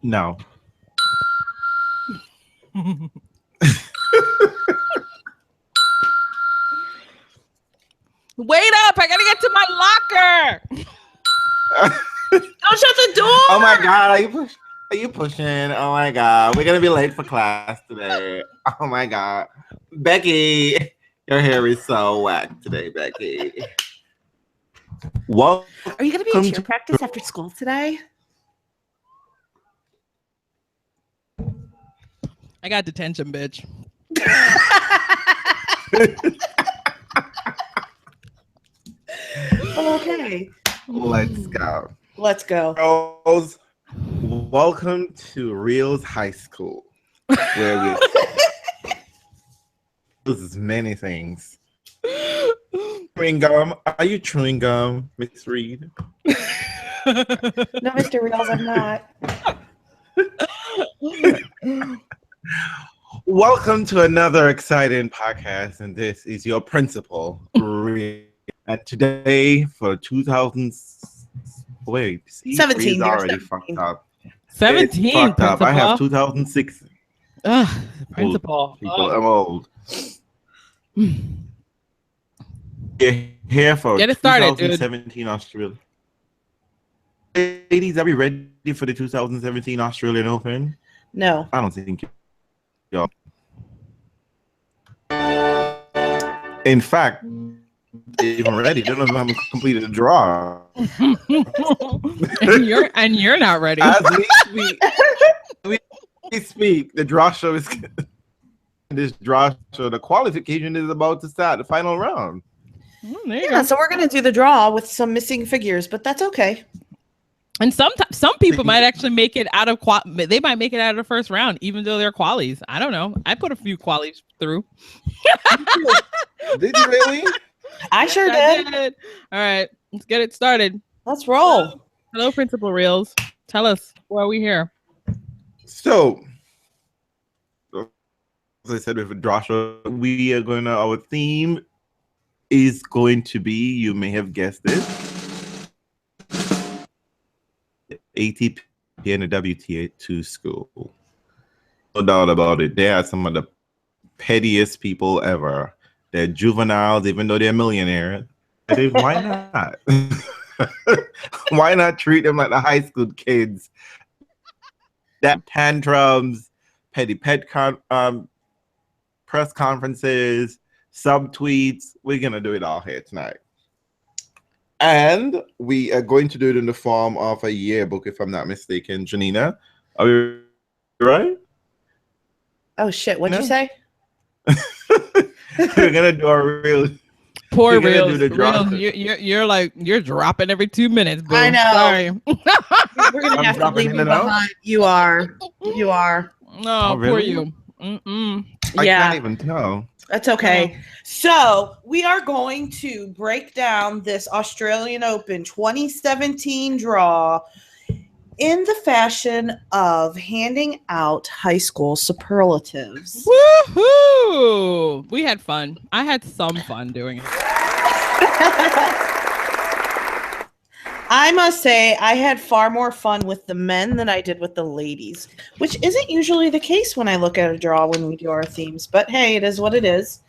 No. Wait up! I gotta get to my locker. Don't shut the door. Oh my God, are you pushing? Oh my God, we're gonna be late for class today. Oh my God, Becky, your hair is so whack today, Becky. Well, Are you gonna be at cheer practice after school today? I got detention, bitch. Okay. let's go. Let's go. Girls, welcome to Reels High School, where we this is many things. Chewing gum? Are you chewing gum, Miss Reed? No, Mr. Reels, I'm not. Welcome to another exciting podcast, and this is your principal, Reed. And today for 2000, wait, see, 17. Reed's You're already 17. fucked up. 17. It's fucked up. I have principal. 2006. Ugh, principal. People, I'm old. You're here for Get it started, dude. 2017 Australia. Ladies, are we ready for the 2017 Australian Open? No. I don't think y'all. In fact, even ready. They don't have completed the draw. and you're not ready. As we speak, the draw show is this draw show. The qualification is about to start. The final round. There you Yeah, go. so we're gonna do the draw with some missing figures, but that's okay. And some people might actually make it out of they might make it out of the first round, even though they're qualies. I don't know. I put a few qualies through. Did you really? I sure Yes, did. I did. All right, let's get it started. Let's roll. Hello, Principal Reels. Tell us, why are we here? So, as I said with Joshua, we are going to, our theme is going to be, you may have guessed it, ATP and the WTA2 school. No doubt about it. They are some of the pettiest people ever. They're juveniles, even though they're millionaires. Why not? Why not treat them like the high school kids? That tantrums, petty press conferences, subtweets. We're gonna do it all here tonight. And we are going to do it in the form of a yearbook, if I'm not mistaken. Janina, are we right? Oh shit! What'd you say? We're gonna do our real. Poor We're gonna Reels. do the draw. Reels, you're dropping every 2 minutes. Boo. I know. Sorry. We're gonna I'm have to dropping leave in you and out? behind. You are. You are. No, Oh, poor really? you. Mm-mm. I Yeah. can't even tell. That's okay. So we are going to break down this Australian Open 2017 draw in the fashion of handing out high school superlatives. Woohoo! We had fun. I had some fun doing it. I must say, I had far more fun with the men than I did with the ladies, which isn't usually the case when I look at a draw when we do our themes. But hey, it is what it is.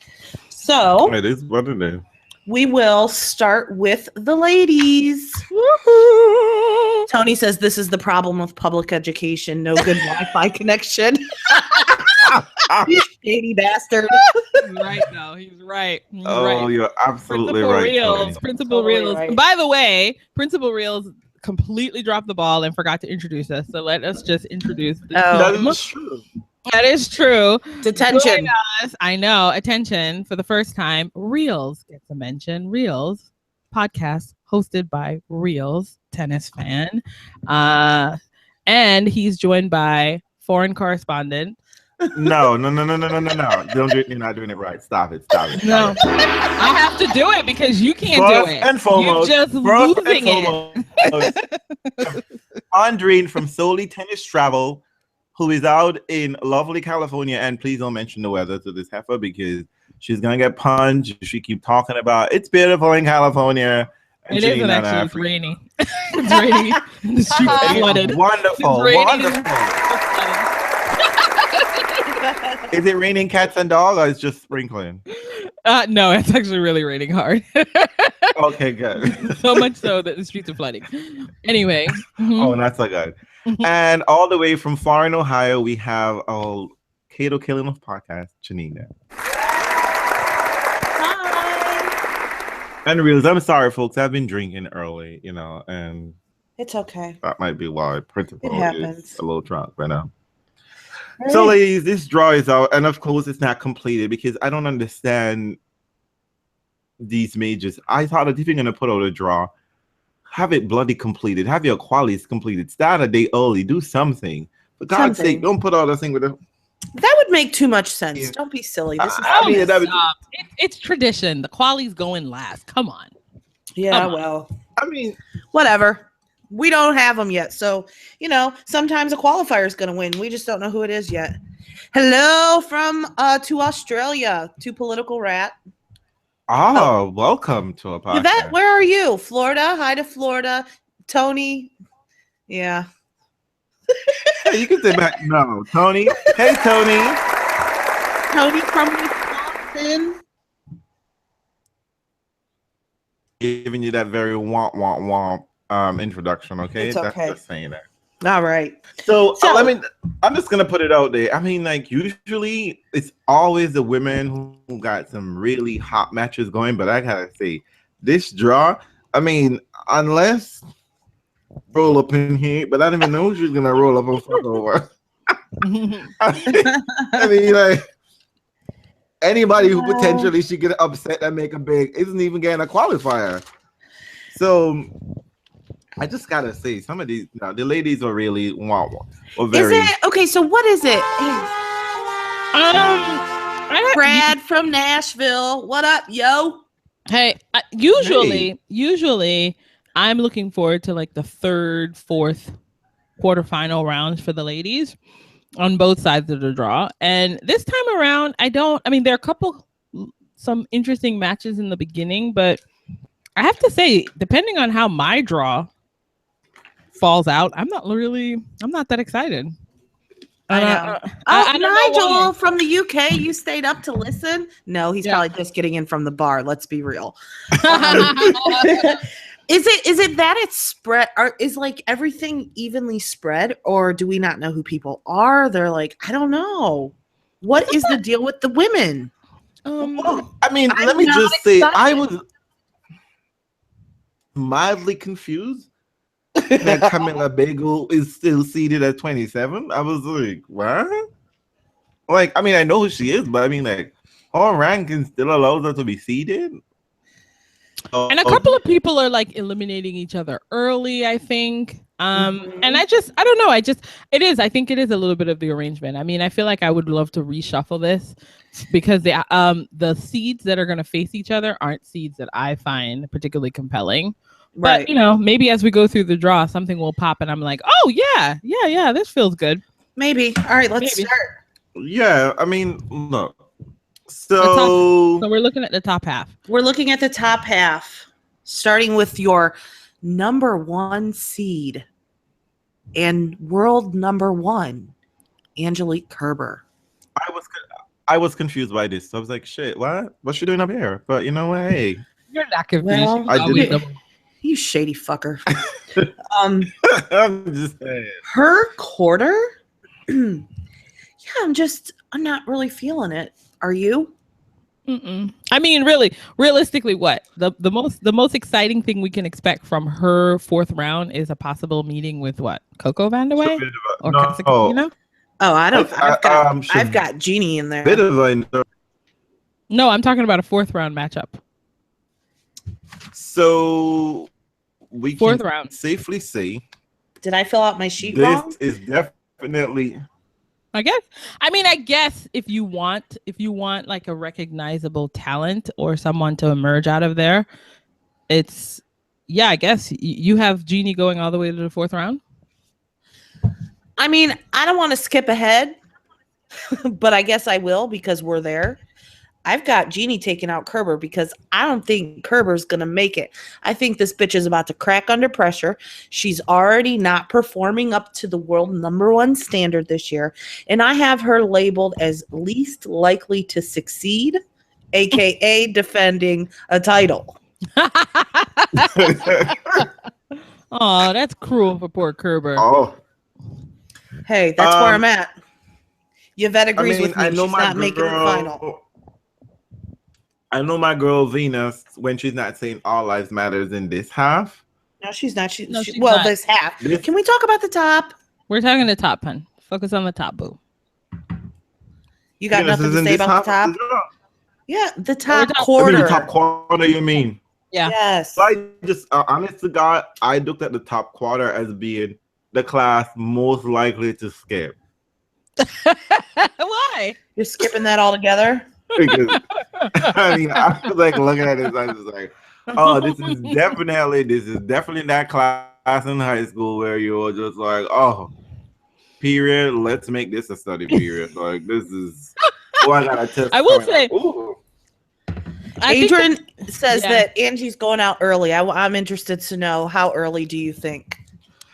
So It is what it is. we will start with the ladies. Woohoo! Tony says this is the problem with public education. No good Wi-Fi connection. You shady bastard. He's right now. He's right. He's Oh, right. you're absolutely Principal right. Reels. Tony. Principal Totally Reels. right. By the way, Principal Reels completely dropped the ball and forgot to introduce us. So let us just introduce the Oh. team. That is true. That is true. Detention. Join us. I know. Attention for the first time. Reels gets a mention. Reels podcast hosted by Reels tennis fan. And he's joined by foreign correspondent. No. Don't do it. You're not doing it right. Stop it. No, I have to do it because you can't First do it. and foremost, You're just losing it. Andreen from Solely Tennis Travel, who is out in lovely California, and please don't mention the weather to this heifer because she's gonna get punched. She keep talking about it's beautiful in California, It Janine, isn't not actually. It's Africa. raining. It's raining. The streets are flooded. Wonderful, It's raining. wonderful. Is it raining cats and dogs, or it's just sprinkling? No, it's actually really raining hard. Okay, good. So much so that the streets are flooding. Anyway. Oh, that's so good. And all the way from far in Ohio, we have our Cato Killing of Podcast, Janina. Hi. And Reels, I'm sorry, folks. I've been drinking early, and It's okay. that might be why Principal It happens. is a little drunk right now. All So, right. ladies, this draw is out, and of course, it's not completed because I don't understand these majors. I thought that if you're gonna put out a draw, have it bloody completed. Have your qualities completed. Start a day early. Do something. For God's Something. sake, don't put out a thing with a. That would make too much sense. Yeah. Don't be silly. This is I mean, that would- Stop. It's tradition. The quality's going last. Come on. yeah, come on. well, I mean, whatever. We don't have them yet. So, sometimes a qualifier is going to win. We just don't know who it is yet. Hello from to Australia, to Political Rat. welcome to a podcast. Yvette, where are you? Florida? Hi to Florida. Tony. Yeah. Hey, you can say back. No, Tony. Hey, Tony. Tony from Wisconsin. Giving you that very womp womp womp introduction. Okay, It's okay. That's just saying that. All right. So, So- I'm just gonna put it out there. I mean, like usually it's always the women who got some really hot matches going, but I gotta say, this draw. I mean, unless roll up in here, but I don't even know who she's gonna roll up and fuck over. I mean, like anybody who potentially should get upset and make a big isn't even getting a qualifier. So I just gotta say, some of these, the ladies are really very. Is it okay? So what is it? Brad from Nashville. What up, yo? Hey, usually I'm looking forward to like the third, fourth quarterfinal rounds for the ladies on both sides of the draw. And this time around, there are some interesting matches in the beginning, but I have to say, depending on how my draw falls out, I'm not that excited. I know. I don't know Nigel why. from the UK, you stayed up to listen? No, he's Yeah. probably just getting in from the bar. Let's be real. Is it that it's spread? Or is like everything evenly spread, or do we not know who people are? They're like, I don't know. What is the deal with the women? Well, I mean, I'm let me not just say, I excited. was mildly confused that Camila Bagel is still seated at 27. I was like, what? Like, I mean, I know who she is, but I mean, like, her ranking still allows her to be seated. And a couple of people are like eliminating each other early, I think. And I don't know. I think it is a little bit of the arrangement. I mean, I feel like I would love to reshuffle this because the seeds that are going to face each other aren't seeds that I find particularly compelling. Right. But, maybe as we go through the draw, something will pop and I'm like, oh, yeah, this feels good. Maybe. All right, let's Maybe. start. Yeah, I mean, look. So So we're looking at the top half. We're looking at the top half, starting with your number 1 seed and world number 1, Angelique Kerber. I was confused by this. So I was like, shit, what? What's she doing up here? But you know what? Hey, You're not confused. Well, You I always didn't- double- You shady fucker. I'm just saying. Her quarter? Yeah, I'm not really feeling it. Are you? Mm-mm. I mean, really, realistically, what the most exciting thing we can expect from her fourth round is a possible meeting with what, Coco Vandeweghe or Casacino? Oh, I don't. I've Sh- got Jeannie in there. Bit of a No, I'm talking about a fourth round matchup. so we Fourth can round. safely say Did I fill out my sheet wrong? this is definitely I guess if you want like a recognizable talent or someone to emerge out of there, it's I guess you have Jeannie going all the way to the fourth round. I mean, I don't want to skip ahead, but I guess I will because we're there. I've got Jeannie taking out Kerber because I don't think Kerber's going to make it. I think this bitch is about to crack under pressure. She's already not performing up to the world #1 standard this year. And I have her labeled as least likely to succeed, aka defending a title. Oh, that's cruel for poor Kerber. Oh, Hey, that's where I'm at. Yvette agrees with me. I know She's my not making the final. I know my girl Venus when she's not saying all lives matters in this half. No, she's not. She's not. this half. Can we talk about the top? We're talking the top, hun. Focus on the top, boo. You got Venus nothing to say about the top? Yeah, the top top quarter. The top quarter, you mean? Yeah. Yes. So I just, honest to God, I looked at the top quarter as being the class most likely to skip. Why? You're skipping that altogether? Because, I mean, I was like looking at this, I was like, oh, this is definitely that class in high school where you're just like, oh, period, let's make this a study period. Like, this is, oh, I gotta test. I will say, Adrian says that Angie's going out early. I'm interested to know, how early do you think?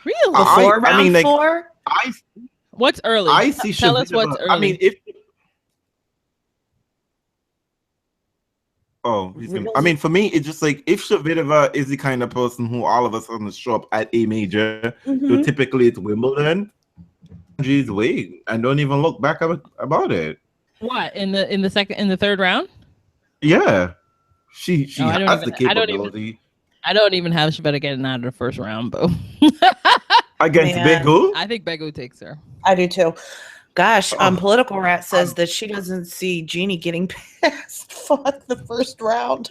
Really? Before round 4? What's early? I see. Tell us what's early. I mean, if. Oh, I mean, for me, it's just like if Shavitova is the kind of person who all of a sudden show up at a major, so typically it's Wimbledon. Geez, wait, and don't even look back about it. What in the third round? Yeah, she has the capability. I don't even have Shavitova getting out of the first round, boo. Against Begu? I think Begu takes her. I do too. Gosh, Political Rat says that she doesn't see Jeannie getting past the first round.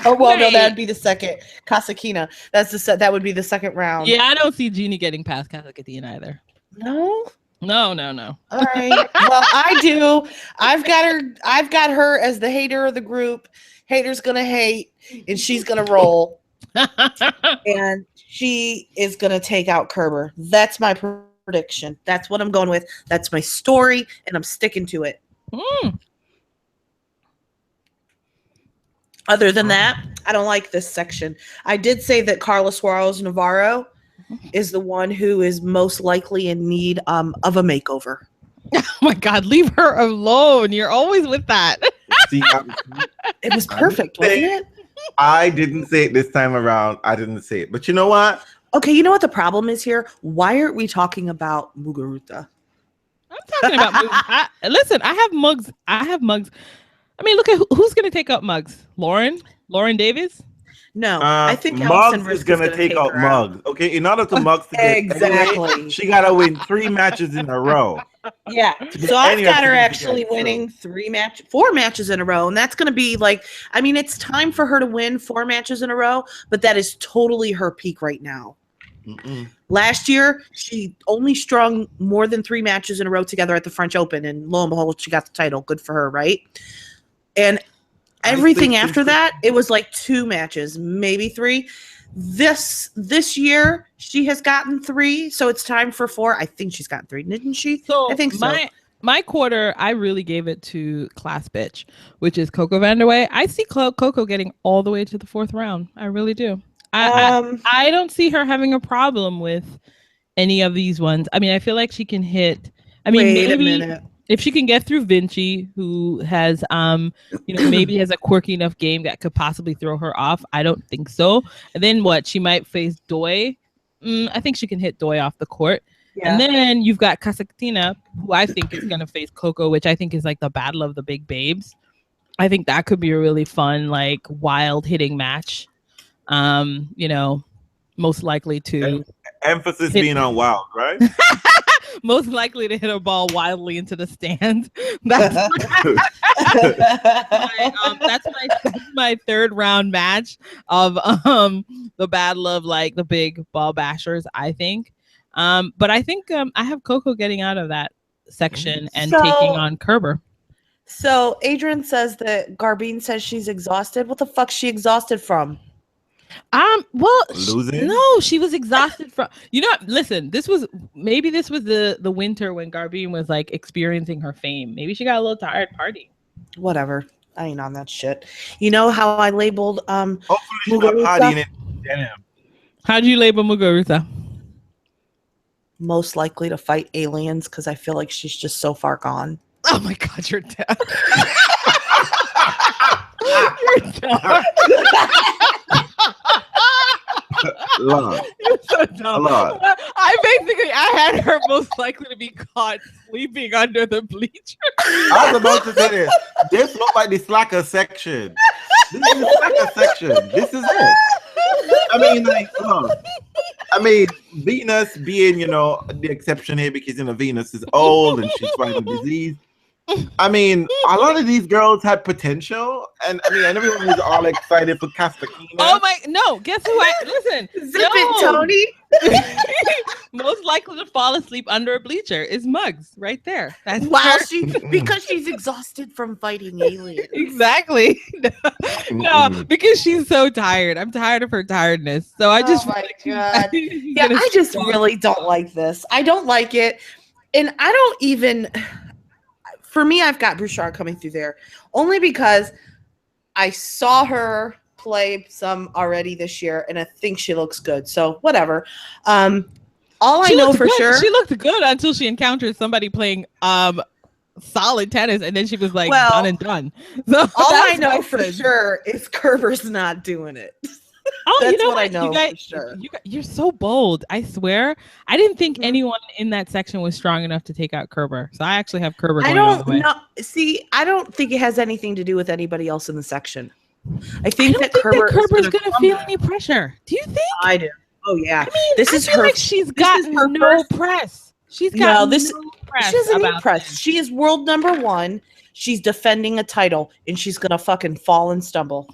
Oh well, no, that'd be the second. Kasakina. That would be the second round. Yeah, I don't see Jeannie getting past Kasakina either. No. No. All right. Well, I do. I've got her as the hater of the group. Hater's gonna hate, and she's gonna roll. And she is gonna take out Kerber. That's my prediction. That's what I'm going with. That's my story, and I'm sticking to it. Other than that, I don't like this section. I did say that Carla Suarez Navarro is the one who is most likely in need of a makeover. Oh my God, leave her alone. You're always with that. See, it was perfect, wasn't it? I didn't say it this time around. I didn't say it. But you know what? Okay, you know what the problem is here? Why aren't we talking about Muguruza? I'm talking about Mugs. Listen, I have Mugs. I mean, look at who's going to take up Mugs. Lauren Davis? No, I think Muggs is going to take out Muggs. Okay, in order to Muggs to get exactly, she got to win 3 matches in a row. Yeah, so I've got her actually winning 4 matches in a row, and that's going to be like, I mean, it's time for her to win 4 matches in a row, but that is totally her peak right now. Last year, she only strung more than 3 matches in a row together at the French Open, and lo and behold, she got the title. Good for her, right? And everything after that, it was like 2 matches, maybe 3. This year, she has gotten 3, so it's time for 4. I think she's gotten 3, didn't she? So I think so. My quarter, I really gave it to Class Bitch, which is Coco Vanderway. I see Coco getting all the way to the 4th round. I really do. I don't see her having a problem with any of these ones. I mean, I feel like she can hit. I mean, wait maybe a minute. If she can get through Vinci, who has, maybe has a quirky enough game that could possibly throw her off. I don't think so. And then what? She might face Doi. I think she can hit Doi off the court. Yeah. And then you've got Kasatkina, who I think is going to face Coco, which I think is like the battle of the big babes. I think that could be a really fun, like wild hitting match. Most likely to emphasis being on wild, right? Most likely to hit a ball wildly into the stands. That's my 3rd round match of the battle of like the big ball bashers, I think. But I think I have Coco getting out of that section and taking on Kerber. So Adrian says that Garbine says she's exhausted. What the fuck's she exhausted from? Well, losing? No, she was exhausted from. Listen, this was the winter when Garbine was like experiencing her fame. Maybe she got a little tired partying. Whatever. I ain't on that shit. You know how I labeled Hopefully she's not Muguruza? partying it. Damn. How'd you label Muguruza? Most likely to fight aliens because I feel like she's just so far gone. Oh my God, you're dead. You're dumb. Love. You're so dumb. I had her most likely to be caught sleeping under the bleacher. I was about to say this. This looks like the slacker section. This is the slacker section. This is it. I mean, like, Venus being, the exception here because, Venus is old and she's fighting disease. I mean, a lot of these girls had potential, and everyone was all excited for Castakina. Oh my, no, guess who listen. Zip it, Tony. Most likely to fall asleep under a bleacher is Muggs right there. That's Wow, her. because she's exhausted from fighting aliens. Exactly. No, because she's so tired. I'm tired of her tiredness. So I just Oh my feel like God. she's Yeah, gonna I just stop. really don't like this. I don't like it. And I don't even, for me, I've got Bouchard coming through there only because I saw her play some already this year and I think she looks good. So whatever. All I know for sure. She looked good until she encountered somebody playing solid tennis, and then she was like Well, done and done. So all I that's know my for sense. sure is Kerber's not doing it. Oh, That's you know what I what? know You guys, for sure. You're so bold. I swear. I didn't think Mhm. anyone in that section was strong enough to take out Kerber. So I actually have Kerber I going all the don't way. know. See, I don't think it has anything to do with anybody else in the section. I I think don't that think Kerber that Kerber's going gonna feel any pressure. Do you think? I do. Oh yeah. I mean, This I is feel her. like she's this got is her no first- press. She's No, got this- no press. She doesn't need about press. this. She is world number 1. She's defending a title, and she's gonna fucking fall and stumble.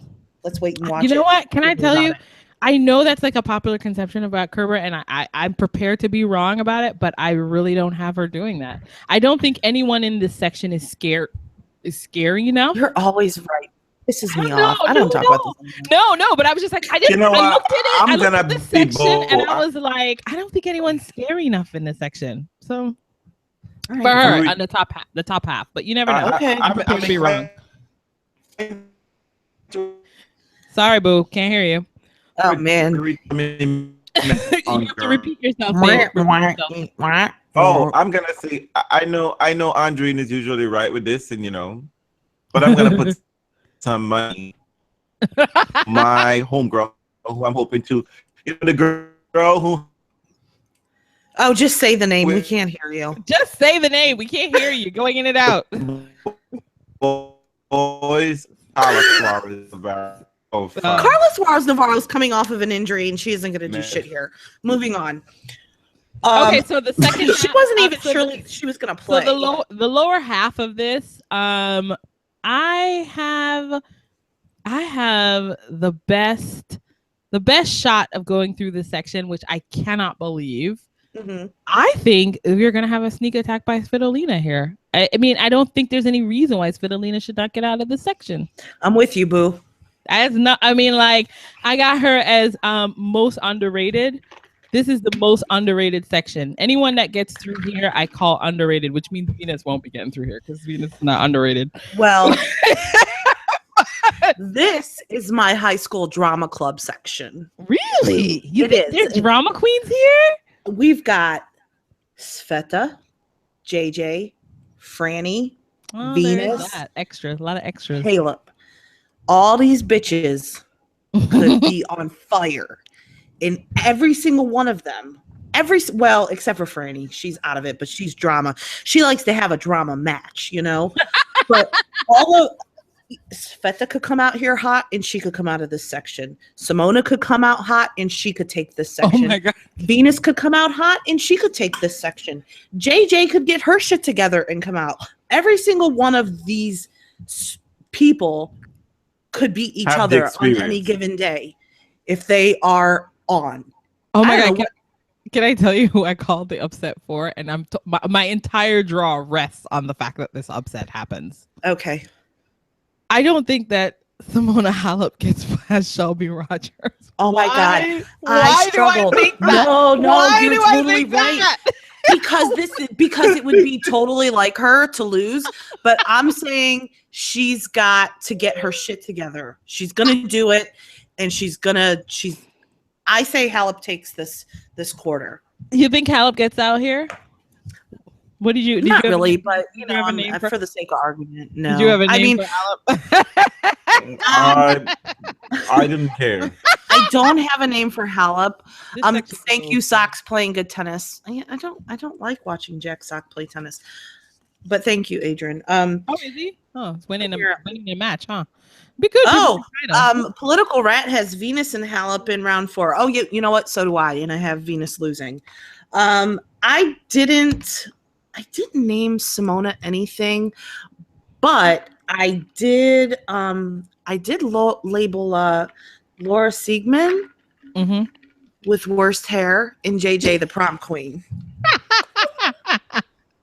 Let's wait and watch. You know it. what? Can I Think tell about you? it. I know that's like a popular conception about Kerber, and I'm prepared to be wrong about it, but I really don't have her doing that. I don't think anyone in this section is scary enough. You're always right. Pisses me No, off. I don't no, talk about this anymore. No, but I was just like, I didn't. You know I what? looked at it. I'm I looked gonna at the be section, and bold. I was like, I don't think anyone's scary enough in this section. So All right. for her, Really? on the top half, but you never know. Okay. I'm prepared to be wrong. Sorry, boo, can't hear you. Oh man. You have to repeat yourself. Babe. Repeat yourself. Oh, I'm gonna say I know Andrine is usually right with this, and but I'm gonna put some money. My homegirl, who I'm hoping to, the girl who. Oh, just say the name. We can't hear you. Just say the name. We can't hear you. Going in and out. Boys, Carla Suarez. Oh, fuck. Carla Suarez Navarro's coming off of an injury, and she isn't going to do Man. shit here. Moving on. Okay, so the second She half- wasn't even so sure she was going to play. So the lower half of this, I have the best shot of going through this section, which I cannot believe. Mhm. I think we're gonna have a sneak attack by Svitolina here. I mean, I don't think there's any reason why Svitolina should not get out of this section. I'm with you, boo. As not, I mean, like I got her as most underrated. This is the most underrated section. Anyone that gets through here, I call underrated, which means Venus won't be getting through here because Venus is not underrated. Well, this is my high school drama club section. Really? You It think is. there's drama queens here? We've got Sveta, JJ, Franny, Oh, there is Venus. that. Extras, a lot of extras. Caleb. All these bitches could be on fire. In every single one of them, well, except for Franny, she's out of it, but she's drama. She likes to have a drama match, you know. But all of Sveta could come out here hot, and she could come out of this section. Simona could come out hot, and she could take this Oh section. my god! Venus could come out hot, and she could take this section. JJ could get her shit together and come out. Every single one of these people could beat each Have the other on any experience. given day if they are on. Oh my I don't god! know Can I tell you who I called the upset for? And my entire draw rests on the fact that this upset happens. Okay. I don't think that Simona Halep gets past Shelby Rogers. Oh my God. Why do I struggled. think that? No, Why you're do I totally think right. that? because it would be totally like her to lose. But I'm saying she's got to get her shit together. She's gonna do it, and I say Halep takes this quarter. You think Halep gets out here? What did you? Not really, but for the sake of argument, no. Did you have a name for Halep? I didn't care. I don't have a name for Halep. Thank you, Sox playing good tennis. I don't like watching Jack Sock play tennis, but thank you, Adrian. Oh, is he? Oh, it's winning a match, huh? Be good. Political Rat has Venus and Halep in round 4. Oh, you know what? So do I, and I have Venus losing. I didn't name Simona anything, but I did label Laura Siegman with worst hair in JJ the prom queen.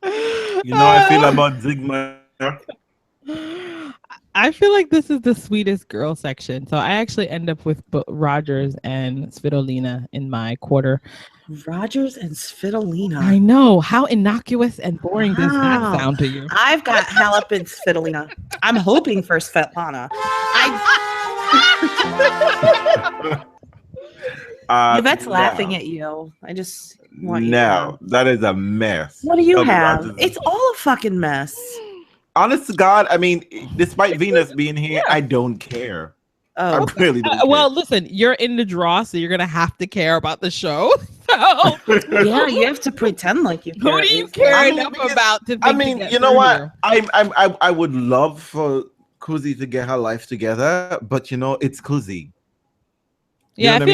I feel about Zigma. I feel like this is the sweetest girl section, so I actually end up with Rogers and Svitolina in my quarter. Rogers and Svitolina. I know. How innocuous and boring does that sound to you? I've got Halep and Svitolina. I'm hoping for Svetlana. Yvette's laughing at you. I just want you to know. That is a mess. What do you have? It's all a fucking mess. Honest to God, I mean, despite Venus being here, I don't care. Oh, I really don't care. Well, listen, you're in the draw, so you're gonna have to care about the show. So yeah, you have to pretend like you care. Who do you care enough about? To think you know what? I would love for Kuzi to get her life together, but it's Kuzi. Yeah, I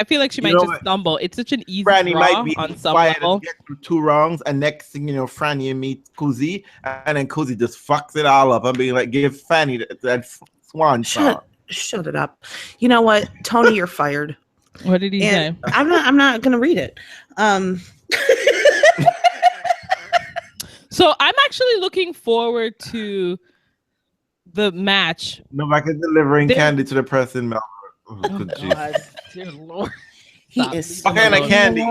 feel like she might just stumble. It's such an easy Franny draw might be on some level. Get through 2 wrongs, and next thing Franny meets Kuzi, and then Kuzi just fucks it all up and be like, give Fanny that swan song. Shut it up. You know what, Tony, you're fired. What did he say? I'm not gonna read it. So I'm actually looking forward to the match. Novak is delivering candy to the press in Melbourne. Oh, God, dear Lord. He is what kind of candy?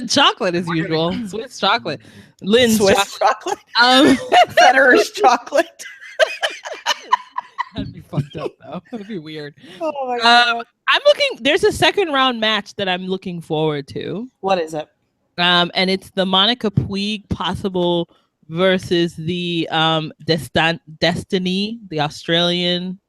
Chocolate as usual. Swiss chocolate. Lynn's Swiss chocolate. Federer's chocolate. That'd be fucked up though. That'd be weird. Oh my God. There's a second round match that I'm looking forward to. What is it? And it's the Monica Puig possible versus the Destiny, the Australian.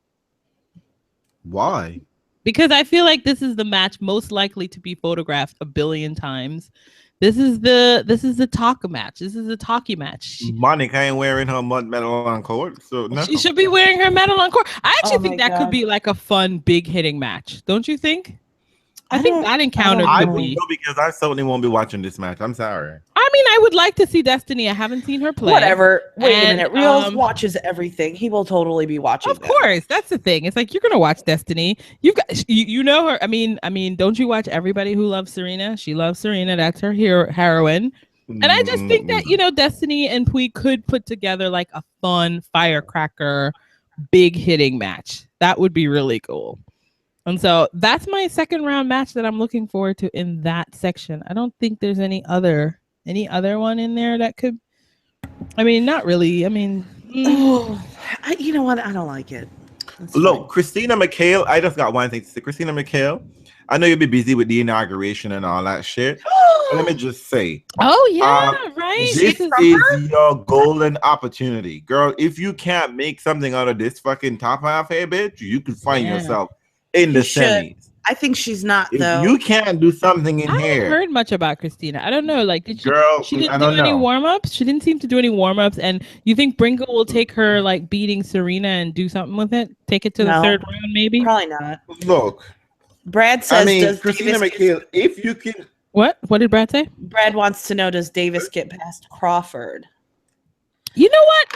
Why? Because I feel like this is the match most likely to be photographed a billion times. This is the talk match. This is the talkie match. Monica ain't wearing her medal on court, so no. She should be wearing her medal on court. I actually think that could be like a fun, big hitting match. Don't you think? I think that encounter could be. Because I certainly won't be watching this match. I'm sorry. I mean, I would like to see Destiny. I haven't seen her play. Whatever. Wait a minute. Reels watches everything. He will totally be watching. Of course, that's the thing. It's like you're gonna watch Destiny. You know her. I mean, don't you watch Everybody Who Loves Serena? She loves Serena. That's her heroine. And I just think that Destiny and Puig could put together like a fun firecracker, big hitting match. That would be really cool. And so that's my second round match that I'm looking forward to in that section. I don't think there's any other one in there that could. I mean, not really. I mean, you know what? I don't like it. Look, Christina McHale. I just got one thing to say. Christina McHale. I know you'll be busy with the inauguration and all that shit. But let me just say. Oh yeah, right. This is your golden opportunity, girl. If you can't make something out of this fucking top half here, bitch, you can find yourself in the semis. I think she's not, though. You can't do something in here. I haven't heard much about Christina. I don't know. Like, did she? Girl, she didn't do any warm-ups. She didn't seem to do any warm-ups. And you think Brinko will take her like beating Serena and do something with it? Take it to the third round, maybe? Probably not. Look, Brad says, does Christina McHale, if you can. What did Brad say? Brad wants to know, does Davis get past Crawford? You know what?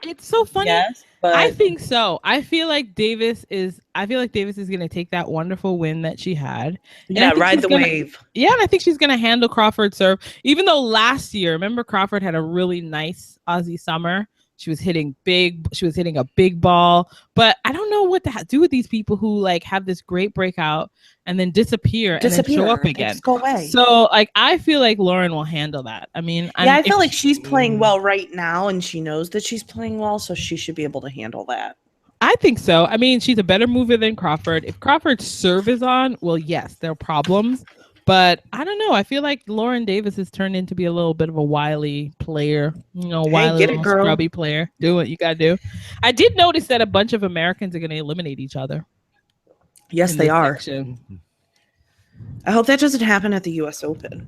It's so funny. Yes, but I think so. I feel like Davis is going to take that wonderful win that she had. Yeah, ride the wave. Yeah, and I think she's going to handle Crawford's serve. Even though last year, remember Crawford had a really nice Aussie summer. She was hitting a big ball. But I don't know what to do with these people who like have this great breakout and then disappear and then show up again. Just go away. So like I feel like Lauren will handle that. I mean, I feel like she's playing well right now, and she knows that she's playing well, so she should be able to handle that. I think so. I mean, she's a better mover than Crawford. If Crawford's serve is on, well, yes, there are problems. But I don't know. I feel like Lauren Davis has turned into be a little bit of a wily player. Wily little scrubby player. Do what you got to do. I did notice that a bunch of Americans are going to eliminate each other. Yes, they are. Section. I hope that doesn't happen at the U.S. Open.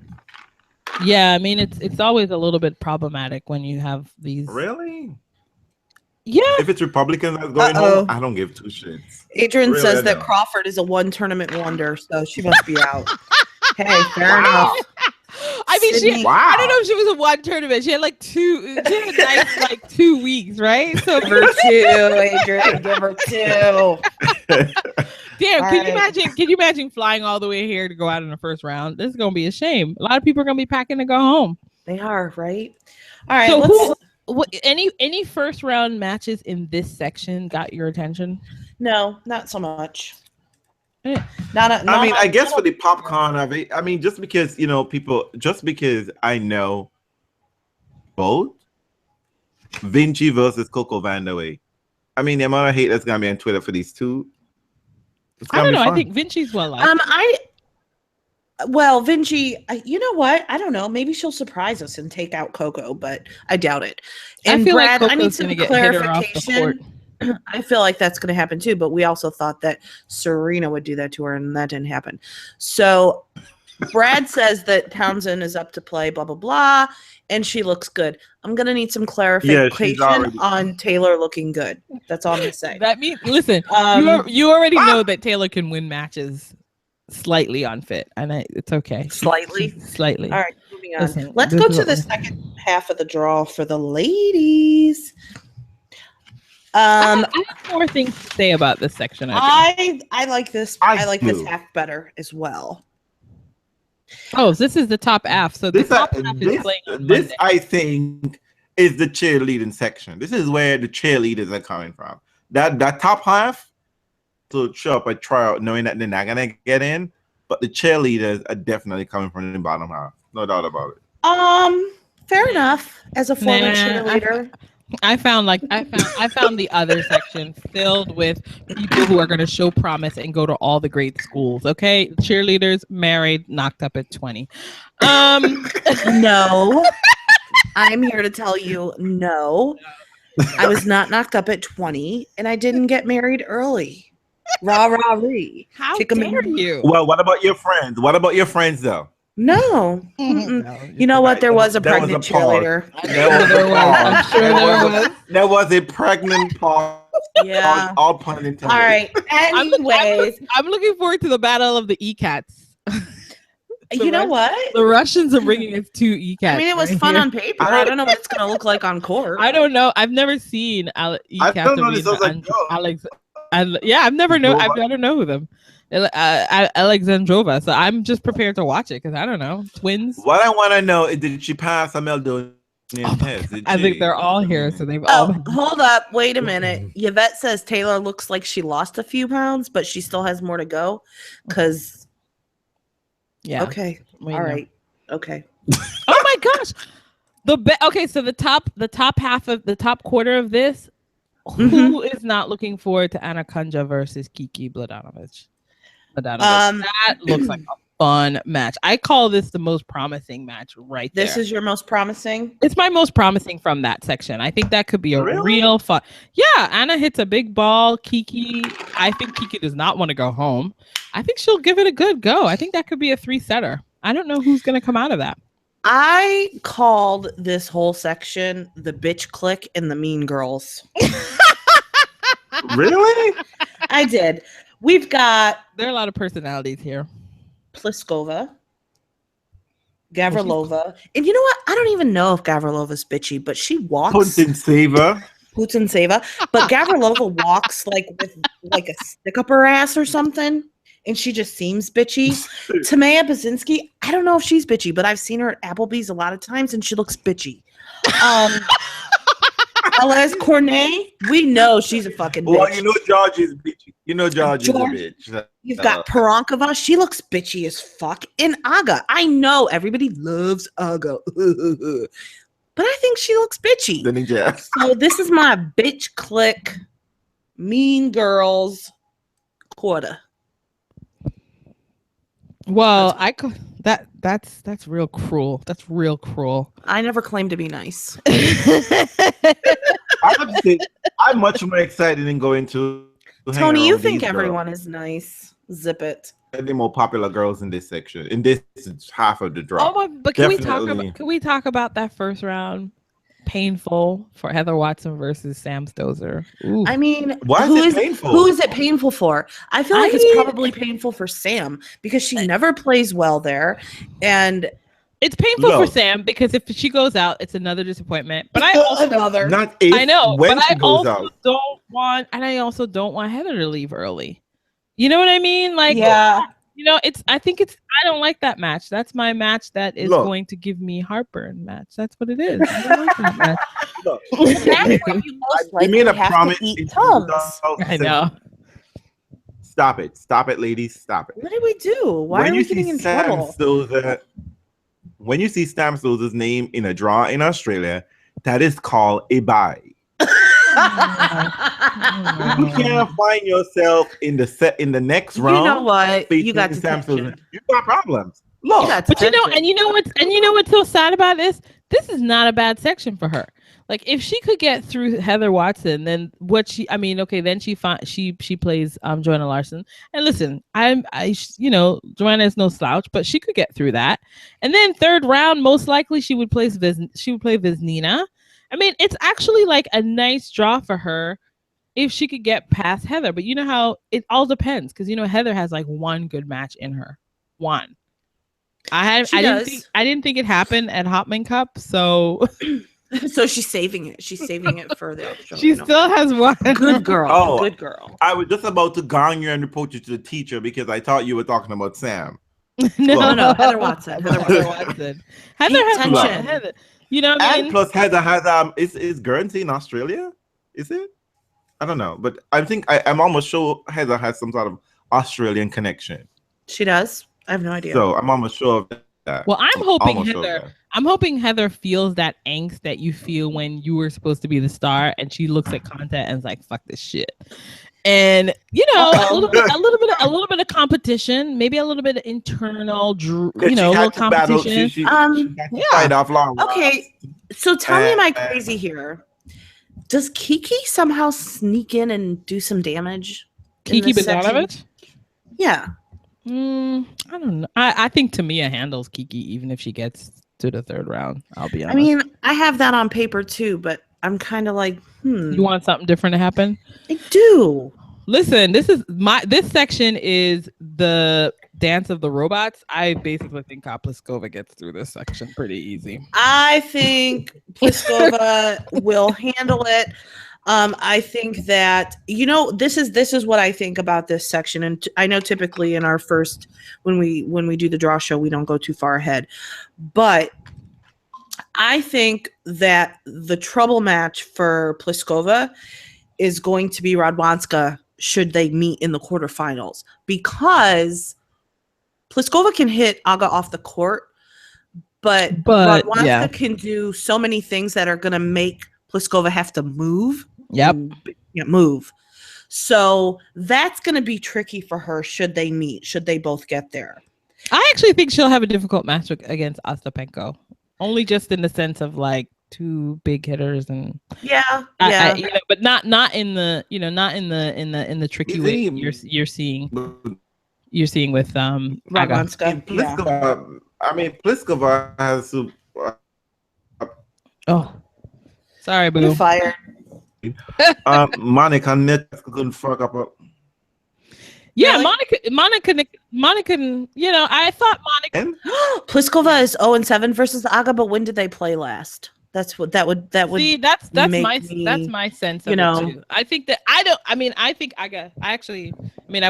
Yeah, I mean, it's always a little bit problematic when you have these. Really? Yeah. If it's Republicans that's going home, I don't give two shits. Adrian says that Crawford is a one tournament wonder, so she must be out. Hey, fair enough. I mean, I don't know if she was a one tournament. She had like two. She had a nice like 2 weeks, right? So give her two, Adrian. Give her two. Damn, can you imagine flying all the way here to go out in the first round? This is gonna be a shame. A lot of people are gonna be packing to go home. They are, right? All right. So any first round matches in this section got your attention? No, not so much. I guess for the popcorn of it, I mean, just because just because I know both Vinci versus Coco Vandeweghe. I mean, the amount of hate that's gonna be on Twitter for these two. I don't know. I think Vinci's well liked. Vinci, you know what? I don't know. Maybe she'll surprise us and take out Coco, but I doubt it. And I feel Brad, like I need some clarification. I feel like that's going to happen too, but we also thought that Serena would do that to her, and that didn't happen. So Brad says that Townsend is up to play, blah, blah, blah, and she looks good. I'm going to need some clarification on Taylor looking good. That's all I'm going to say. That means, listen, you already know that Taylor can win matches slightly unfit, and it's okay. Slightly? Slightly. All right, moving on. Listen, let's go to the second half of the draw for the ladies. I have more things to say about this section. I like this. I like this half better as well. Oh, this is the top half. So the top half is playing on Monday. I think, is the cheerleading section. This is where the cheerleaders are coming from. That top half to show up at tryout knowing that they're not gonna get in, but the cheerleaders are definitely coming from the bottom half. No doubt about it. Fair enough. As a former cheerleader. I found the other section filled with people who are going to show promise and go to all the great schools. Okay, cheerleaders, married, knocked up at 20. No, I'm here to tell you, no, I was not knocked up at 20, and I didn't get married early. Rah rah ree. How dare you? Well, what about your friends? What about your friends though? No. You know what? There was a pregnant cheerleader. I'm sure there was. There was a pregnant pause. Yeah. All pun intended. All right. Anyways, I'm looking forward to the battle of the E-Cats. You know what? The Russians are bringing us 2 E-Cats. I mean, it was fun on paper. I don't know what it's going to look like on court. I don't know. I've never seen E-Cats. I don't know this. I was like, Alex. I've never know them. Alexandrova, so I'm just prepared to watch it because I don't know. Twins. What I want to know is, did she pass a Meldonian test? I think they're all here, so they've all. Hold up, wait a minute. Yvette says Taylor looks like she lost a few pounds, but she still has more to go. Because, yeah. Okay. All right. Okay. Oh my gosh. Okay, so the top half of the top quarter of this. Who is not looking forward to Anna Kunja versus Kiki Mladenovic? That looks like a fun match. I call this the most promising match right there. This is your most promising? It's my most promising from that section. I think that could be a real fun. Yeah, Anna hits a big ball. I think Kiki does not want to go home. I think she'll give it a good go. I think that could be a 3-setter. I don't know who's going to come out of that. I called this whole section the bitch clique and the mean girls. Really? I did. We've got... There are a lot of personalities here. Pliskova, Gavrilova. And you know what? I don't even know if Gavrilova's bitchy, but she walks... Putintseva. But Gavrilova walks like with like a stick up her ass or something. And she just seems bitchy. Tamaya Basinski, I don't know if she's bitchy, but I've seen her at Applebee's a lot of times and she looks bitchy. well as Cornet, we know she's a fucking bitch. Well, you know George is bitchy. You know George is a bitch. You've got Parankova. She looks bitchy as fuck. And Aga. I know everybody loves Aga. But I think she looks bitchy. The ninja. So this is my bitch click Mean Girls quarter. Well, I could that's real cruel. That's real cruel. I never claimed to be nice. I'm much more excited than going to Tony, you think everyone is nice. Zip it. The more popular girls in this section. In this half of the draw. Oh, but can we talk about that first round? Painful for Heather Watson versus Sam Stosur. Ooh. I mean, why is it painful? Who is it painful for? I feel like it's probably painful for Sam because she never plays well there, and it's painful for Sam because if she goes out, it's another disappointment. But I also I know, but I also don't want Heather to leave early. You know what I mean? Like, yeah. You know, I don't like that match. That's my match that is going to give me heartburn match. That's what it is. I don't like that match. You mean a promise? I know. Stop it, ladies. Stop it. What did we do? Why are we getting in trouble? When you see Sam Stoser's name in a draw in Australia, that is called a bye. You can't find yourself in the next round. You know what? You got detention. You got problems. Look, but you know what's so sad about this? This is not a bad section for her. Like if she could get through Heather Watson, then then she plays Joanna Larson. And listen, Joanna is no slouch, but she could get through that. And then third round, most likely she would play Viznina. I mean, it's actually like a nice draw for her if she could get past Heather. But you know how it all depends because Heather has like one good match in her. One. I didn't think it happened at Hopman Cup, so so she's saving it. She's saving it for the She still has one. Good girl. Oh, good girl. I was just about to gong you and report you to the teacher because I thought you were talking about Sam. No, Heather Watson. Heather has Heather. You know what I mean? And plus Heather has is Guernsey in Australia? Is it? I don't know, but I think I'm almost sure Heather has some sort of Australian connection. She does. I have no idea. So I'm almost sure of that. Well, I'm hoping Heather feels that angst that you feel when you were supposed to be the star, and she looks at content and is like, "Fuck this shit." And a little bit of competition, maybe a little bit of internal, little competition. She fight off long. Okay, so tell me, am I crazy here? Does Kiki somehow sneak in and do some damage? Kiki Bogdanovich? Yeah. I don't know. I think Tamia handles Kiki even if she gets to the third round. I'll be honest. I mean, I have that on paper too, but I'm kind of like, You want something different to happen? I do. Listen, this section is the dance of the robots. I basically think Pliskova gets through this section pretty easy. I think Pliskova will handle it. I think that this is what I think about this section, and I know typically in our first when we do the draw show we don't go too far ahead, but I think that the trouble match for Pliskova is going to be Radwanska should they meet in the quarterfinals, because Pliskova can hit Aga off the court, but Radwanska can do so many things that are going to make Pliskova have to move. Yep. Move. So that's going to be tricky for her should they meet, should they both get there. I actually think she'll have a difficult match against Ostapenko, only just in the sense of like two big hitters and but not in the in the tricky way you're seeing with Radwanska. Pliskova, I mean Pliskova has sorry, boo. You're fired. Monica couldn't fuck up. Yeah, really? Monica. I thought Monica. Pliskova is 0-7 versus Aga, but when did they play last? That's what that would see. That's my sense of it too. I think that I think Aga. I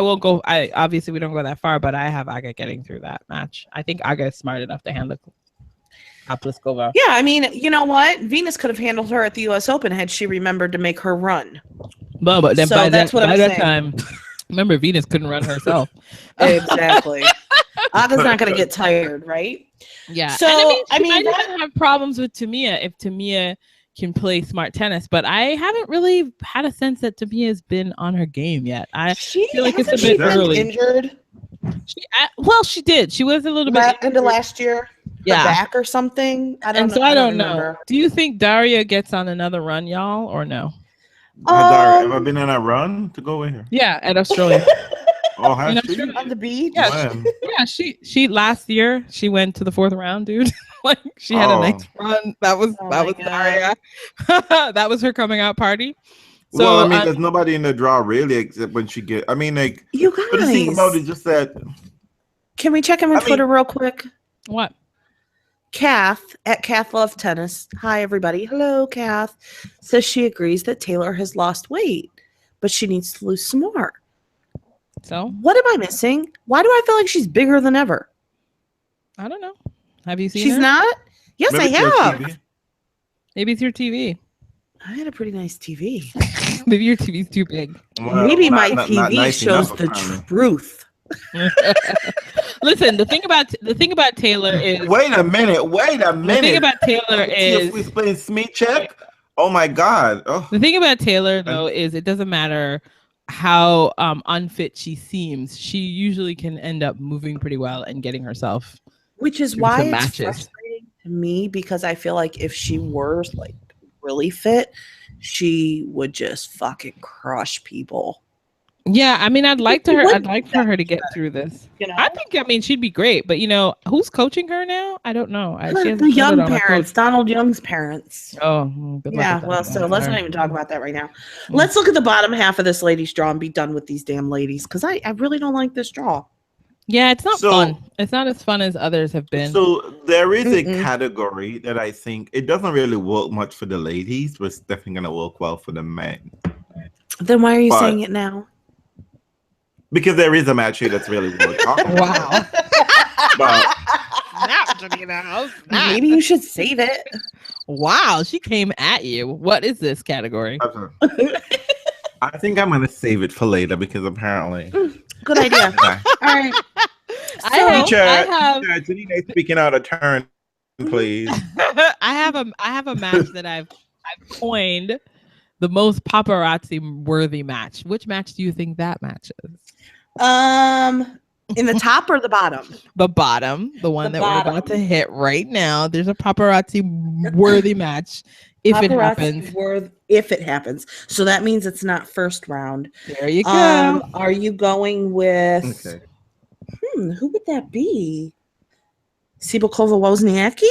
won't go. Obviously we don't go that far, but I have Aga getting through that match. I think Aga is smart enough to handle. Pliskova. Yeah, I mean, you know what? Venus could have handled her at the U.S. Open had she remembered to make her run. But then So by that's what I'm that saying. time, remember Venus couldn't run herself. Exactly. Aga's not going to get tired, right? Yeah. So, and I she mean, might even have problems with Tamia if Tamia can play smart tennis, but I haven't really had a sense that Tamia has been on her game yet. I feel like it's a hasn't she bit been early. injured Well, she did. She was a little bit into injured. last year. Yeah. Her back or something. I don't know. So I don't know. remember. Do you think Daria gets on another run, y'all, or no? Has Daria ever been on a run to go in here? Yeah, at Australia. Oh, has In she? Australia. On the beach? Yeah, When? Yeah, she last year she went to the 4th round, dude. Like she had a nice run. That was Daria. That was her coming out party. So well, I mean, there's nobody in the draw really, except when she get. I mean, like You but the thing guys. about it just that. Can we check him on Twitter real quick? what? Kath at Kath Love Tennis. Hi, everybody. Hello, Kath. Says she agrees that Taylor has lost weight, but she needs to lose some more. So What am I missing? Why do I feel like she's bigger than ever? I don't know. Have you seen She's her? not? Yes, Maybe I it's your have. TV. Maybe it's your TV. I had a pretty nice TV. Maybe your TV's too big. Well, Maybe not- my not TV nice shows enough, the apparently. truth. Listen, the thing about Taylor is Wait a minute. the thing about Taylor if we is playing Smith check. Oh my God. Oh. the thing about Taylor though is it doesn't matter how unfit she seems. She usually can end up moving pretty well and getting herself. Which is through why some it's matches. frustrating to me because I feel like if she were like really fit, she would just fucking crush people. Yeah, I mean, I'd like for wouldn't her to get through this. You know, I mean, she'd be great, but who's coaching her now? I don't know. She hasn't the settled young on a parents, coach. Donald Young's parents. Oh, good luck Yeah, with that. well, so let's Sorry. not even talk about that right now. Let's look at the bottom half of this lady's draw and be done with these damn ladies because I really don't like this draw. Yeah, it's not So- fun. It's not as fun as others have been. So there is a Mm-mm. category that I think it doesn't really work much for the ladies, but it's definitely gonna work well for the men. Then why are you But- saying it now? Because there is a match here that's really worth talking about. Wow. But Maybe you should save it. Wow, she came at you. What is this category? I think I'm gonna save it for later because apparently. Good idea. Okay. All right. Teacher, have Janina is speaking out of turn, please. I have a match that I've coined the most paparazzi worthy match. Which match do you think that match is? In the top or the bottom? The bottom, the one The that we're about to hit right now. There's a paparazzi worthy match if it happens. If it happens. So that means it's not first round. There you go. Are you going with Okay. who would that be? Sibylkova Wozniacki?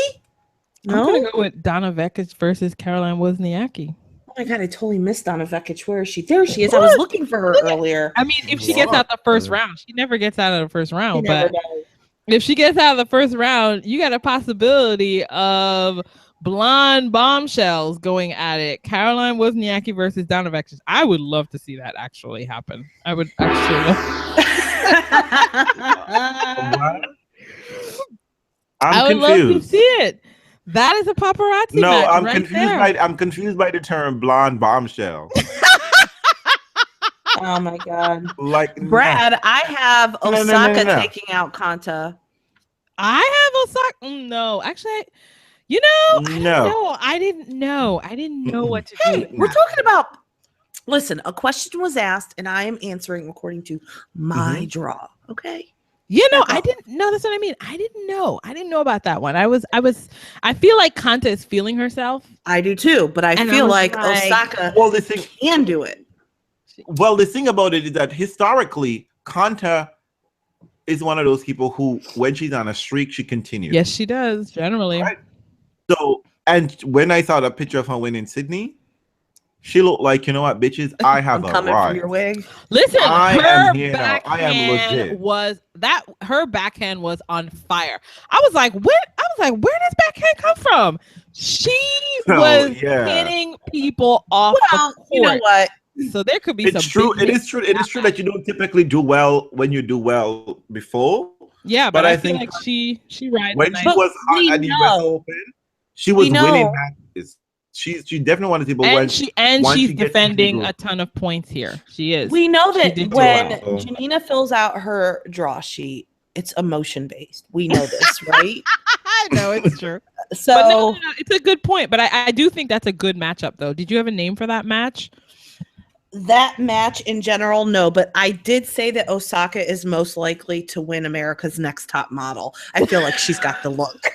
I'm No. gonna go with Donna Vekic versus Caroline Wozniacki. Oh my god, I totally missed Donna Vekic. Where is she? There she is. I was looking for her earlier. I mean, if she gets out the first round, she never gets out of the first You round. never But know. if she gets out of the first round, you got a possibility of blonde bombshells going at it. Caroline Wozniacki versus Donna Vekic. I would love to see that actually happen. I would actually. I would love to confused. see it. That is a paparazzi No, match I'm right confused there. I'm confused by the term blonde bombshell. Oh my god. Like Brad, I have No, no, no, Osaka no. taking out Kanta. I have Osaka. No, actually, I don't No. know. I didn't know what to do. Hey, with we're that. talking about. Listen, a question was asked, and I am answering according to my draw. Okay. I didn't know. That's what I mean. I didn't know about that one. I feel like Kanta is feeling herself. I do too, but I And I feel was like like- Osaka Well, the thing can do it. about it is that historically, Kanta is one of those people who, when she's on a streak, she continues. Yes, she does. Generally, Right. So, and when I saw the picture of her winning Sydney, she looked like, you know what, bitches, I have I'm a coming right. from your wig. listen. I her am here now. I am backhand legit. her backhand was on fire. I was like, where does backhand come from? She Oh, was yeah. hitting people off Well, the court. you know what? So there could be It's some true. big It is true. It is true that you don't typically do well when you do well before. Yeah, But but I I feel think like she rides when nice. she was we hot at the US know. Open, she was We know. winning matches. She definitely wanted to, but And once she's she gets into the defending groove, a ton of points here. She is. We know She that did do when well. Janina fills out her draw sheet, it's emotion based. We know this, right? I know it's true. So But no, it's a good point. But I do think that's a good matchup, though. Did you have a name for that match? that match in general, no, but I did say that Osaka is most likely to win America's Next Top Model. I feel like she's got the look.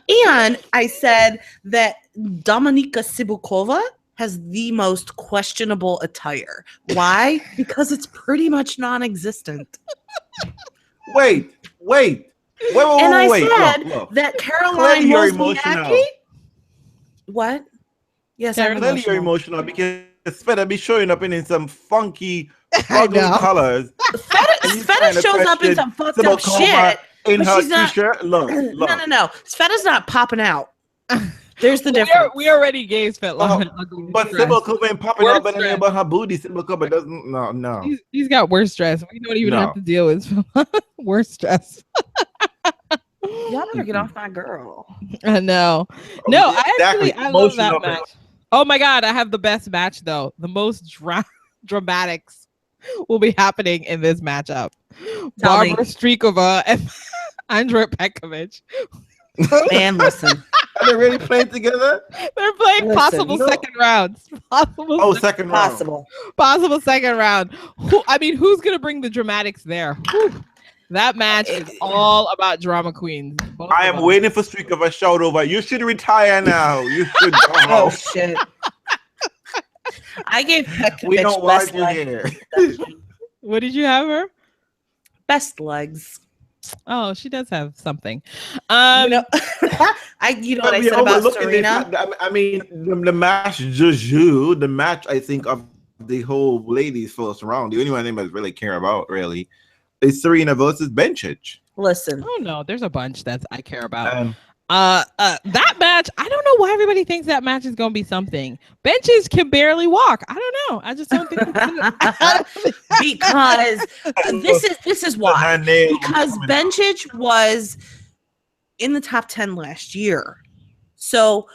And I said that Dominika Sibukova has the most questionable attire. Why? Because it's pretty much non-existent. wait. And I said Look. that Caroline Clearly you're Wozniacki. emotional. What? Yes, Caroline- I'm Clearly you're emotional. emotional because Feta be showing up in some funky, I ugly know. colors. Sveta shows up in some fucked up shit. In but her she's not- t-shirt. Look. No. Sveta's not popping out. There's the difference. We already gave Svetlana ugly But dress. Sybil Cooper ain't popping Worst up anything dress. about her booty. Sybil Cooper doesn't. No. He's got worse dress. We don't even No. have to deal with worse dress. Y'all better get off my girl. I know. No, I love that match. Oh my god, I have the best match though. The most dramatics will be happening in this matchup. Tell me. Barbara Streikova and Andrea Petkovic. Man, listen. Are they really playing together? They're playing Listen, possible no. second rounds. Second round. Possible. Second round. Who's gonna bring the dramatics there? Whew. That match is all about drama queens. Both I of am them. waiting for Streak of a shout over. You should retire now. You should go Oh home. shit. I gave We don't Petkovic want best you legs. here. What did you have her? Best legs. Oh, she does have something. You know what I said about Serena? I mean, the match Juju, the match I think of the whole ladies first round. The only one anybody really care about really is Serena versus Bencic. Listen. Oh no, there's a bunch that I care about. Um, That match, I don't know why everybody thinks that match is gonna be something. Benches can barely walk. I don't know. I just don't think Because this is why. Because Bencic was in the top 10 last year. So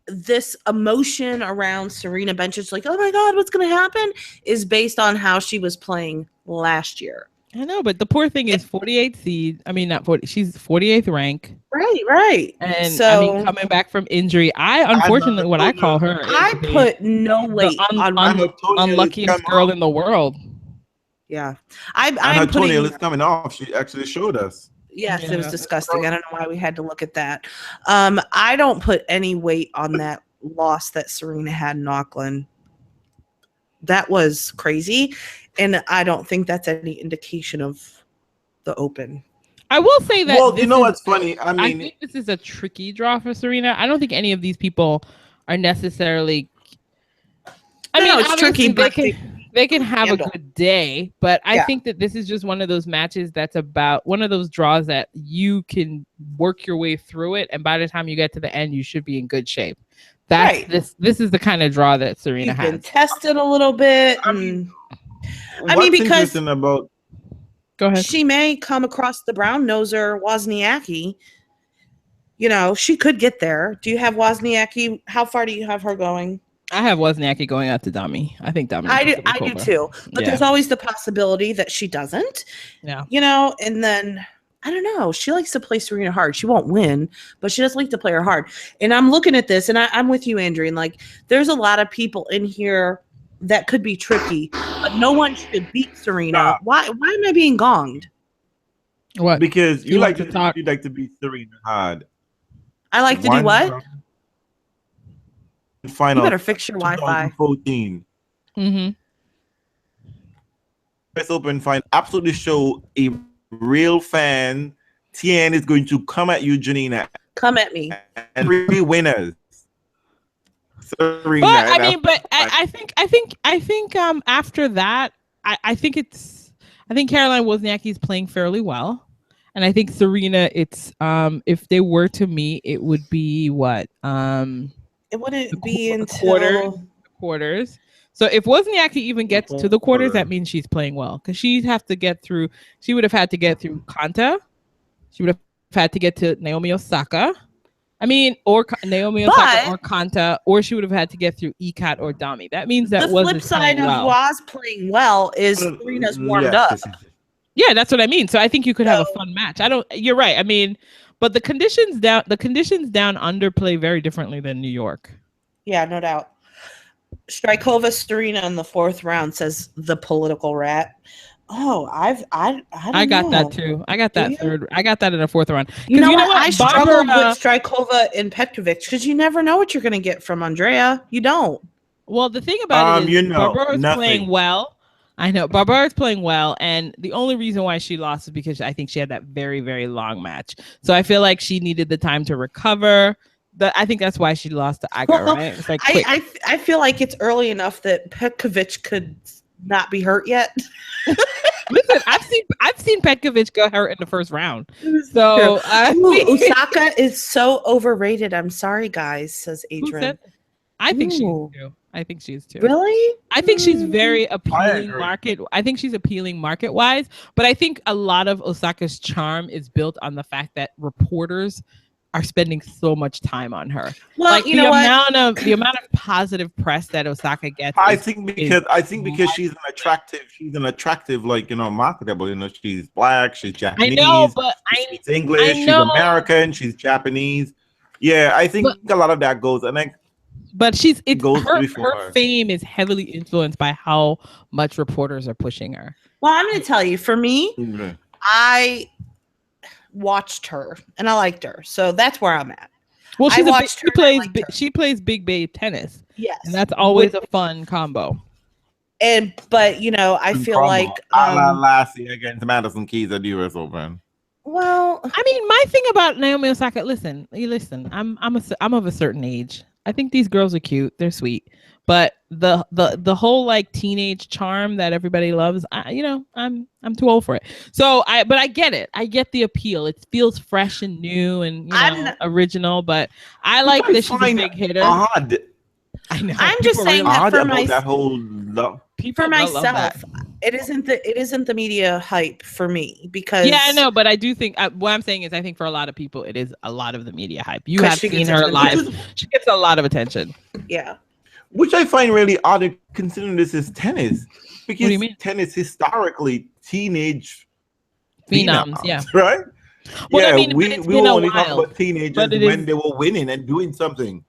this emotion around Serena Bencic, like, oh my God, what's going to happen, is based on how she was playing last year. I know, but the poor thing is 48 seed. I mean, not 40. She's 48th rank. Right. And so, I mean, coming back from injury, unfortunately, what I call her, I put no weight on unluckiest girl in the world. Yeah, and her toenail is coming off. She actually showed us. Yes, it was disgusting. I don't know why we had to look at that. I don't put any weight on that loss that Serena had in Auckland. That was crazy, and I don't think that's any indication of the Open. I will say that. Well, you know what's funny? I mean, think this is a tricky draw for Serena. I don't think any of these people are necessarily. It's tricky, but they can have a good day, but I think that this is just one of those matches that's about one of those draws that you can work your way through it, and by the time you get to the end, you should be in good shape. That's this is the kind of draw that Serena has. Been tested a little bit. I mean, because about go ahead, she may come across the brown noser Wozniacki. You know, she could get there. Do you have Wozniacki? How far do you have her going? I have Wozniacki going out to Dami. I think Dami. I do too. But there's always the possibility that she doesn't. Yeah. You know, and then I don't know. She likes to play Serena hard. She won't win, but she does like to play her hard. And I'm looking at this, and I'm with you, Andrew. And like, there's a lot of people in here that could be tricky, but no one should beat Serena. Why am I being gonged? What? Because you like to talk. You like to beat Serena hard. I like to do what? Final. You better fix your Wi-Fi. 2014. Mm-hmm. US Open final absolutely show a real fan. TN is going to come at you, Janina. Come at me. And 3 winners. Serena. But I think after that, I think Caroline Wozniacki is playing fairly well. And I think Serena, it's if they were to meet, it would be what? It wouldn't be until quarters. So if Wozniacki even gets to the quarters, that means she's playing well because she'd have to get through. She would have had to get through Kanta. She would have had to get to Naomi Osaka. I mean, or Naomi Osaka or Kanta, or she would have had to get through Ikat or Dami. That means that the flip side of Waz playing well is Serena's warmed up. Yeah, that's what I mean. So I think you could have a fun match. You're right. I mean, but the conditions down under play very differently than New York. Yeah, no doubt. Strykova Serena in the 4th round, says the political rat. Oh, I got that too. I got that third. I got that in the 4th round. You know what? I struggled with Strykova and Petkovic because you never know what you're going to get from Andrea. You don't. Well, the thing about it is Barbara is playing well. I know Barbara is playing well, and the only reason why she lost is because I think she had that very, very long match. So I feel like she needed the time to recover. I think that's why she lost to Aga, right? It's like I feel like it's early enough that Petkovic could not be hurt yet. Listen, I've seen Petkovic go hurt in the 1st round. So Osaka is so overrated. I'm sorry, guys, says Adrian. I think she is too. I think she is too. Really? I think she's very appealing I think she's appealing market wise, but I think a lot of Osaka's charm is built on the fact that reporters are spending so much time on her. Well, like you know the amount of positive press that Osaka gets. I think because she's an attractive, like, marketable. She's black, she's Japanese. I know, but she speaks English, she's American, she's Japanese. Yeah, I think a lot of that goes, and but her fame is heavily influenced by how much reporters are pushing her. Well, I'm going to tell you, for me, I watched her and I liked her, so that's where I'm at. Well, she plays big babe tennis. Yes, and that's always a fun combo. But I feel like Lassie against Madison Keys at the US Open. Well, I mean, my thing about Naomi Osaka, listen. I'm of a certain age. I think these girls are cute. They're sweet. But the whole like teenage charm that everybody loves, I'm too old for it. So I get it. I get the appeal. It feels fresh and new and original. But I like that she's a big hitter. Odd. I know. I'm just saying that for myself. For myself, it isn't the media hype for me because I know, but I do think what I'm saying is I think for a lot of people it is a lot of the media hype. You have seen her live; she gets a lot of attention. Yeah, which I find really odd considering this is tennis. Because what do you mean? Tennis historically teenage phenoms, yeah, right? Well, yeah, I mean, we will only talk about teenagers when they were winning and doing something.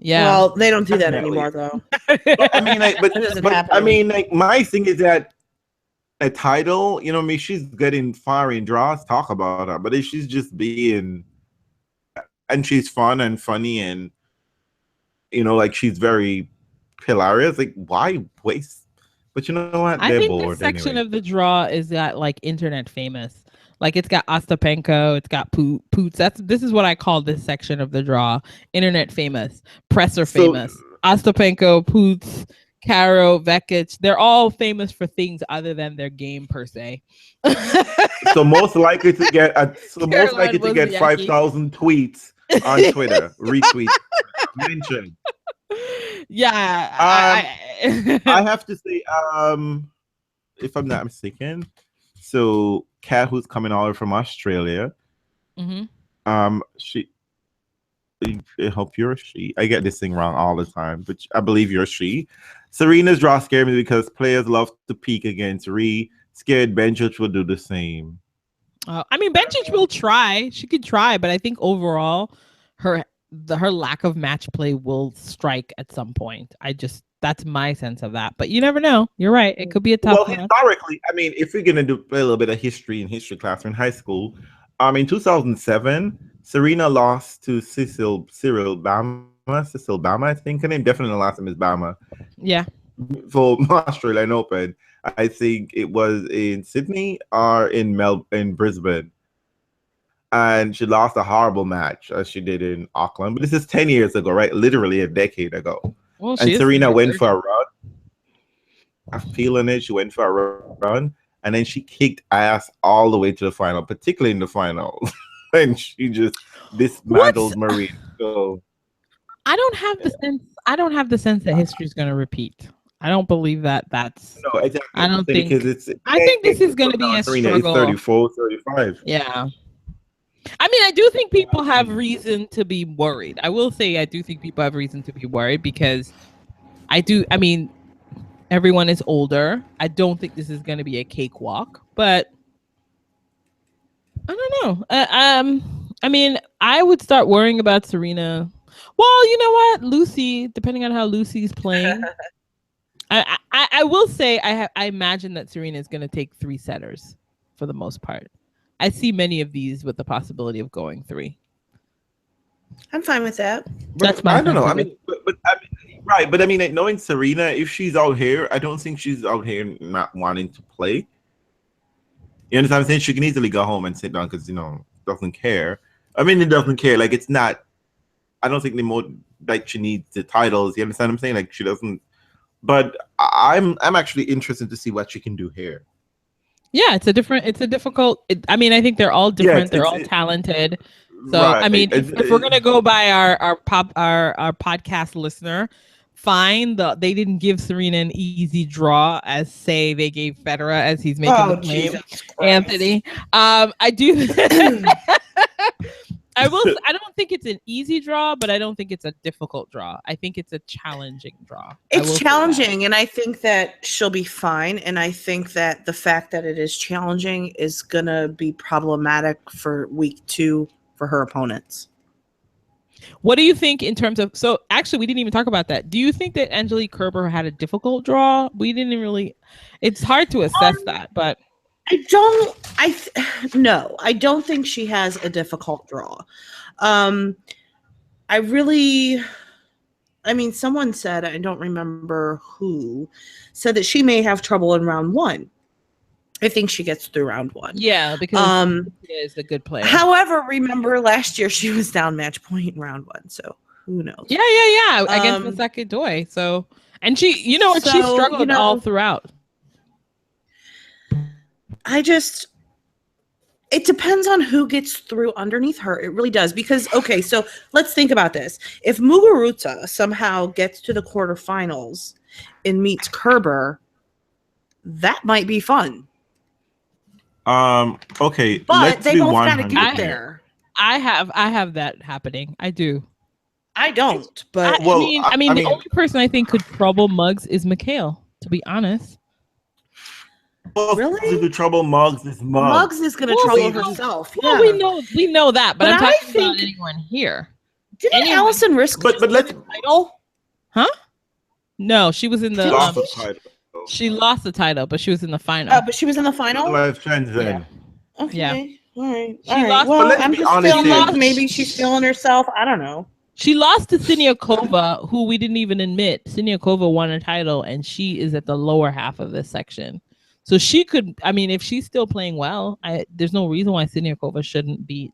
Yeah. Well, they don't do that anymore, though. I mean, my thing is that a title, she's getting fiery and draws talk about her, but if she's just being, and she's fun and funny and, like she's very hilarious, like why waste? But you know what? I think this section of the draw is that like internet famous. Like it's got Ostapenko, it's got Poots. This is what I call this section of the draw. Internet famous, presser famous. Ostapenko, Poots, Karo, Vekic. They're all famous for things other than their game per se. So most likely to get 5,000 tweets on Twitter, retweets, mention. Yeah. I have to say, if I'm not mistaken, so Kat, who's coming all from Australia, she, I hope you're a she. I get this thing wrong all the time, but I believe you're a she. Serena's draw scared me because players love to peek against Ree. Scared Bencic will do the same. I mean, Bencic will try. She could try, but I think overall, her lack of match play will strike at some point. That's my sense of that. But you never know. You're right. It could be a tough one. Historically, I mean, if we're going to do a little bit of history in history class in high school, in 2007, Serena lost to Cecil Bama, I think. Her name definitely the last name is Bama. Yeah. For Australian Open. I think it was in Sydney or in Brisbane. And she lost a horrible match as she did in Auckland. But this is 10 years ago, right? Literally a decade ago. Well, and Serena went for a run. I'm feeling it. She went for a run. And then she kicked ass all the way to the final, particularly in the final. And she just dismantled Marie. So I don't have the sense that history is going to repeat. I don't believe that. No, exactly. I don't think. Because I think this is going to be a Serena struggle. is 34, 35. Yeah. I mean, I do think people have reason to be worried. I will say I do think people have reason to be worried because I mean, everyone is older. I don't think this is going to be a cakewalk, but I don't know. I mean, I would start worrying about Serena. Well, you know what? Lucy, depending on how Lucy's playing. I will say I imagine that Serena is going to take 3 setters for the most part. I see many of these with the possibility of going 3. I'm fine with that. That's my I don't know. I mean, right. But I mean, like, knowing Serena, if she's out here, I don't think she's out here not wanting to play. You understand what I'm saying? She can easily go home and sit down because, doesn't care. I mean, it doesn't care. Like, it's not, I don't think like she needs the titles. You understand what I'm saying? Like, she doesn't. But I'm actually interested to see what she can do here. Yeah, it's a difficult. I mean, I think they're all different. They're all talented. So, right. I mean, if we're gonna go by our podcast listener, fine. They didn't give Serena an easy draw as say they gave Federer as he's making the claim. Anthony, I do. I don't think it's an easy draw, but I don't think it's a difficult draw. I think it's a challenging draw. It's challenging, and I think that she'll be fine. And I think that the fact that it is challenging is gonna be problematic for week 2 for her opponents. What do you think in terms of? So actually, we didn't even talk about that. Do you think that Angelique Kerber had a difficult draw? We didn't really. It's hard to assess that, but. I don't think she has a difficult draw. I mean, someone said, I don't remember who, said that she may have trouble in round 1. I think she gets through round 1. Yeah, because she is a good player. However, remember last year she was down match point in round 1, so who knows? Yeah. Against the second Doi. So, and she, she struggled all throughout. It depends on who gets through underneath her. It really does. Because, okay, so let's think about this. If Muguruza somehow gets to the quarterfinals and meets Kerber, that might be fun. Okay. But they both got to get there. I have that happening. I do. I don't. But I mean, the only person I think could trouble Muggs is Mikhail, to be honest. Well, really? The trouble Muggs is Muggs. Muggs is going to trouble herself. Well, we know that, but I'm talking about anyone here. Didn't Allison risk but let's title? Huh? No, she was in the. She lost the title, but she was in the final. Oh, but she was in the final. Yeah. Okay. Yeah. All right. She lost. Well, I'm just feeling maybe she's feeling herself. I don't know. She lost to Siniakova, who we didn't even admit. Siniakova won a title, and she is at the lower half of this section. So she could, I mean, if she's still playing well, there's no reason why Siniakova shouldn't beat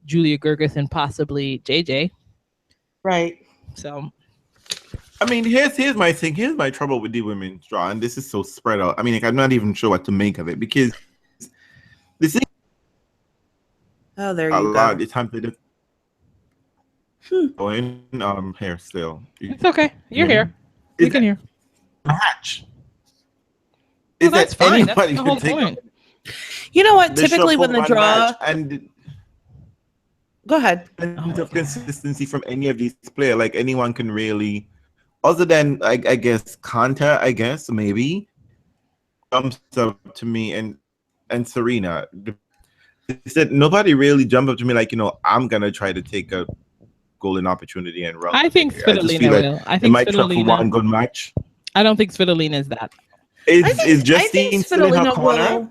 Julia Gerges and possibly JJ. Right. So, I mean, here's my thing. Here's my trouble with the women's draw, and this is so spread out. I mean, like, I'm not even sure what to make of it because this is there you go. Lot of times they going here still. It's okay. You're here. You can hear. Match. Well, that's fine. That's the whole point. You know what? Typically, when the draw and go ahead, of consistency from any of these players, like anyone can really, other than I guess Kanta, I guess maybe jumps up to me and Serena. They said nobody really jumped up to me like I'm gonna try to take a golden opportunity and run. I think Svitolina will. I think Svitolina one good match. I don't think Svitolina is that. Is Justine still in her corner?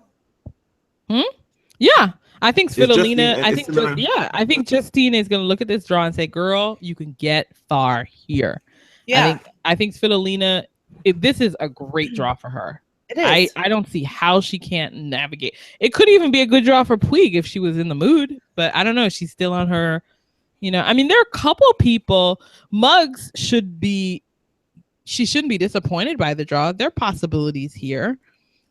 Yeah, I think Svitolina. I think Justine is going to look at this draw and say, "Girl, you can get far here." Yeah, I think Svitolina. This is a great draw for her. It is. I don't see how she can't navigate. It could even be a good draw for Puig if she was in the mood, but I don't know. She's still on her. I mean, there are a couple people. Muggs should be. She shouldn't be disappointed by the draw. There are possibilities here.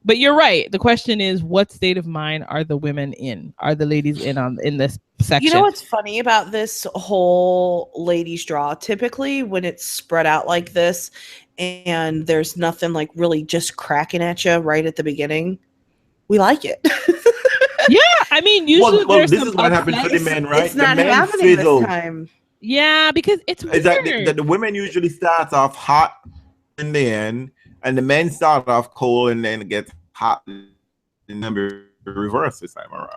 But you're right. The question is, what state of mind are the women in? Are the ladies in this section? You know what's funny about this whole ladies draw? Typically, when it's spread out like this, and there's nothing like really just cracking at you right at the beginning, we like it. Yeah, I mean, usually well, there's this some is what happens to the upsets. men, right? It's The not men happening fizzle. this time. Yeah, because it's weird. Is that the women usually start off hot in the end, and the men start off cold and then it gets hot and then reverse this time around.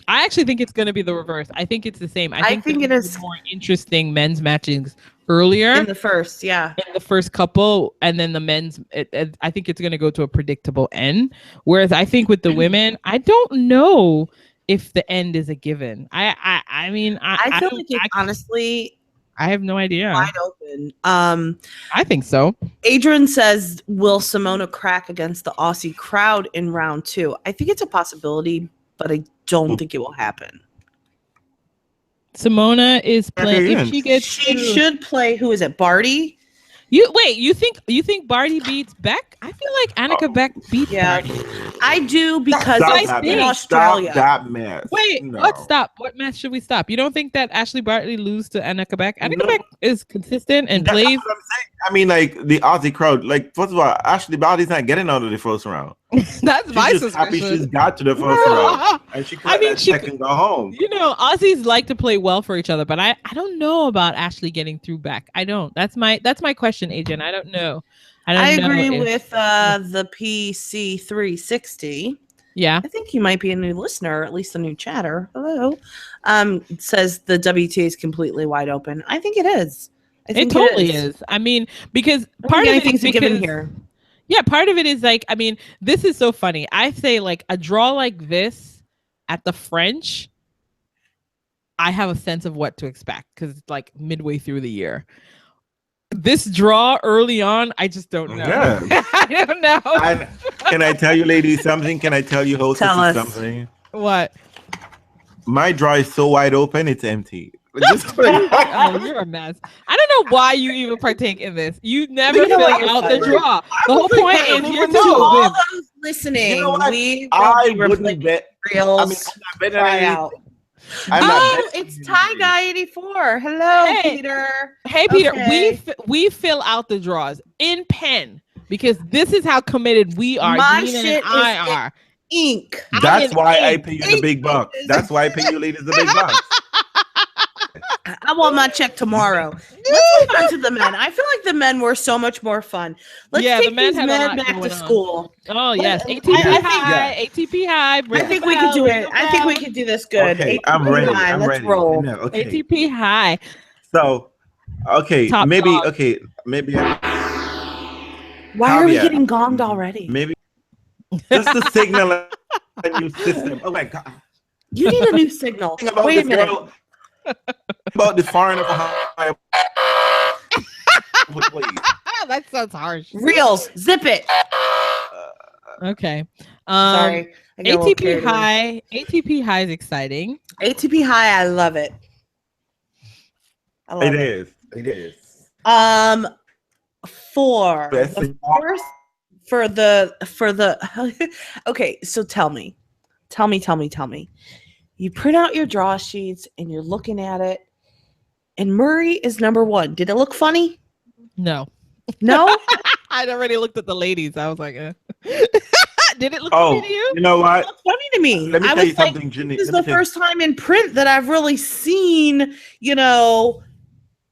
I actually think it's going to be the reverse. I think it's the same. I think it is more interesting men's matchings earlier in the first, yeah. in the first couple, and then the men's. I think it's going to go to a predictable end. Whereas I think with the women, I don't know if the end is a given. I mean, I feel like it's honestly, I have no idea. wide open. I think so. Adrian says, "Will Simona crack against the Aussie crowd in round 2?" I think it's a possibility, but I don't think it will happen. Simona is playing. If she gets, she should play. Who is it? Barty. You think Barty beats Beck? I feel like Annika Beck beats Barty. I do because I in think. Australia. Stop that mess. Wait, No. let's stop. What match should we stop? You don't think that Ashley Bartley lose to Annika Beck? Annika Beck is consistent and That's plays. what I'm saying. I mean, like the Aussie crowd. Like, first of all, Ashley Barty's not getting out of the first round. That's my She's just happy she's got to the first round, and she could second go home. You know, Aussies like to play well for each other, but I don't know about Ashley getting through Beck. I don't. That's my question, Adrian. I don't know. I agree with the PC 360. Yeah, I think he might be a new listener, or at least a new chatter. Hello. Says the WTA is completely wide open. I think it is. I think it totally is. I mean, because part of it is given here. Yeah, part of it is like, I mean, this is so funny. I say like a draw like this at the French, I have a sense of what to expect because it's like midway through the year. This draw early on, I just don't know. Yeah. I don't know. Can I tell you, ladies, something? Can I tell you, hostess, something? What? My draw is so wide open, it's empty. Oh, you're a mess. I don't know why you even partake in this. You never fill out the draw. The whole point is you're to all win. those listening. You know what? We I wouldn't bet. Reels. I mean, I'm not betting on out. It's Ty Guy 84. Hello, Peter. Hey, Peter. Okay. We fill out the draws in pen because this is how committed we are. My Nina shit and I are. Ink. That's why I pay you the big bucks. That's why I pay you ladies the big bucks. I want my check tomorrow. Let's move on to the men. I feel like the men were so much more fun. Let's take the men these had a men lot back to going on. school. Oh yes, I ATP think- high, ATP high. I think we could do it. I think we could do this good. Okay, ATP I'm ready. high. I'm Let's ready. roll. No, okay. ATP high. So, okay, Top maybe, dog. okay, maybe, Why are we Caveat. getting gonged already? maybe just to signal a new system. Oh my God. You need a new signal. Think about Wait a this minute. girl- about this foreign of a high. Please. That sounds harsh. Reels, zip it. Okay. Sorry. I get a little ATP carried away. high. ATP high is exciting. ATP high. I love it. I love It it. is. It is. For Best the thing- first, for the okay, so tell me. You print out your draw sheets and you're looking at it, and Murray is number 1. Did it look funny? No. No. I'd already looked at the ladies. I was like, did it look Oh, funny to you? you know It what? looked funny to me. Let me I tell you was like, something, Ginny. this is Let me the tell you- first time in print that I've really seen,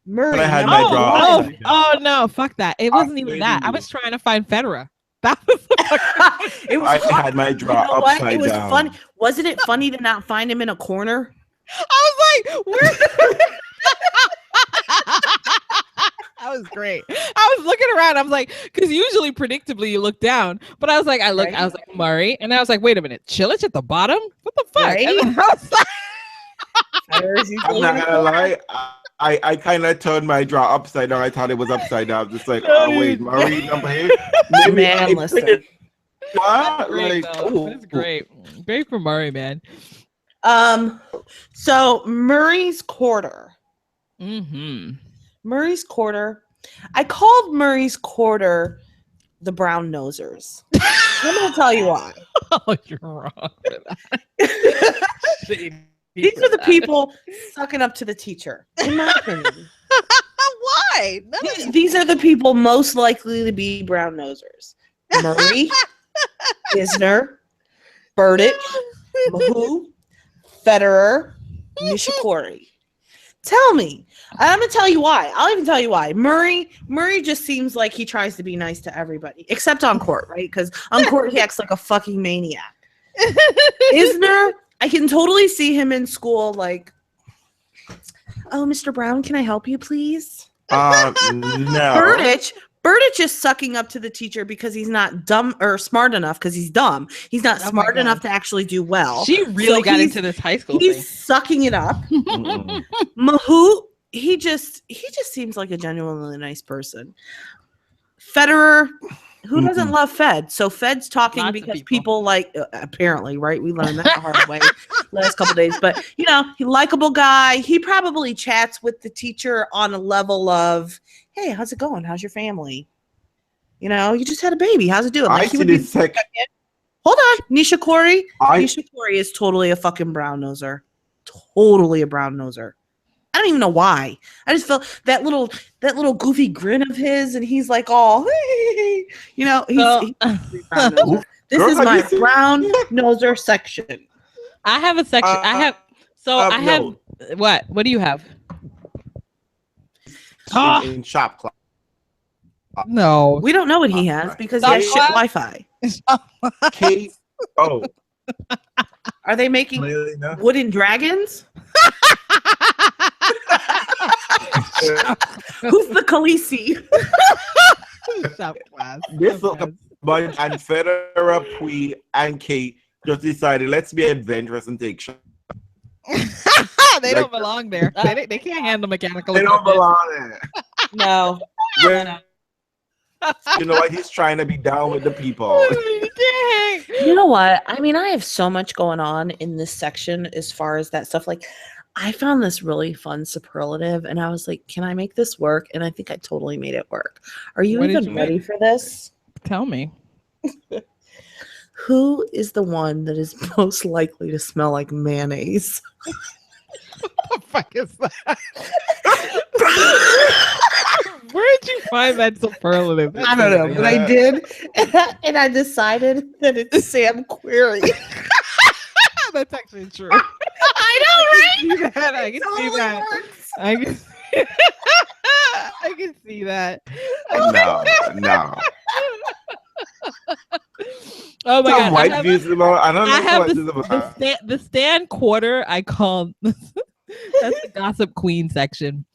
Murray. When I had number my draw one. upside down. Oh no, fuck that. It wasn't even that. I was trying to find Federer. That was It was I fun. had my draw You know what? upside It was down. fun. Wasn't it funny to not find him in a corner? I was like, where? That was great. I was looking around. I was like, because usually, predictably, you look down, but I was like, I Right. was like Murray, and I was like, wait a minute, Chilich at the bottom? What the fuck? Right. And then I was like, I'm not gonna lie. I kind of turned my draw upside down. I thought it was upside down. Just like, oh wait, Marie number here. Maybe Man, I listen. printed- What? great, Like, though. ooh. It's great for Murray, man. So Murray's quarter. Mm-hmm. Murray's quarter. I called Murray's quarter the brown nosers. I'm gonna tell you why. Oh, you're wrong. These are the people sucking up to the teacher, in my opinion. Why? These are the people most likely to be brown nosers. Murray, Isner, Burditch, Mahou, Federer, Nishikori. Tell me. I'm gonna tell you why. I'll even tell you why. Murray just seems like he tries to be nice to everybody, except on court, right? Because on court he acts like a fucking maniac. Isner, I can totally see him in school, like, oh, Mr. Brown, can I help you, please? No. Burditch is sucking up to the teacher because he's not dumb or smart enough because he's dumb. He's not smart enough to actually do well. She really got into this high school He's thing. sucking it up. Mahou, he just seems like a genuinely nice person. Federer, who doesn't love Fed? So Fed's talking Lots of because people. people like, apparently, right? We learned that the hard way last couple days. But, you know, he likable guy. He probably chats with the teacher on a level of, hey, how's it going? How's your family? You know, you just had a baby. How's it doing? I see this section. Hold on. Nishikori. Nishikori is totally a fucking brown noser. Totally a brown noser. I don't even know why. I just felt that little goofy grin of his, and he's like, "Oh, hey." You know, he's brown noser. This is my brown noser section. I have a section. I have. What? What do you have? In shop class. No. We don't know what he has because he has shit Wi-Fi. Are they making wooden dragons? Who's the Khaleesi? This bunch and Federer, Pui, and Kate just decided, let's be adventurous and take shots. They don't belong there. They can't handle mechanical. They don't belong there. No. You know what? He's trying to be down with the people. You know what? I mean, I have so much going on in this section as far as that stuff. Like, I found this really fun superlative, and I was like, can I make this work? And I think I totally made it work. Are you even ready for this? Tell me. Who is the one that is most likely to smell like mayonnaise? What the fuck is that? Where'd you find that superlative? I don't know, but I did. And I decided that it's Sam Query. That's actually true. I know, right? I can see that. I can see that. No. Oh my god! White views about. I don't know. I have the Stan quarter. I call that's the gossip queen section.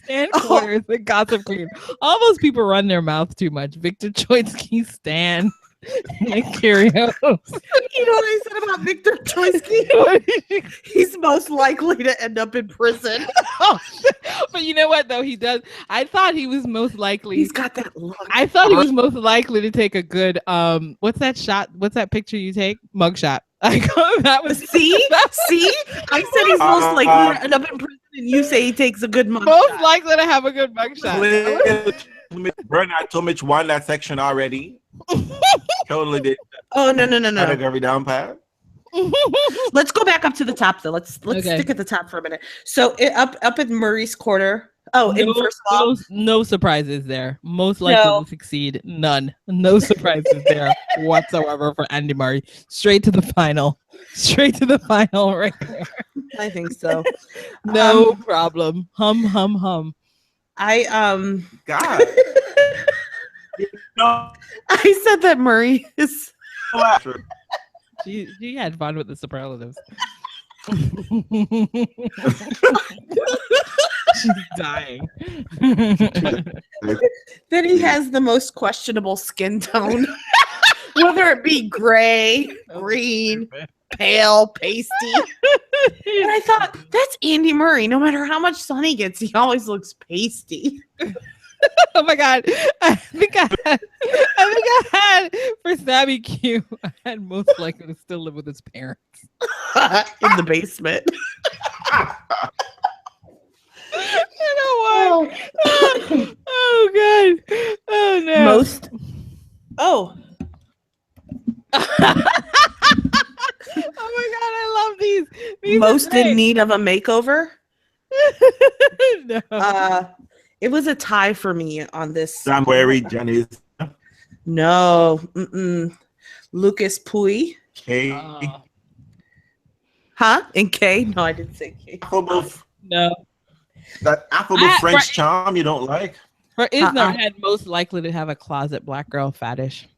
Stan quarter is the gossip queen. All those people run their mouth too much. Victor Choitsky, Stan, and Curios. You know what I said about Victor Choitsky? He's most likely to end up in prison. But you know what though? He does. I thought he was most likely. He's got that look. I thought he was most likely to take a good what's that shot? What's that picture you take? Mugshot. That was see. I said he's most likely to end up in prison, and you say he takes a good mugshot. Most likely to have a good mugshot. Bernard told me won that section already. Totally did. Oh no! Every down pat. Let's go back up to the top though. Let's stick at the top for a minute. So up in Murray's quarter. Oh, and first of all, no surprises there. Most likely to succeed. None. No surprises there whatsoever for Andy Murray. Straight to the final. Right there. I think so. No problem. Hum. God. No. I said that Murray is. She had fun with the superlatives. She's dying. Then he has the most questionable skin tone, whether it be gray, green, pale, pasty. And I thought, that's Andy Murray. No matter how much sun he gets, he always looks pasty. Oh my god! I think I had for Sammy Q. I had most likely to still live with his parents in the basement. You know what? Oh god! Oh no! most in need of a makeover. No. It was a tie for me on this. January, Janice, No. Lucas Pui. K. Huh? And K? No, I didn't say K. Affable, No. that affable French charm you don't like. Her Isner had most likely to have a closet black girl fetish.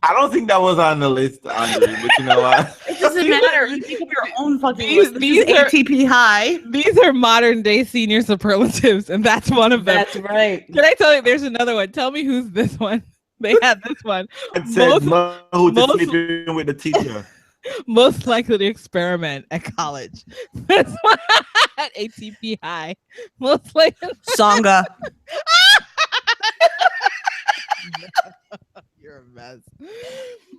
I don't think that was on the list, Andre, but you know what? It doesn't matter. You think of your own fucking list. These are ATP high. These are modern day senior superlatives, and that's one of them. That's right. Can I tell you? There's another one. Tell me who's this one. They had this one. It said who's sleeping with the teacher. Most likely to experiment at college. This one at ATP high. Most likely. Songa. You're a mess.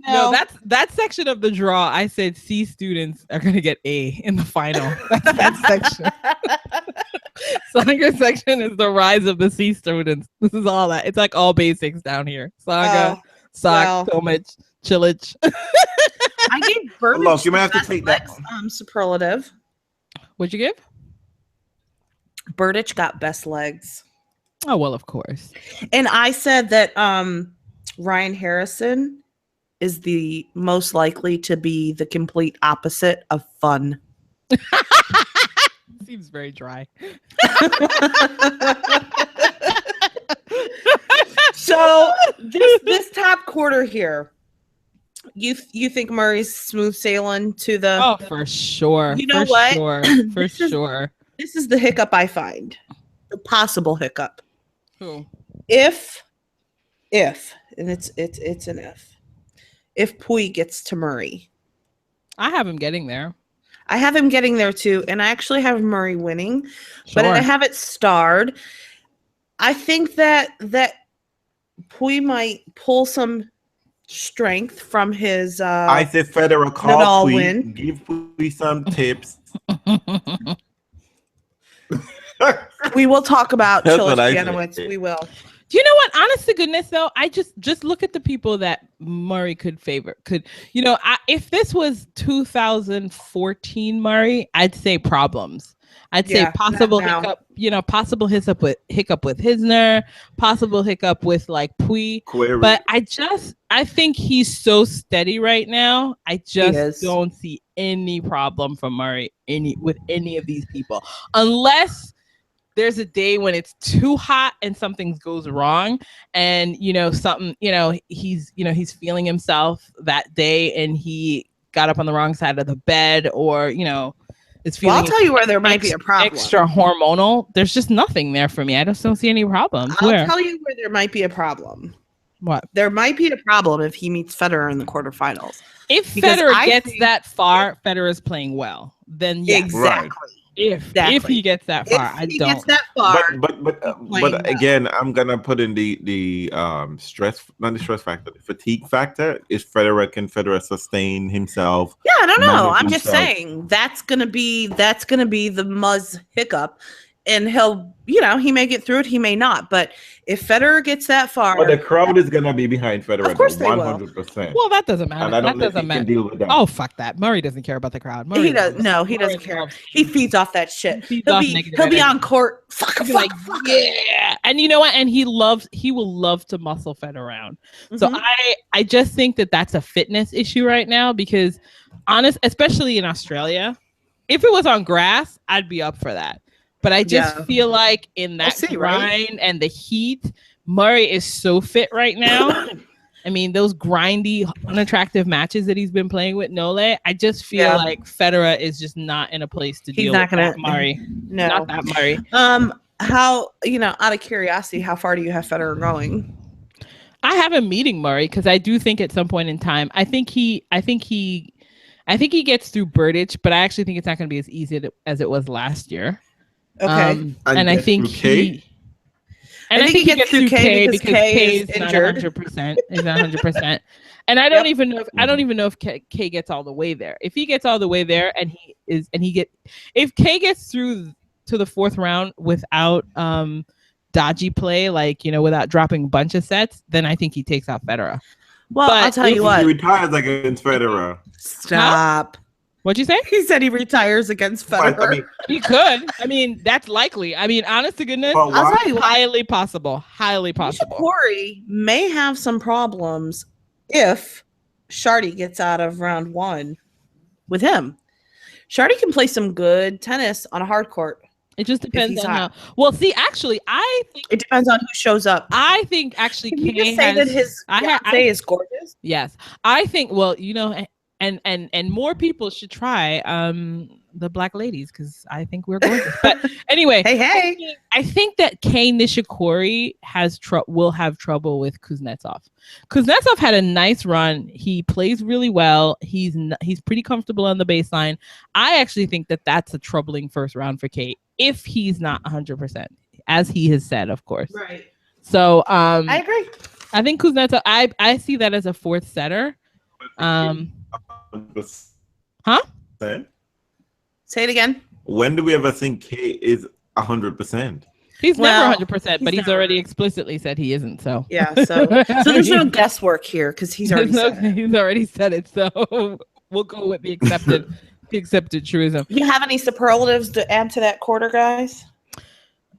No, that section of the draw. I said C students are gonna get A in the final. That's that section. Saga section is the rise of the C students. This is all that. It's like all basics down here. Saga, Sock, Tomich, Chilich. I gave Burbage. Look, you might have to take that superlative. What'd you give? Burditch got best legs. Oh well, of course. And I said that Ryan Harrison is the most likely to be the complete opposite of fun. Seems very dry. So this top quarter here, you think Murray's smooth sailing to the? Oh, for sure. You know what? For sure. This is the hiccup I find, the possible hiccup. Who? If, and it's an if Pui gets to Murray. I have him getting there. I have him getting there too, and I actually have Murray winning, Sure. but I have it starred. I think that Pui might pull some strength from his I said Federer call Nadal Pui, win. give Pui some tips. We will talk about That's what I Chilich said. We will. Do you know what? Honest to goodness, though, I just look at the people that Murray could favor. If this was 2014 Murray, I'd say problems. I'd say possible hiccup. Possible hiccup with Hisner, possible hiccup with like Pui. Query. But I think he's so steady right now. I just don't see any problem from Murray with any of these people, unless there's a day when it's too hot and something goes wrong, and he's feeling himself that day and he got up on the wrong side of the bed, or is feeling. I'll tell you where there might be a problem. Extra hormonal. There's just nothing there for me. I just don't see any problems. I'll tell you where there might be a problem. What? There might be a problem if he meets Federer in the quarterfinals. If Federer gets that far, Federer is playing well. Then yes. Exactly. Right. If he gets that far, I don't. Gets that far, but again, I'm gonna put in the stress, not the stress factor, the fatigue factor. Is Federer sustain himself? Yeah, I don't know. I'm himself? just saying that's gonna be the Muzz hiccup, and he may get through it, he may not. But if Federer gets that far, but the crowd is gonna be behind Federer. Of course they will. 100%. Well, that doesn't matter. And I don't that think doesn't he can matter. deal with that. Oh, fuck that. Murray doesn't care about the crowd. Murray he does. No, he doesn't care. He feeds off that shit. He'll be on court. Fuck. Yeah. And you know what? And he will love to muscle Fed around. Mm-hmm. So I just think that that's a fitness issue right now, because especially in Australia, if it was on grass, I'd be up for that. But I just feel like in that grind and the heat, Murray is so fit right now. I mean, those grindy, unattractive matches that he's been playing with Nole, I just feel like Federer is just not in a place to deal with that Murray. No, not that Murray. How, out of curiosity, how far do you have Federer going? I have him meeting Murray, because I do think at some point in time, I think he gets through Burditch, but I actually think it's not going to be as easy as it was last year. Okay. And I think he gets through K because K is injured. Not 100%. Is not 100%. And I don't even know if K gets all the way there. If he gets all the way there if K gets through to the fourth round without dodgy play, without dropping a bunch of sets, then I think he takes out Federer. Well, But I'll tell if you He what. retires against Federer. Stop. What'd you say? He said he retires against Federer. I mean, He could. I mean, that's likely. I mean, honest to goodness, but I'll why? tell you what. highly possible. Highly possible. Corey may have some problems if Shardy gets out of round 1 with him. Shardy can play some good tennis on a hard court. It just depends he's on how. hot. Well, see, actually, I think It depends on who shows up. I think actually Can you Kay just say has, that his I fiance is gorgeous? yes. I think well, you know, and more people should try the black ladies because I think we're gorgeous. But anyway, Hey. I think that Kei Nishikori will have trouble with Kuznetsov. Kuznetsov had a nice run. He plays really well. He's pretty comfortable on the baseline. I actually think that that's a troubling first round for Kei if he's not 100%, as he has said, of course. Right. So I agree. I think Kuznetsov. I see that as a fourth setter. Huh? Say it again. When do we ever think Kay is 100%? He's Well, never 100%, but he's never. already explicitly said he isn't. So Yeah, so there's no guesswork here because he's already said it. He's already said it. So we'll go with the accepted truism. You have any superlatives to add to that quarter, guys?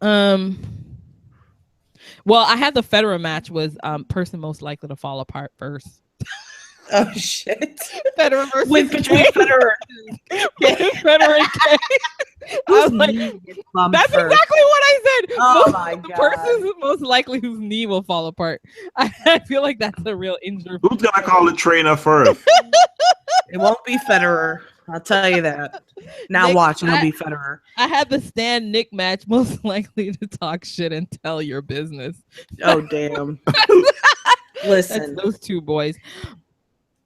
Well, I had the Federer match was person most likely to fall apart first. Oh shit! Federer versus With between Kay. Federer. Federer and Kay. I was like, that's exactly what I said. Oh my The God. person who's most likely whose knee will fall apart. I feel like that's a real injury. Who's gonna call the trainer first? It won't be Federer. I'll tell you that. Now Nick, watch, it'll be Federer. I had the Stan Nick match most likely to talk shit and tell your business. Oh damn! That's Listen, those two boys.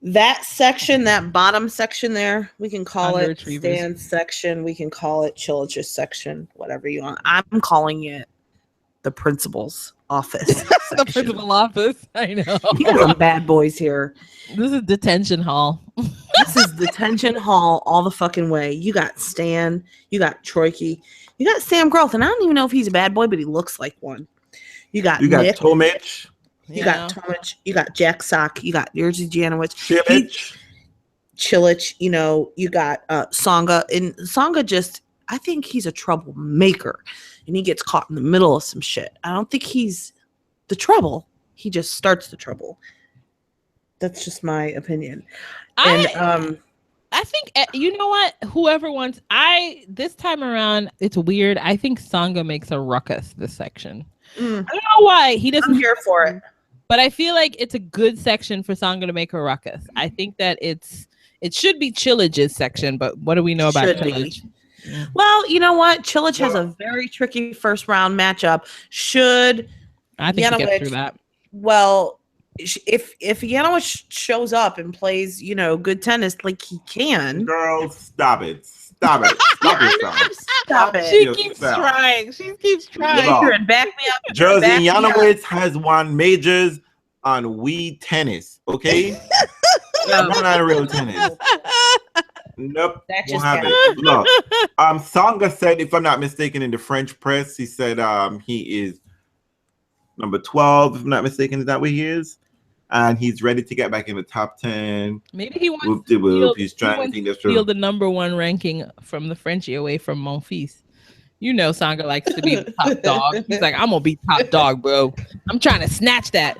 that section, that bottom section there, we can call it Underachievers. Stan's section. We can call it Chilich's section, whatever you want. I'm calling it the principal's office. The section. principal office. I know. You got some bad boys here. This is detention hall. This is detention hall all the fucking way. You got Stan, you got Troiki, you got Sam Groth, and I don't even know if he's a bad boy, but he looks like one. You got Nick, Tomic, you got Tomic, you got Jack Sock, you got Jerzy Janowicz, Chilich. you know, you got Tsonga, and Tsonga just, I think he's a troublemaker, and he gets caught in the middle of some shit. I don't think he's the trouble. He just starts the trouble. That's just my opinion. And I think you know what? Whoever wants, this time around, it's weird. I think Tsonga makes a ruckus this section. I don't know why he doesn't. I'm here for it. But I feel like it's a good section for Tsonga to make a ruckus. I think that it should be Chilich's section, but what do we know about Chilich? Yeah. Well, you know what? Chilich has a very tricky first round matchup. I think he gets through that. Well, if Janowicz shows up and plays, you know, good tennis like he can. Girl, stop it. Stop it. Stop yourself. Stop it. She keeps trying. She keeps trying. Adrian, back me up. Jerzy Janowicz has won majors on Wii tennis, okay? Not on real tennis. Nope. That Won't just have it. Look, Tsonga said, if I'm not mistaken, in the French press, he said he is number 12, if I'm not mistaken. Is that what he is? And he's ready to get back in the top 10. Maybe he wants He's trying to think that's true. steal the number 1 ranking from the Frenchie away from Monfils. You know, Tsonga likes to be the top dog. He's like, I'm gonna be top dog, bro. I'm trying to snatch that.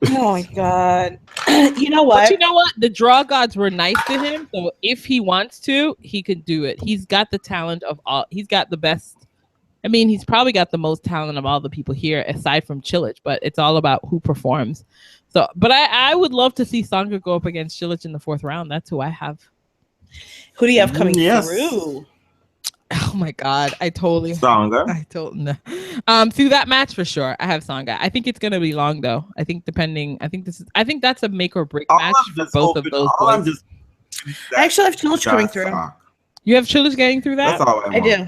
Oh my God. You know what? But you know what? The draw gods were nice to him. So if he wants to, he could do it. He's got the talent of all. He's got the best. I mean, he's probably got the most talent of all the people here, aside from Chilich. But it's all about who performs. So, but I would love to see Tsonga go up against Chilich in the 4th round. That's who I have. Who do you have coming Yes. through? Oh my God, Tsonga. no. Through that match for sure. I have Tsonga. I think it's gonna be long though. I think that's a make or break match for both of those boys. I actually have Chilich coming through. You have Chilich getting through that? That's all I do.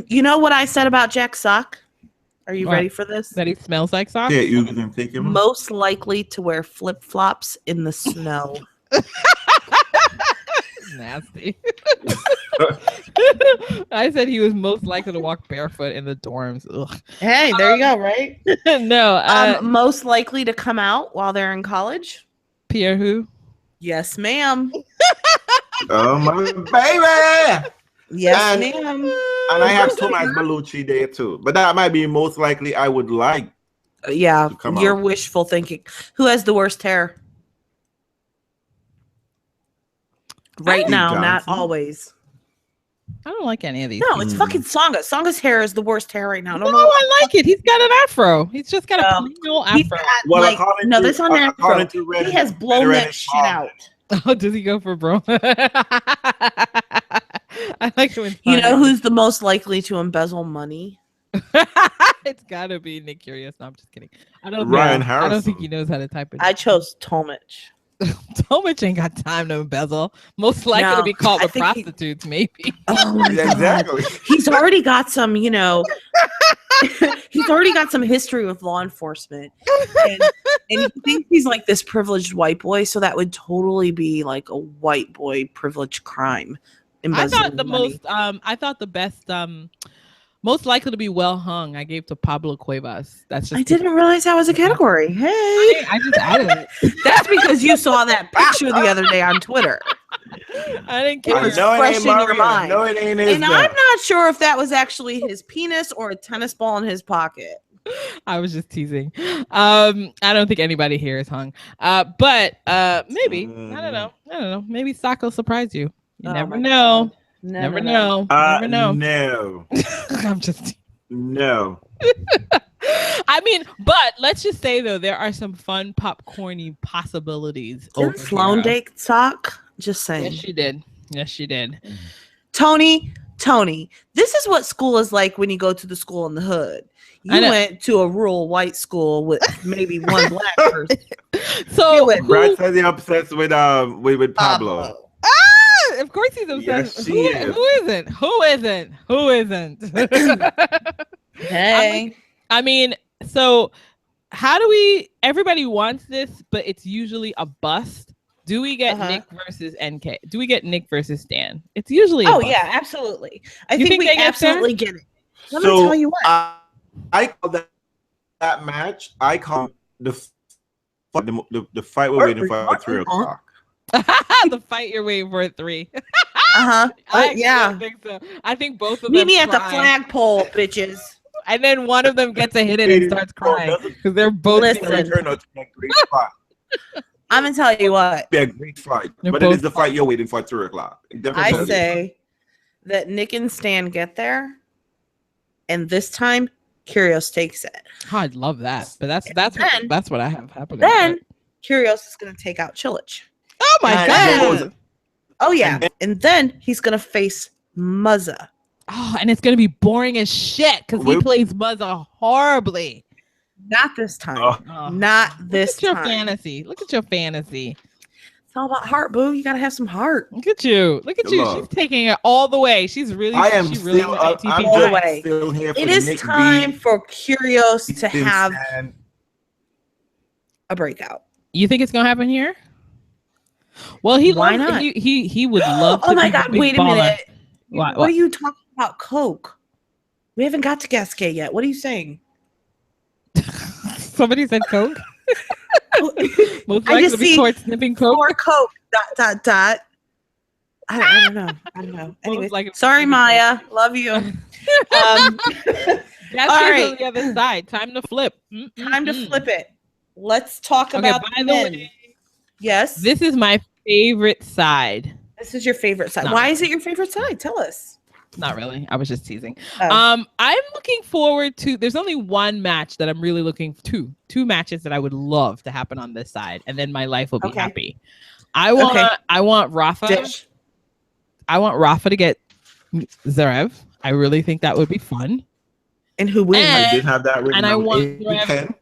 You know what I said about Jack Sock? Are you What? ready for this? That he smells like socks? Yeah, you can take him. Most likely to wear flip-flops in the snow. Nasty. I said he was most likely to walk barefoot in the dorms. Ugh. Hey, there you go, right? No. Most likely to come out while they're in college. Pierre who? Yes, ma'am. Oh my baby! Yes, And- ma'am. And I have Tomas Bellucci there too, but that might be most likely I would like. Yeah, To come you're out. wishful thinking. Who has the worst hair? Right Steve now, not Johnson. always. I don't like any of these. No, it's fucking Songa. Songa's hair is the worst hair right now. I No, don't know. I like it. He's got an afro. He's just got a No. plain old He's afro. got, Well, like, according no, to- that's not an afro. according to Red- He has blown Red that is shit bald. out. Oh, does he go for bro? I like it when You know who's the most likely to embezzle money? It's gotta be Nick Curious. No, I'm just kidding. I don't Ryan know. I don't think Harrison. he knows how to type it. I chose Tomich. Tomich ain't got time to embezzle. Most likely to No, be caught I with think he- prostitutes, maybe. Oh my Yeah, God. exactly. He's already got some, you know, he's already got some history with law enforcement. And he thinks he's like this privileged white boy, so that would totally be like a white boy privilege crime. I thought embezzling the money. I thought the best most likely to be well hung. I gave to Pablo Cuevas. That's just I didn't realize that was a category. Hey, I just added it. that's because you saw that picture the other day on Twitter. I didn't It care. was No, it fresh ain't in your Maria. mind. No, it ain't his. And I'm not sure if that was actually his penis or a tennis ball in his pocket. I was just teasing. I don't think anybody here is hung. But maybe. I don't know. Maybe Sacco surprised you. You Oh never my know. God. Never know. Never know. No, I'm just no. I mean, but let's just say though, there are some fun popcorny possibilities. Didn't over Sloan here. date sock? Just saying. Yes, she did. Yes, she did. Tony, this is what school is like when you go to the school in the hood. I You know. went to a rural white school with maybe one black person. So went- Brad says he's obsessed with Pablo. of course he's obsessed. Yes, she is. Who isn't? Who isn't? Who isn't? Hey, I mean, so how do we? Everybody wants this, but it's usually a bust. Do we get Nick versus NK? Do we get Nick versus Stan? It's usually a oh bust. yeah, absolutely. I You think think they we get there? absolutely get it. Let me So tell you what. I call that match. I call the fight we're waiting for at 3:00. The fight you're waiting for at 3. I actually yeah. don't think so. I think both of Meet them me at the try. flagpole, bitches. And then one of them gets a hit in and starts crying because they're both. Listen. It turned out to be a great fight. I'm gonna tell you what. Be a great fight, They're but it both is the fight you're waiting for at 3:00. I say that Nick and Stan get there, and this time Curios takes it. Oh, I'd love that, but that's then- what I have happening. Then Curios is gonna take out Chilich. oh my And god! then- Oh yeah, and then he's gonna face Muzza. Oh, and it's gonna be boring as shit because he Wait. plays Muzza horribly. Not this time. Oh. Not this Look at your time. fantasy. Look at your fantasy. It's all about heart, boo. You gotta have some heart. Look at you. Look at you. Love. She's taking it all the way. She's really. I am she really still. went I'm ATP. all the just way. still here for It is Nick time B. for Curios to Stan. have a breakout. You think it's gonna happen here? Well, he Why loves- not? He would love. Oh to my be the god, big wait a baller. minute. What- What are you talking about? Coke. We haven't got to Gasquet yet. What are you saying? Somebody said Coke. Most I likely just to be see caught sniffing Coke. Or Coke. ... I don't know. I don't know. Anyway, likely- sorry, Maya. Love you. That's All on right. the other side. Time to flip. Time to flip it. Let's talk Okay, about by the the men. way, Yes. this is my favorite side. This is your favorite side. No. Why is it your favorite side? Tell us. Not really. I was just teasing. Oh. I'm looking forward to. There's only one match that I'm really looking two matches that I would love to happen on this side, and then my life will be Okay. happy. I want Rafa. Dish. I want Rafa to get Zverev. I really think that would be fun. And who wins? And- I did have that written and I down. want 8-10.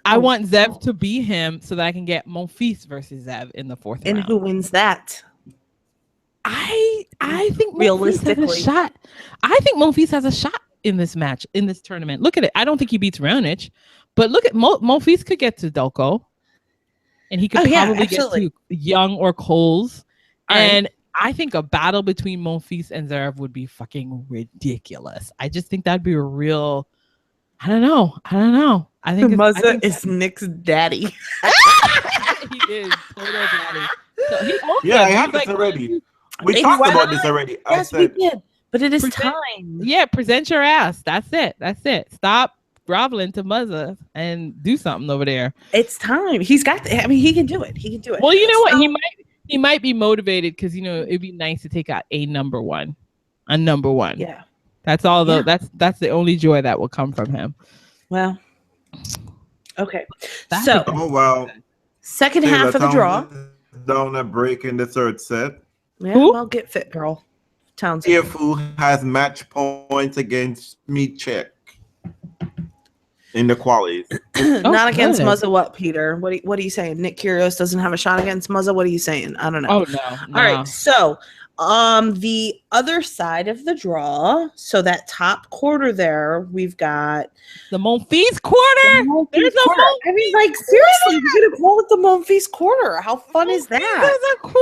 I Oh. want Zev to beat him so that I can get Monfils versus Zev in the 4th And round. who wins that? I think Monfils has a Realistically. shot. I think Monfils has a shot in this match, in this tournament. Look at it. I don't think he beats Raonic, but look at Monfils could get to Delco, and he could Oh, yeah, probably absolutely. get to Young or Coles. All right. And I think a battle between Monfils and Zverev would be fucking ridiculous. I just think that'd be a real. I don't know. I think Muzza is Nick's daddy. he is total daddy. So he owns Yeah, I them. have He's this like, already. We It's talked fine. about this already. I Yes, we said, did. But it is Present- time. yeah, present your ass. That's it. That's it. Stop groveling to mother and do something over there. It's time. He's got. I mean, he can do it. He can do it. Well, you know what? So- He might be motivated because it'd be nice to take out a number one. Yeah. That's all. Yeah. That's the only joy that will come from him. Well. Okay. That's So a- oh, well. second half of the draw. Down a break in the third set. Yeah. Who? Well, get fit, girl. Towns. Who has match points against me check in the qualies. Not against good. Muzza. What, Peter? What are you saying? Nick Kyrgios doesn't have a shot against Muzza. What are you saying? I don't know. Oh no. All right. So, the other side of the draw. So that top quarter there, we've got The Monfils quarter. Monfils There's a quarter. I mean, like seriously, we're gonna call it the Monfils quarter. How fun is that? There's a quarter.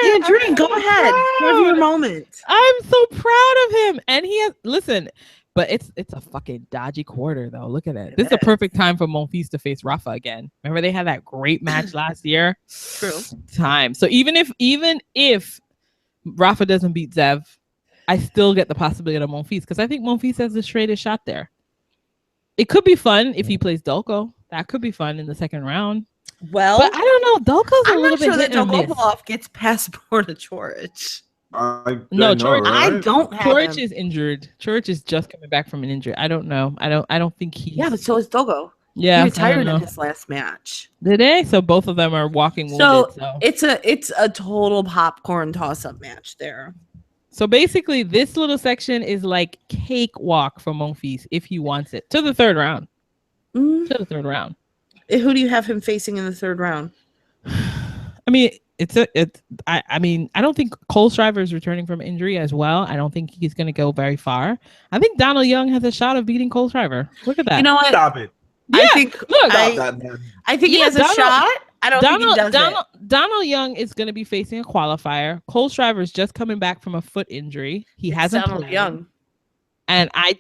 Yeah, Dream, I'm go so ahead. Have your proud. moment. I'm so proud of him, and he has listen. But it's a fucking dodgy quarter though. Look at it. This is a perfect time for Monfils to face Rafa again. Remember they had that great match last year. True. Time. So even if Rafa doesn't beat Zev, I still get the possibility of Monfils because I think Monfils has the straightest shot there. It could be fun if he plays Dolko. That could be fun in the second round. Well, But I don't know. Dolko's a I'm little not bit sure that hit and miss. Dolgopolov gets past Borna Chorich. No, Chorich- I don't have Chorich him. is injured. Chorich is just coming back from an injury. I don't know. I don't think he. Yeah, but so is Dogo. Yeah, He I retired don't in know. his last match. Did they? So both of them are walking So wounded. So. it's a total popcorn toss-up match there. So basically, this little section is like cakewalk for Monfils if he wants it to the third round. Mm. To the third round. Who do you have him facing in the third round? I mean, I mean, I don't think Cole Shriver is returning from injury as well. I don't think he's going to go very far. I think Donald Young has a shot of beating Cole Shriver. Look at that. You know what? Stop it. Yeah, I think look, I think he Yeah, has a Donald- shot. I don't think he does Donald Young is going to be facing a qualifier. Cole Shriver is just coming back from a foot injury. He hasn't Donald played. Young. And I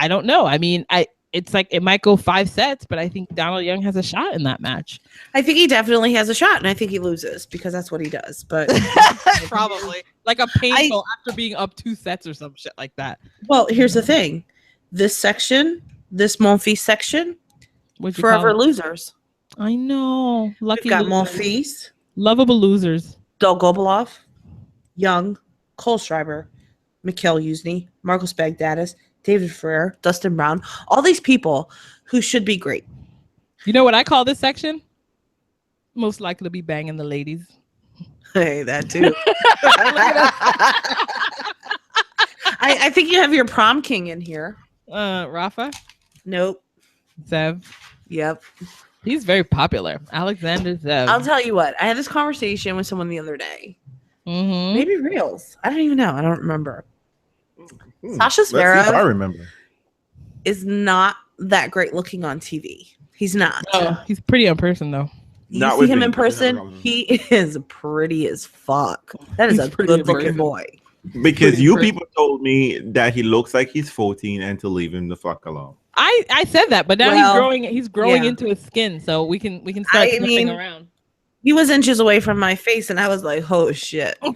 don't know. I mean, it's like it might go 5 sets, but I think Donald Young has a shot in that match. I think he definitely has a shot, and I think he loses because that's what he does. But Probably like a painful after being up 2 sets or some shit like that. well, here's the thing: this section, this Monfils section, What'd you forever call it? losers. I know. Lucky We've got losers. Monfils, Lovable losers. Dolgopolov, Young, Cole Schreiber, Mikhail Yuzny, Marcos Bagdatis, David Ferrer, Dustin Brown, all these people who should be great. You know what I call this section? Most likely to be banging the ladies. Hey, that too. I think you have your prom king in here. Rafa, Nope. Zev. Yep. He's very popular. Alexander Zev. I'll tell you what. I had this conversation with someone the other day. Mhm. Maybe Reels. I don't even know. I don't remember. Sasha Let's see if Zverev I remember. is not that great looking on TV. He's not. Oh, he's pretty in person though. You Not see with him me. in person, he is pretty as fuck. That is He's a pretty in good looking person. boy. Because Pretty you impressive. people told me that he looks like he's 14 and to leave him the fuck alone. I said that, but now Well, he's growing yeah. into his skin, so we can start I sniffing mean, around. He was inches away from my face, and I was like, "Oh shit!" Oh,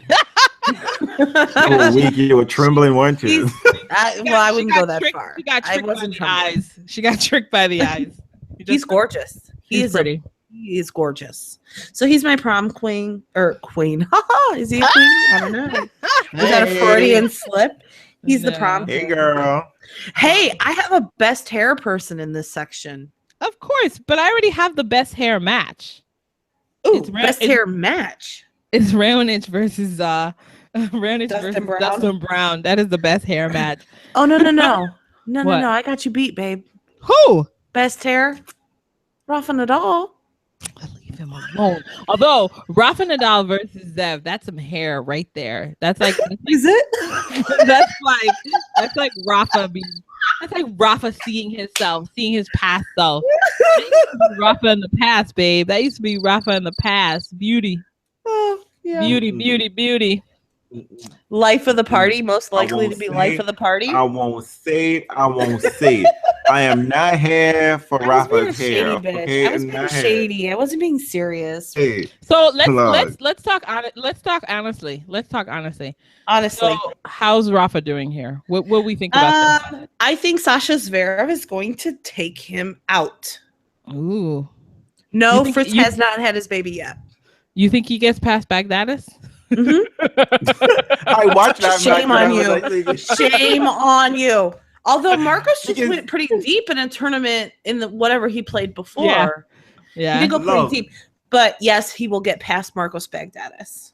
weak, you were trembling, weren't you? I wouldn't go that tricked, far. She got I tricked by wasn't the trembling. eyes. She got tricked by the eyes. He's gorgeous. He's pretty. He is gorgeous. So he's my prom queen or queen. Haha, is he a queen? I don't know. Is that a Freudian slip? He's the prom Hey, king. girl. Hey, I have a best hair person in this section. Of course, but I already have the best hair match. Ooh, It's best it's- hair match. It's Raonic versus Raonic Dustin versus Brown? Dustin Brown. That is the best hair match. Oh no. No. What? I got you beat, babe. Who? Best hair. Rafa Nadal. Leave him alone. Although Rafa Nadal versus Zev, that's some hair right there. That's like Is it? that's like Rafa being. That's like Rafa seeing himself, seeing his past self. That used to be Rafa in the past, babe. That used to be Rafa in the past. Beauty, Oh, yeah. beauty. Life of the party, most likely to be life of the party. I won't say it. I am not here for I was being a Rafa's shady hair. bitch. Okay, I was I'm being not here. shady. I wasn't being serious. Hey, So Lord. let's talk honestly. Let's talk honestly. Honestly, So how's Rafa doing here? What we think about this? I think Sasha Zverev is going to take him out. Ooh. No, You think- Fritz you- has not had his baby yet. You think he gets past Baghdadis? I watched that. Shame match, on and I you. was like, Shame on you. Although Marcos just Because- went pretty deep in a tournament in the whatever he played before. Yeah. He Yeah. did go pretty Love. deep. But yes, he will get past Marcos Baghdadis.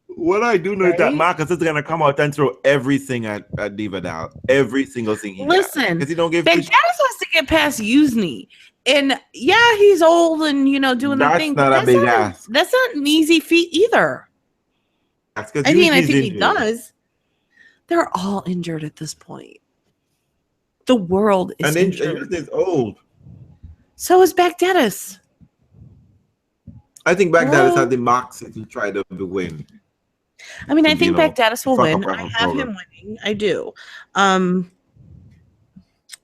What I do know is that Right? Marcus is gonna come out and throw everything at Diva now. Every single thing he Listen, because he don't give Baghdadis has to get past Uzni. And yeah, he's old and doing the That's thing. not but a big ask. That's not an easy feat either. That's 'cause I think Uzi's he injured. does. They're all injured at this point. The world is And then injured. Uzi's old. So is Baghdadis. I think Baghdadis Well- had the marks to try to win. I mean, I You think know, Baghdadis will fuck win. up I Rafa's have him program. winning. I do.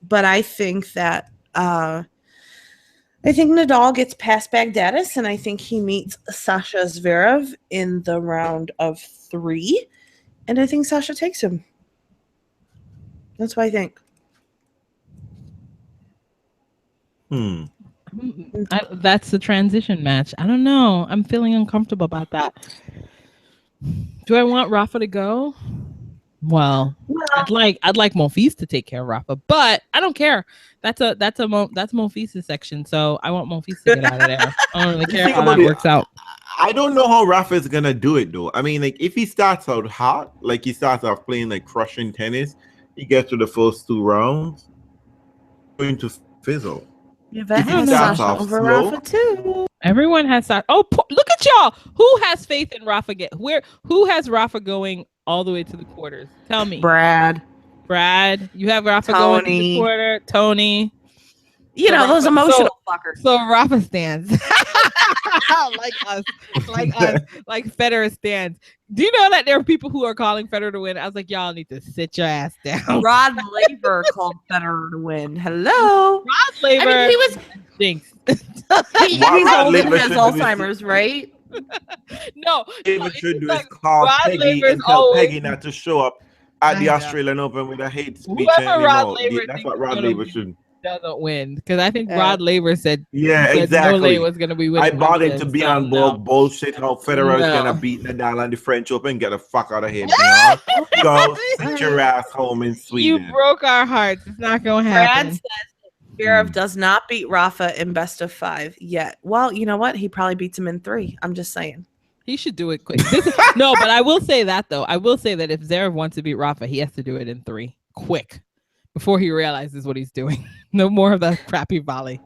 But I think that I think Nadal gets past Baghdadis, and I think he meets Sasha Zverev in the round of 3, and I think Sasha takes him. That's what I think. That's the transition match. I don't know. I'm feeling uncomfortable about that. Do I want Rafa to go? Well, I'd like Monfils to take care of Rafa, but I don't care. That's Monfils' section, so I want Monfils to get out of there. I don't really care think how about that it. works out. I don't know how Rafa is gonna do it though. I mean, like if he starts out hot, like he starts off playing like crushing tennis, he gets to the first 2 rounds, going to fizzle. Yvette If he has starts Sasha off over slow- Rafa too. Everyone has that. Oh, look at y'all. Who has faith in Rafa? Who has Rafa going all the way to the quarters? Tell me. Brad. You have Rafa going to the Tony. quarter. Tony. You know, those Rafa- emotional fuckers. So Rafa stands. like us, like Federer stands. Do you know that there are people who are calling Federer to win? I was like, y'all need to sit your ass down. Rod Laver called Federer to win. Hello. Rod Laver. I mean, he was stinks. he's Rod old and Laver has should be- Alzheimer's, right? No, David should do is like call Rod Peggy Laver's and tell old. Peggy not to show up at I the know. Australian Open with a hate speech. Whoever And, Rod Laver that's thinks what is Rod gonna Laver win. should. Doesn't win because I think Yeah. Rod Laver said Yeah, Nole exactly. was going to be winning. I bought this him to year, be so on no. bullshit how Federer is No. gonna beat Nadal on the French Open. Get the fuck out of here, Beyond. Go sit your ass home in You Sweden. broke our hearts. It's not going to Brad happen. says Zverev does not beat Rafa in best of 5 yet. Well, you know what? He probably beats him in 3. I'm just saying. He should do it quick. No, but I will say that though. I will say that if Zverev wants to beat Rafa, he has to do it in 3 quick before he realizes what he's doing. No more of that crappy volley.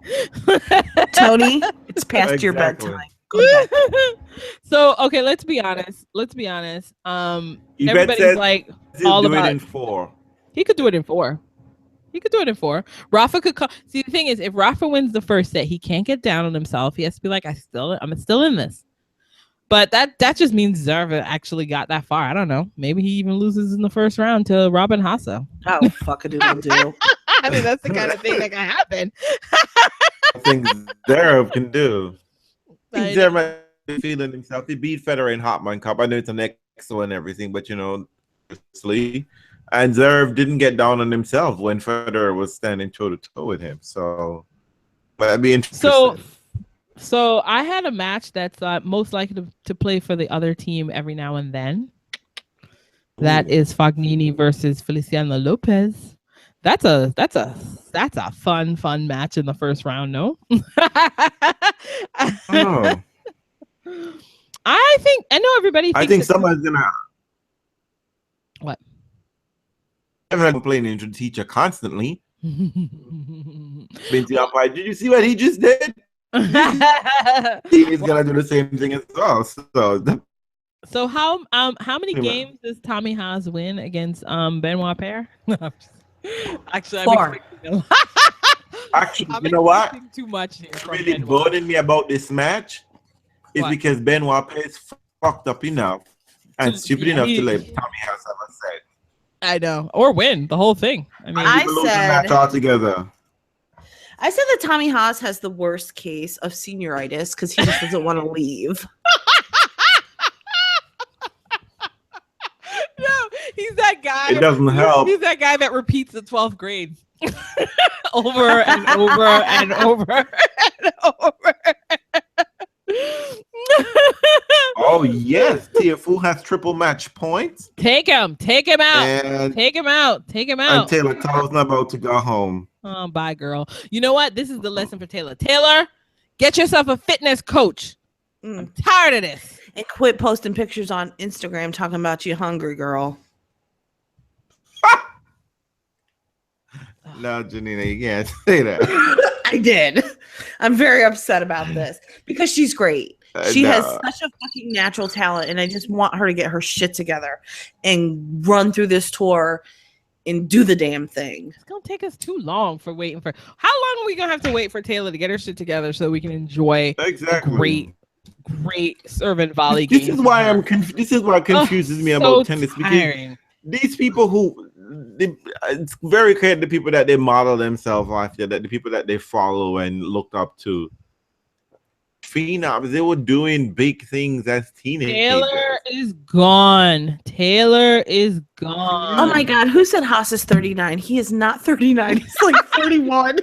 Tony, it's past your Exactly. bedtime. Go to bed. So okay, let's be honest. Yvette Everybody's says like He'll all do about. it in 4. He could do it in 4. He could do it in 4. Rafa could come. See, the thing is, if Rafa wins the first set, he can't get down on himself. He has to be like, I'm still in this. But that just means Zverev actually got that far. I don't know. Maybe he even loses in the first round to Robin Hasse. Oh, fuck a doodle do. I mean, that's the kind of thing that can happen. I think Zverev can do. I I think know. Zverev might be feeling himself. He beat Federer in Hotman Cup. I know it's an EXO and everything, but obviously. And Zverev didn't get down on himself when Federer was standing toe to toe with him. So, but I'd be interested. So I had a match that's most likely to play for the other team every now and then. That is Fognini versus Feliciano Lopez. That's a fun match in the first round. No, Oh, I know everybody. I Thinks think that- someone's gonna. What? I'm not complaining to the teacher constantly. Been to the umpire. Did you see what he just did? He's gonna do the same thing as well. So how many Yeah. games does Tommy Haas win against Benoit Paire? Actually, 4. Actually, I'm you know what? expecting too much here. What's From really Benoit. bothering me about this match is What? because Benoit Paire is fucked up enough and stupid enough to let Tommy has ever said. I know, or win the whole thing. I mean, I lose the said- match altogether. I said that Tommy Haas has the worst case of senioritis because he just doesn't want to leave. no, he's that guy. It doesn't help. He's that guy that repeats the 12th grade over and over and over and over. Oh yes, Tiafu has triple match points. Take him out. And, Take him out. and Taylor Tyler's not about to go home. Oh, bye, girl. You know what? This is the lesson for Taylor. Taylor, get yourself a fitness coach. I'm tired of this. And quit posting pictures on Instagram talking about you hungry, girl. No, Janina, you can't say that. I did. I'm very upset about this because she's great. She has such a fucking natural talent, and I just want her to get her shit together and run through this tour and do the damn thing. It's gonna take us too long for waiting for. How long are we gonna have to wait for Taylor to get her shit together so we can enjoy Exactly. great servant volley games? This is why I'm. This is what confuses me about tennis because these people who. It's very clear the people that they model themselves after, that the people that they follow and looked up to. Phenoms, they were doing big things as teenagers. Taylor is gone. Taylor is gone. Oh my God, who said Haas is 39? He is not 39. He's like 31.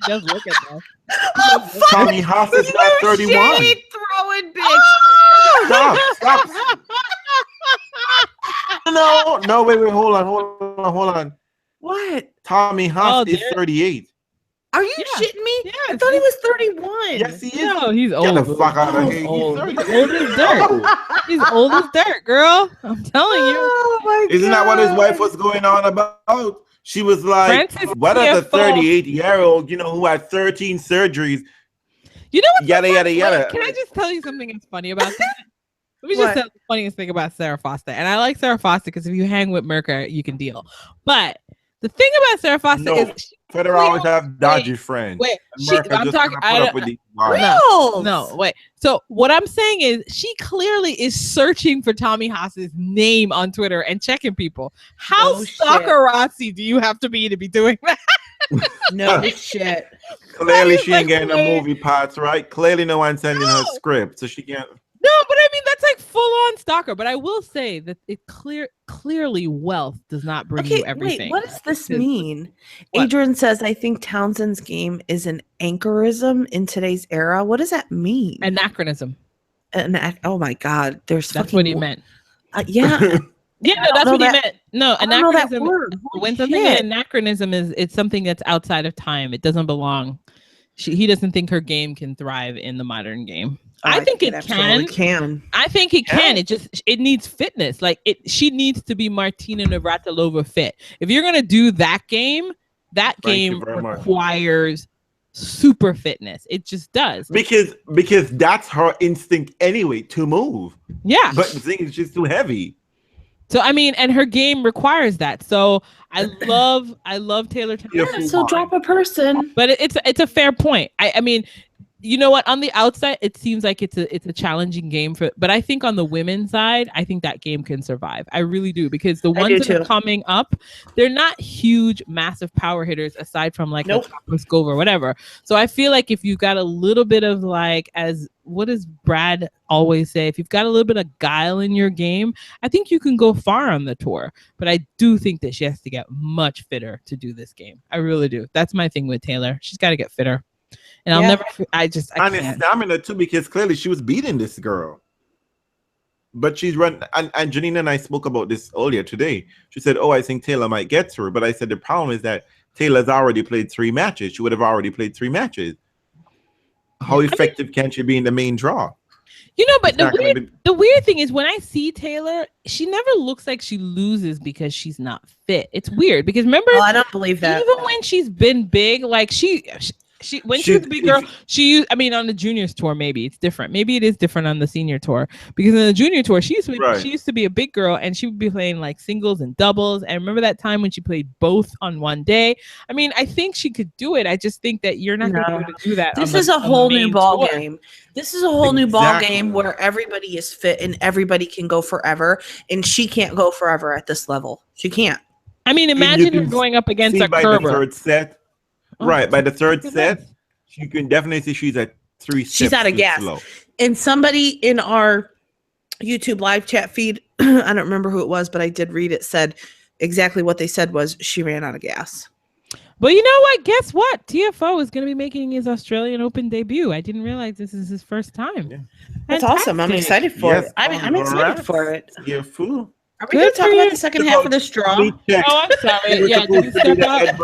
Just look at that. Oh, fuck. Tommy Haas is not 31. Shade throwing bitch. Stop. No, wait, hold on. What? Tommy Haas is 38. Are you shitting me? Yeah, I thought he was 31. Yes, he is. No, he's Get old. the fuck out of here. He's Old. 38. Old as dirt. He's old as dirt, girl. I'm telling you. Oh my God. Isn't that what his wife was going on about? She was like, Francis what are the TFO. 38-year-old, who had 13 surgeries? You know what? Yada. Can I just tell you something that's funny about that? Let me What? just tell you the funniest thing about Sarah Foster. And I like Sarah Foster because if you hang with Merker, you can deal. But the thing about Sarah Foster is Federer always have dodgy friends. Wait, America I'm just talking. gonna put up with these lies. No, wait. So what I'm saying is, she clearly is searching for Tommy Haas's name on Twitter and checking people. How stalkerazzi do you have to be doing that? No shit. Clearly, she ain't getting the movie parts right. Clearly, no one's sending her script, so she can't. No, but I mean that's like full on stalker. But I will say that it clearly wealth does not bring you everything. Wait, what does this mean? What? Adrian says, I think Townsend's game is an anchorism in today's era. What does that mean? Anachronism. Oh my God, That's what he meant. Yeah. Yeah, no, that's what he meant. No, I don't know that anachronism. word. When something is anachronism it's something that's outside of time. It doesn't belong. He doesn't think her game can thrive in the modern game. I think it can. I think it can. It needs fitness. Like she needs to be Martina Navratilova fit. If you're gonna do that game requires super fitness. It just does. Because that's her instinct anyway to move. Yeah. But the thing is, she's too heavy. So I mean, and her game requires that. So I love Taylor. So drop a person. But it's a fair point. I mean, you know what? On the outside, it seems like it's a challenging game but I think on the women's side, I think that game can survive. I really do, because the ones that are coming up, they're not huge, massive power hitters aside from like a Pliskova or whatever. So I feel like if you've got a little bit of what does Brad always say? If you've got a little bit of guile in your game, I think you can go far on the tour. But I do think that she has to get much fitter to do this game. I really do. That's my thing with Taylor. She's got to get fitter. And I'll never. I can't. Stamina too, because clearly she was beating this girl. But she's run. And Janina and I spoke about this earlier today. She said, "Oh, I think Taylor might get through." But I said the problem is that Taylor's already played 3 matches. She would have already played 3 matches. How effective can she be in the main draw? You know, but the weird thing is when I see Taylor, she never looks like she loses because she's not fit. It's weird because remember, I don't believe that. Even when she's been big, like when she was a big girl, I mean, on the juniors tour, maybe it's different. Maybe it is different on the senior tour, because in the junior tour, she used to be a big girl, and she would be playing like singles and doubles. And remember that time when she played both on one day? I mean, I think she could do it. I just think that you're not going to be able to do that. This is a whole new ball game. This is a whole new ball game where everybody is fit and everybody can go forever, and she can't go forever at this level. She can't. I mean, imagine her going up against a by Kerber. The third set. Right, by the third set, you can definitely see she's at 3 steps. She's out of gas. Slow. And somebody in our YouTube live chat feed, I don't remember who it was, but I did read it, said exactly what they said was she ran out of gas. But you know what? Guess what? TFO is going to be making his Australian Open debut. I didn't realize this is his first time. Yeah. That's awesome. I'm excited for it. I'm excited for it. Yeah, fool. Are we going to talk about the second half of the straw? Oh, I'm sorry. Yeah, did you step up?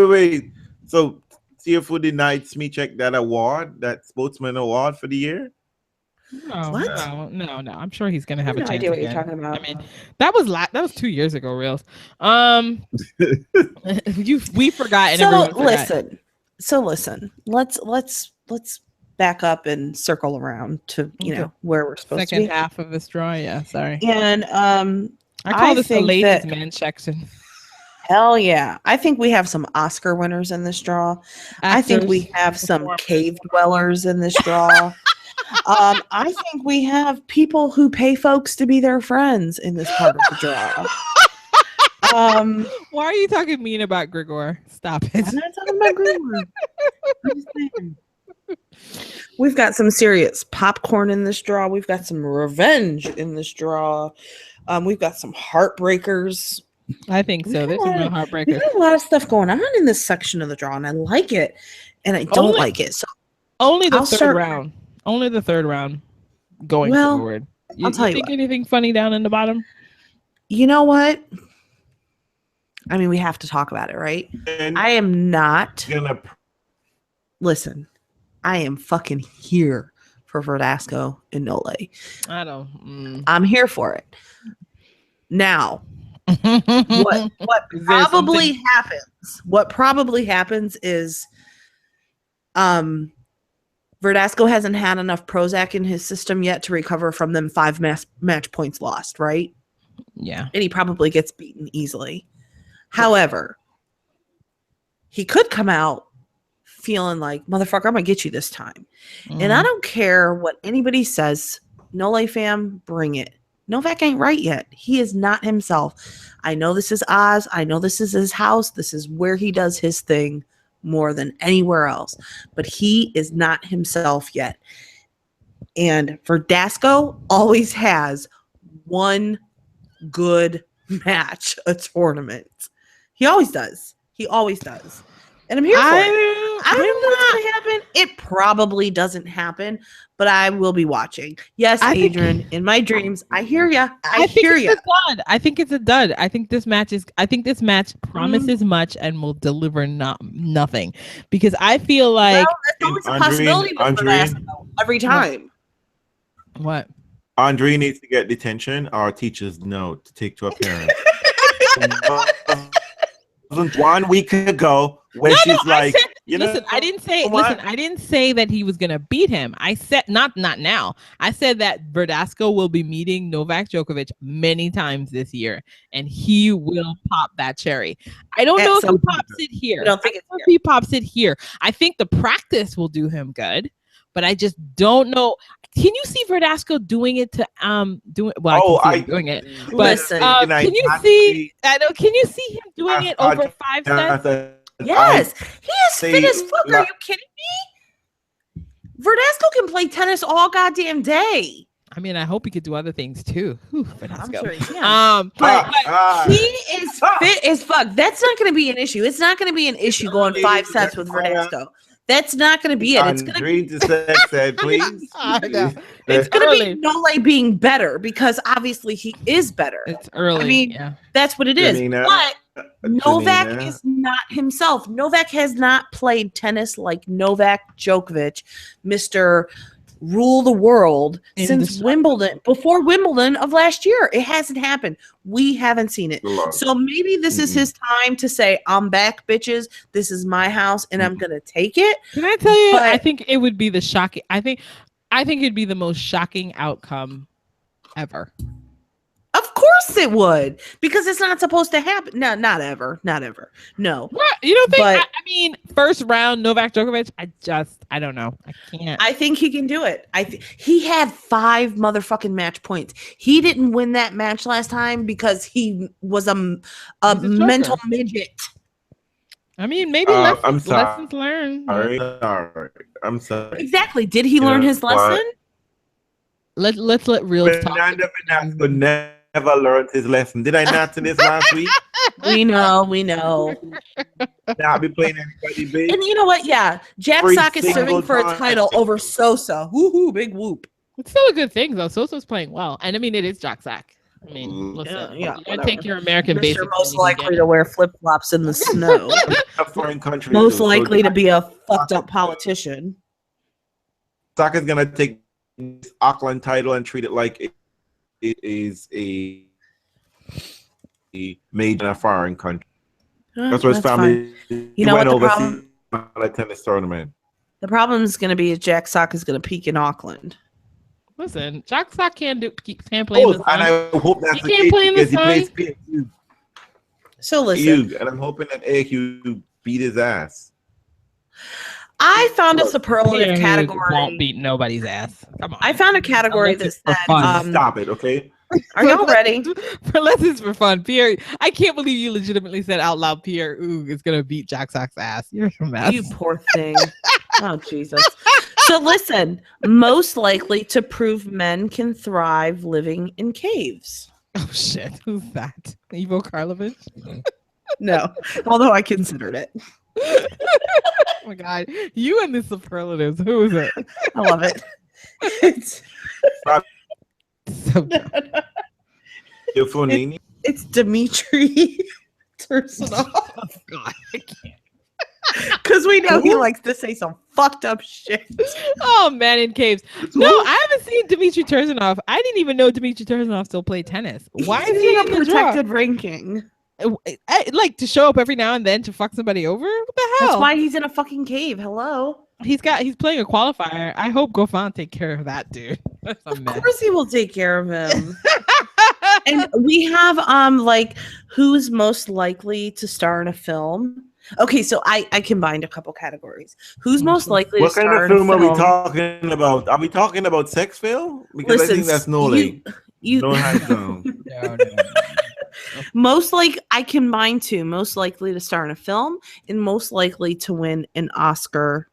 Wait. So, TFO denied Smeechek that award, that Sportsman Award for the year? No, I'm sure he's going to have a chance. I have no idea what you're talking about. I mean, that was 2 years ago, Reels. We forgot. And so listen. Let's back up and circle around to where we're supposed to be. Second half of the straw, yeah. Sorry. And I call this the ladies' man section. Hell yeah! I think we have some Oscar winners in this draw. I think we have some cave dwellers in this draw. I think we have people who pay folks to be their friends in this part of the draw. Why are you talking mean about Grigor? Stop it. I'm not talking about Grigor. I'm just saying. We've got some serious popcorn in this draw. We've got some revenge in this draw. We've got some heartbreakers. I think so. There's some real heartbreakers. There's a lot of stuff going on in this section of the draw, and I like it, and I don't like it. So only the third round. Only the third round going forward. I'll tell you think what. Anything funny down in the bottom? You know what? I mean, we have to talk about it, right? I am not listen. I am fucking here for Verdasco and Nole. I don't. I'm here for it. Now, what probably happens? What probably happens is, Verdasco hasn't had enough Prozac in his system yet to recover from them 5 match points lost, right? Yeah, and he probably gets beaten easily. However, he could come out feeling like, motherfucker, I'm gonna get you this time. And I don't care what anybody says. Nole fam, bring it. Novak ain't right yet. He is not himself. I know this is Oz. I know this is his house. This is where he does his thing more than anywhere else. But he is not himself yet. And Verdasco always has one good match a tournament. He always does. He always does. And I'm here for it. I don't know what's going to happen. It probably doesn't happen, but I will be watching. Yes, Adrian, in my dreams, I hear ya. I hear ya. I think it's a dud. I think this match promises much and will deliver nothing, because I feel like that's always a possibility every time. What? Andre needs to get detention. Our teachers know to take to a parent. 1 week ago when she's like, listen, I didn't say that he was gonna beat him. I said not now. I said that Verdasco will be meeting Novak Djokovic many times this year, and he will pop that cherry. I don't know if he pops it here. I don't think if he pops it here. I think the practice will do him good, but I just don't know. Can you see Verdasco doing it to doing? Well, I can see him doing it. But listen, can you see? I know. Can you see him doing it over 5 sets? Yes, he is fit as fuck. Are you kidding me? Verdasco can play tennis all goddamn day. I mean, I hope he could do other things too. I'm sure he can. But he is fit as fuck. That's not going to be an issue. It's not going to be an issue going 5 sets with Verdasco. That's not going to be it. It's going to be said, please. It's going to be Nole being better, because obviously he is better. It's early. I mean, that's what it is. But Novak is not himself. Novak has not played tennis like Novak Djokovic, Mr. rule the world since Indestructible. Wimbledon, before Wimbledon of last year. It hasn't happened. We haven't seen it. Lord. So maybe this is his time to say, I'm back, bitches. This is my house and I'm going to take it. Can I tell you? But- I think it would be the shocking. I think it'd be the most shocking outcome ever. Of course it would, because it's not supposed to happen. No, not ever. Not ever. No. What? You don't think? But- I mean, first round Novak Djokovic. I don't know. I can't. I think he can do it. He had 5 motherfucking match points. He didn't win that match last time because he was a mental midget. I mean, maybe I'm sorry. lessons learned. Sorry. I'm sorry. Exactly. Did he learn his lesson? Let's let real talk. Fernando Velasco never learned his lesson. Did I not say this last week? We know. Not be playing anybody big. And you know what? Yeah, Jack Every Sock is serving single for a time. title over Sosa. Woohoo! Big whoop. It's still a good thing though. Sosa's playing well, and I mean it is Jack Sack. I mean, listen, Yeah, you gotta take your American Mr. basics. Most likely to wear flip flops in the snow. A foreign country. Most too, so likely to be a fucked up politician. Saka's gonna take this Auckland title and treat it like it is a made in a foreign country. That's what his family. You know what the overseas problem? on a tennis tournament. The problem is going to be Jack Sock is going to peak in Auckland. Listen, Jack Sock can't play in the sun. And I hope that's He the can't case play in the because he plays PSU. So listen, And I'm hoping that AQ beat his ass. I found a Pierre superlative Hughes category. won't beat nobody's ass. Come on. I found a category that Unless it's for said, fun. Stop it, okay? are y'all ready? Unless it's for fun. Pierre, I can't believe you legitimately said out loud Pierre Oog is gonna beat Jack Sock's ass. You're a mess. You poor thing. Oh, Jesus. So listen, most likely to prove men can thrive living in caves. Oh shit. Who's that? Ivo Karlovic? No, although I considered it. Oh my god. You and the superlatives. Who is it? I love it. It's So dumb. Your phone, it's Dmitry Tursunov. Oh god. I can't. Because we know he likes to say some fucked up shit. Oh man, in caves. No, I haven't seen Dmitry Tursunov. I didn't even know Dmitry Tursunov still played tennis. Why is he in in a the draw? protected ranking? Like to show up every now and then to fuck somebody over? What the hell? That's why he's in a fucking cave. Hello. he's playing a qualifier. I hope Goffin take care of that dude. That's a Of mess. course he will take care of him. And we have like who's most likely to star in a film. Okay, so I combined a couple categories. Who's most likely what to kind star of in a film film? are we talking about? Are we talking about sex film? Because I think that's no hands down. No. Most like I combined two. Most likely to star in a film and most likely to win an Oscar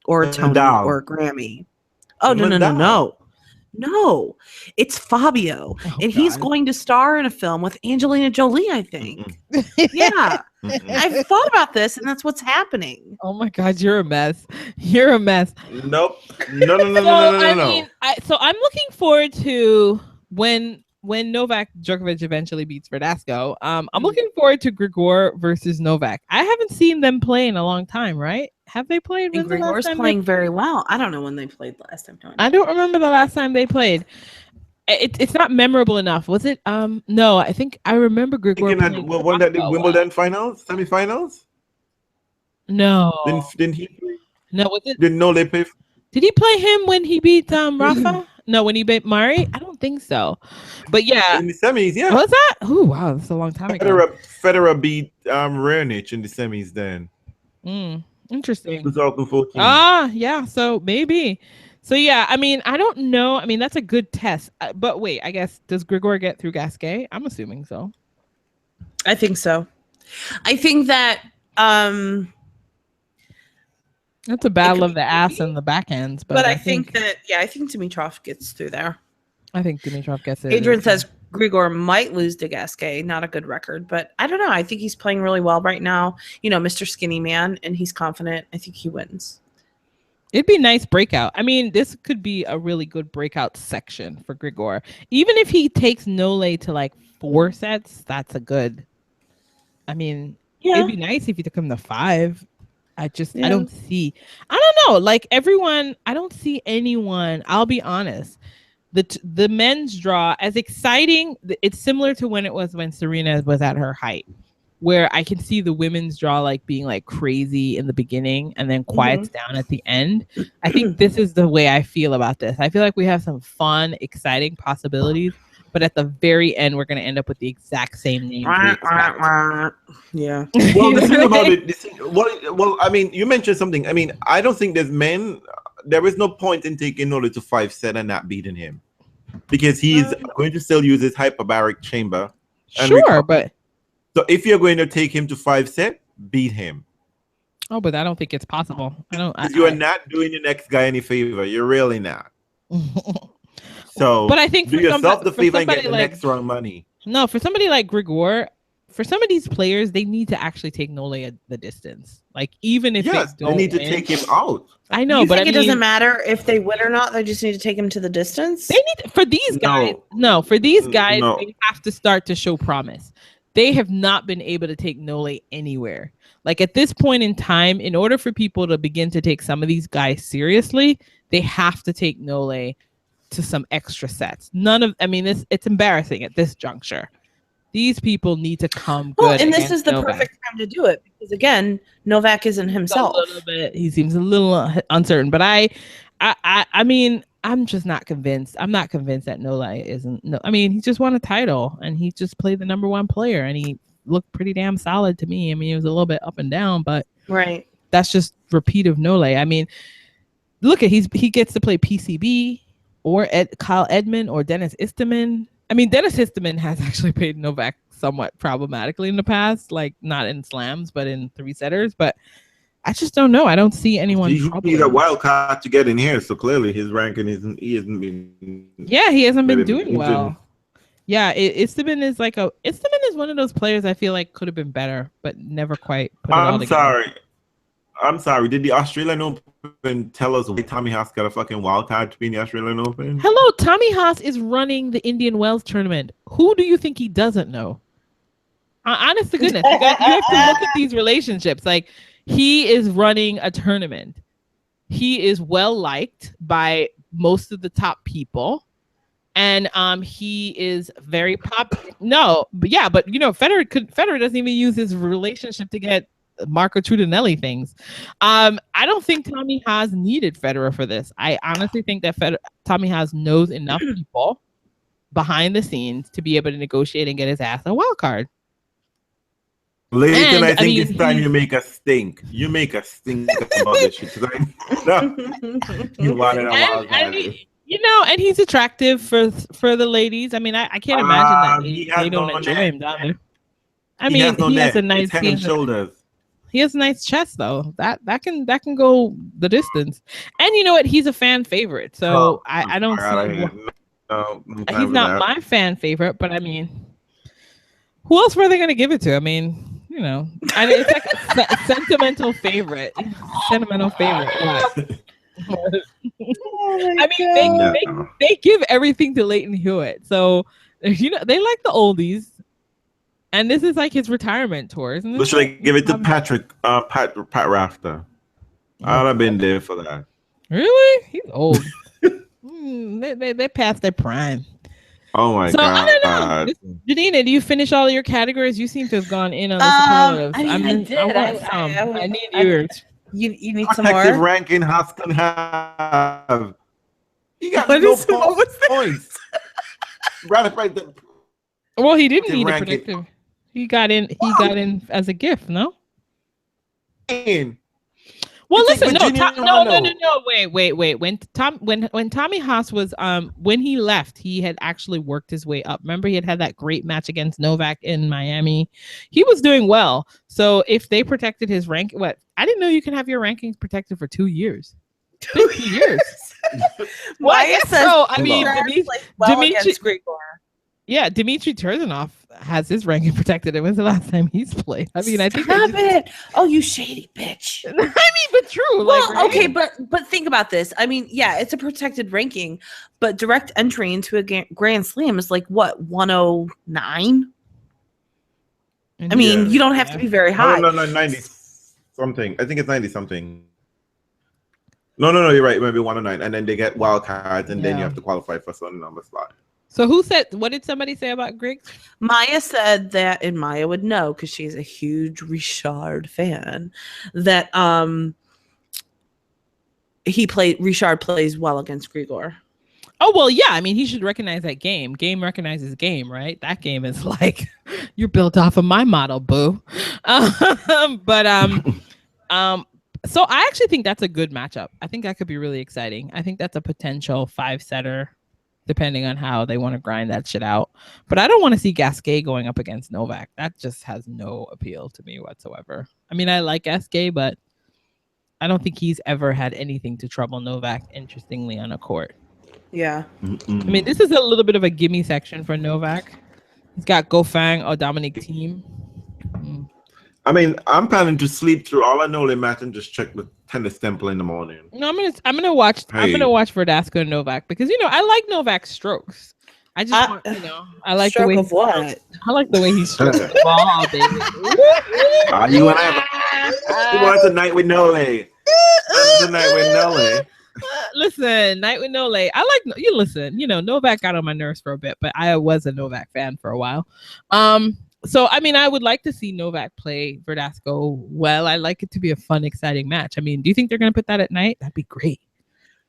or a Tony Madal. or a Grammy. Oh no. It's Fabio. And he's God. going to star in a film with Angelina Jolie, I think. Yeah. I've thought about this and that's what's happening. Oh my god, you're a mess. You're a mess. Nope. No. So I'm looking forward to when Novak Djokovic eventually beats Verdasco. I'm looking forward to Grigor versus Novak. I haven't seen them play in a long time, right? Have they played? And Grigor's playing very well. I don't know when they played last time. I don't remember the last time they played. It's not memorable enough. Was it? No, I think I remember Grigor. One that did Wimbledon finals, semifinals. No. Didn't he play? No, was it? Didn't know they play. Did he play him when he beat Rafa? No, when he beat Murray? I don't think so. But yeah. In the semis, yeah. Was that? Oh wow, that's a long time ago. Federer beat Raonic in the semis then. Interesting. 2014. Yeah. So maybe. So yeah, I mean, I don't know. I mean, that's a good test. But wait, I guess does Grigor get through Gasquet? I'm assuming so. I think so. I think that That's a battle of the ass and the backhands. But I think Dimitrov gets through there. I think Dimitrov gets it. Adrian says Grigor might lose to Gasquet. Not a good record, but I don't know. I think he's playing really well right now. You know, Mr. Skinny Man, and he's confident. I think he wins. It'd be a nice breakout. I mean, this could be a really good breakout section for Grigor. Even if he takes Nole to like 4 sets, that's a good. I mean, it'd be nice if you took him to 5. I don't see. I don't know. Like everyone, I don't see anyone. I'll be honest. The men's draw as exciting. It's similar to when Serena was at her height, where I can see the women's draw like being like crazy in the beginning and then quiets down at the end. I think this is the way I feel about this. I feel like we have some fun, exciting possibilities, but at the very end, we're going to end up with the exact same name. Yeah. Well, the thing about it, well, I mean, you mentioned something. I mean, I don't think there is no point in taking Nola to 5 set and not beating him, because he is going to still use his hyperbaric chamber. Sure, but so if you're going to take him to 5 set, beat him. Oh, but I don't think it's possible. You are not doing the next guy any favor. You're really not. So, but I think do yourself the favor and get the next round money. No, for somebody like Grigor, for some of these players, they need to actually take Nole at the distance. Like even if they need to take him out. I know, but it doesn't matter if they win or not. They just need to take him to the distance. They need for these guys. No, for these guys, they have to start to show promise. They have not been able to take Nole anywhere. Like at this point in time, in order for people to begin to take some of these guys seriously, they have to take Nole to some extra sets. It's embarrassing at this juncture. These people need to come good. Well, and this is the perfect time to do it because again, Novak isn't himself. A little bit. He seems a little uncertain, but I mean, I'm just not convinced. I'm not convinced that Nola isn't. No, I mean, he just won a title and he just played the #1 player and he looked pretty damn solid to me. I mean, it was a little bit up and down, but that's just repeat of Nole. I mean, look at he gets to play PCB or Kyle Edmund or Dennis Istomin. I mean, Dennis Istomin has actually played Novak somewhat problematically in the past, like not in slams, but in 3-setters. But I just don't know. I don't see anyone. He need a wild card to get in here, so clearly his ranking isn't. He hasn't been. Yeah, he hasn't been doing well. Yeah, Istomin is one of those players I feel like could have been better, but never quite put it all together. I'm sorry. Did the Australian Open tell us why Tommy Haas got a fucking wild card to be in the Australian Open? Hello, Tommy Haas is running the Indian Wells tournament. Who do you think he doesn't know? Honest to goodness, you have to look at these relationships. Like he is running a tournament. He is well liked by most of the top people. And he is very popular. No, but yeah, but you know, Federer doesn't even use his relationship to get Marco Trudinelli things. I don't think Tommy Haas needed Federer for this. I honestly think that Tommy Haas knows enough people behind the scenes to be able to negotiate and get his ass a wild card. Layton, I think it's time you make a stink. You make a stink about this shit. You wanted a wild card. And he's attractive for the ladies. I mean, I can't imagine that they don't enjoy him down there. I mean, he has a nice shoulders. He has a nice chest though. That can go the distance. And you know what? He's a fan favorite. So I don't see he's not my fan favorite, but I mean, who else were they going to give it to? I mean, you know, it's like a sentimental favorite. Sentimental favorite. I mean, they give everything to Leighton Hewitt. So, you know, they like the oldies. And this is like his retirement tour. But should I give it to Pat Rafter? I'd have been there for that. Really? He's old. They passed their prime. Oh my god! I don't know. Janina, do you finish all of your categories? You seem to have gone in on the superlatives. I need yours. You need some more. Protective ranking has to have. You got no points. Right. Well, he didn't need a predictive. He got in as a gift, no? Well, listen, no. Wait. When Tommy Haas was when he left, he had actually worked his way up. Remember, he had that great match against Novak in Miami. He was doing well. So if they protected his rank, I didn't know you can have your rankings protected for 2 years. 2 years. Well, I guess so. I mean, Dimitri. Yeah, Dmitry Turzinov has his ranking protected. When's the last time he's played? I mean, I think it. Oh, you shady bitch. I mean, but true. Well, okay, but think about this. I mean, yeah, it's a protected ranking, but direct entry into a Grand Slam is like what 109. I mean, you don't have to be very high. No, 90. something. I think it's 90 something. No, you're right. Maybe 109, and then they get wild cards, and then you have to qualify for some number slot. So who said? What did somebody say about Griggs? Maya said that, and Maya would know because she's a huge Richard fan. That Richard plays well against Grigor. Oh well, yeah. I mean, he should recognize that game. Game recognizes game, right? That game is like you're built off of my model, boo. So I actually think that's a good matchup. I think that could be really exciting. I think that's a potential 5-setter, depending on how they want to grind that shit out. But I don't want to see Gasquet going up against Novak. That just has no appeal to me whatsoever. I mean, I like Gasquet, but I don't think he's ever had anything to trouble Novak, interestingly, on a court. Yeah. I mean, this is a little bit of a gimme section for Novak. He's got Gofang or Dominic Thiem. I mean, I'm planning to sleep through all I know match and just check the tennis temple in the morning. No, I'm gonna watch. Hey. I'm gonna watch Verdasco and Novak because I like Novak's strokes. I just want, I like the way. Of what? I like the way he strokes the ball, baby. You and I. He wants a night with Nole. Tonight with Nole. Listen, night with Nole. I like you. Listen, Novak got on my nerves for a bit, but I was a Novak fan for a while. So, I mean, I would like to see Novak play Verdasco well. I like it to be a fun, exciting match. I mean, do you think they're going to put that at night? That'd be great.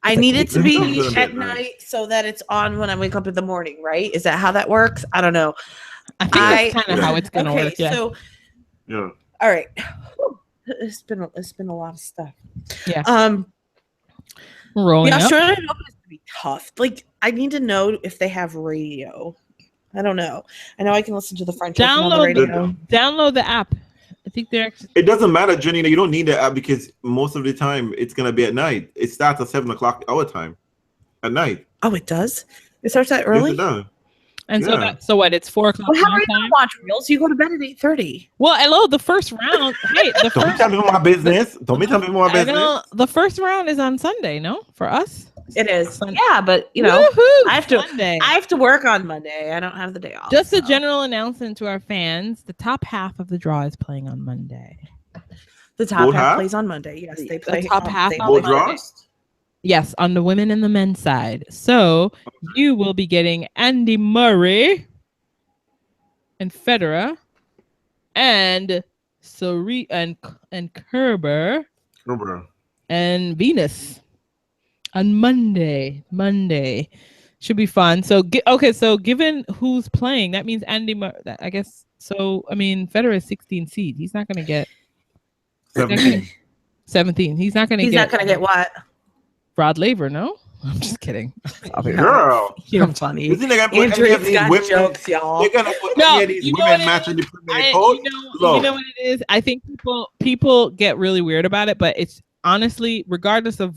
I need it to be at night so that it's on when I wake up in the morning, right? Is that how that works? I don't know. I think that's kind of how it's going to work. Yeah. So, yeah. All right. It's been a lot of stuff. Yeah. The Australian Open is going to be tough. Like, I need to know if they have radio. I don't know. I know I can listen to the French Open on the radio. Download the app. I think they're. It doesn't matter, Janina. You don't need the app because most of the time it's gonna be at night. It starts at 7:00 our time, at night. Oh, it does. It starts that early. Yes, it does. And so what? It's 4:00. Well, how are you gonna watch Reels? You go to bed at 8:30. Well, hello. The first round. Hey, Don't tell me my business. Don't be telling me my business. The first round is on Sunday. No, for us. It is. Sunday. Yeah, but Woo-hoo, I Sunday. have to work on Monday. I don't have the day off. Just a general announcement to our fans: the top half of the draw is playing on Monday. The top half plays on Monday. Yes, they play. The top half on on Monday. Yes, on the women and the men's side. So you will be getting Andy Murray and Federer and and Kerber and Venus on Monday. Should be fun. So so given who's playing, that means Andy Murray, I guess. So I mean, Federer is 16 seed. He's not going to get 17. He's not going to get what? Rod Laver, no? I'm just kidding. Girl, you're funny. You think they're gonna put Andrew's any of these got women? jokes, y'all. They're gonna put any of these women matching the Premier Court. You know what it is? I think people get really weird about it, but it's honestly, regardless of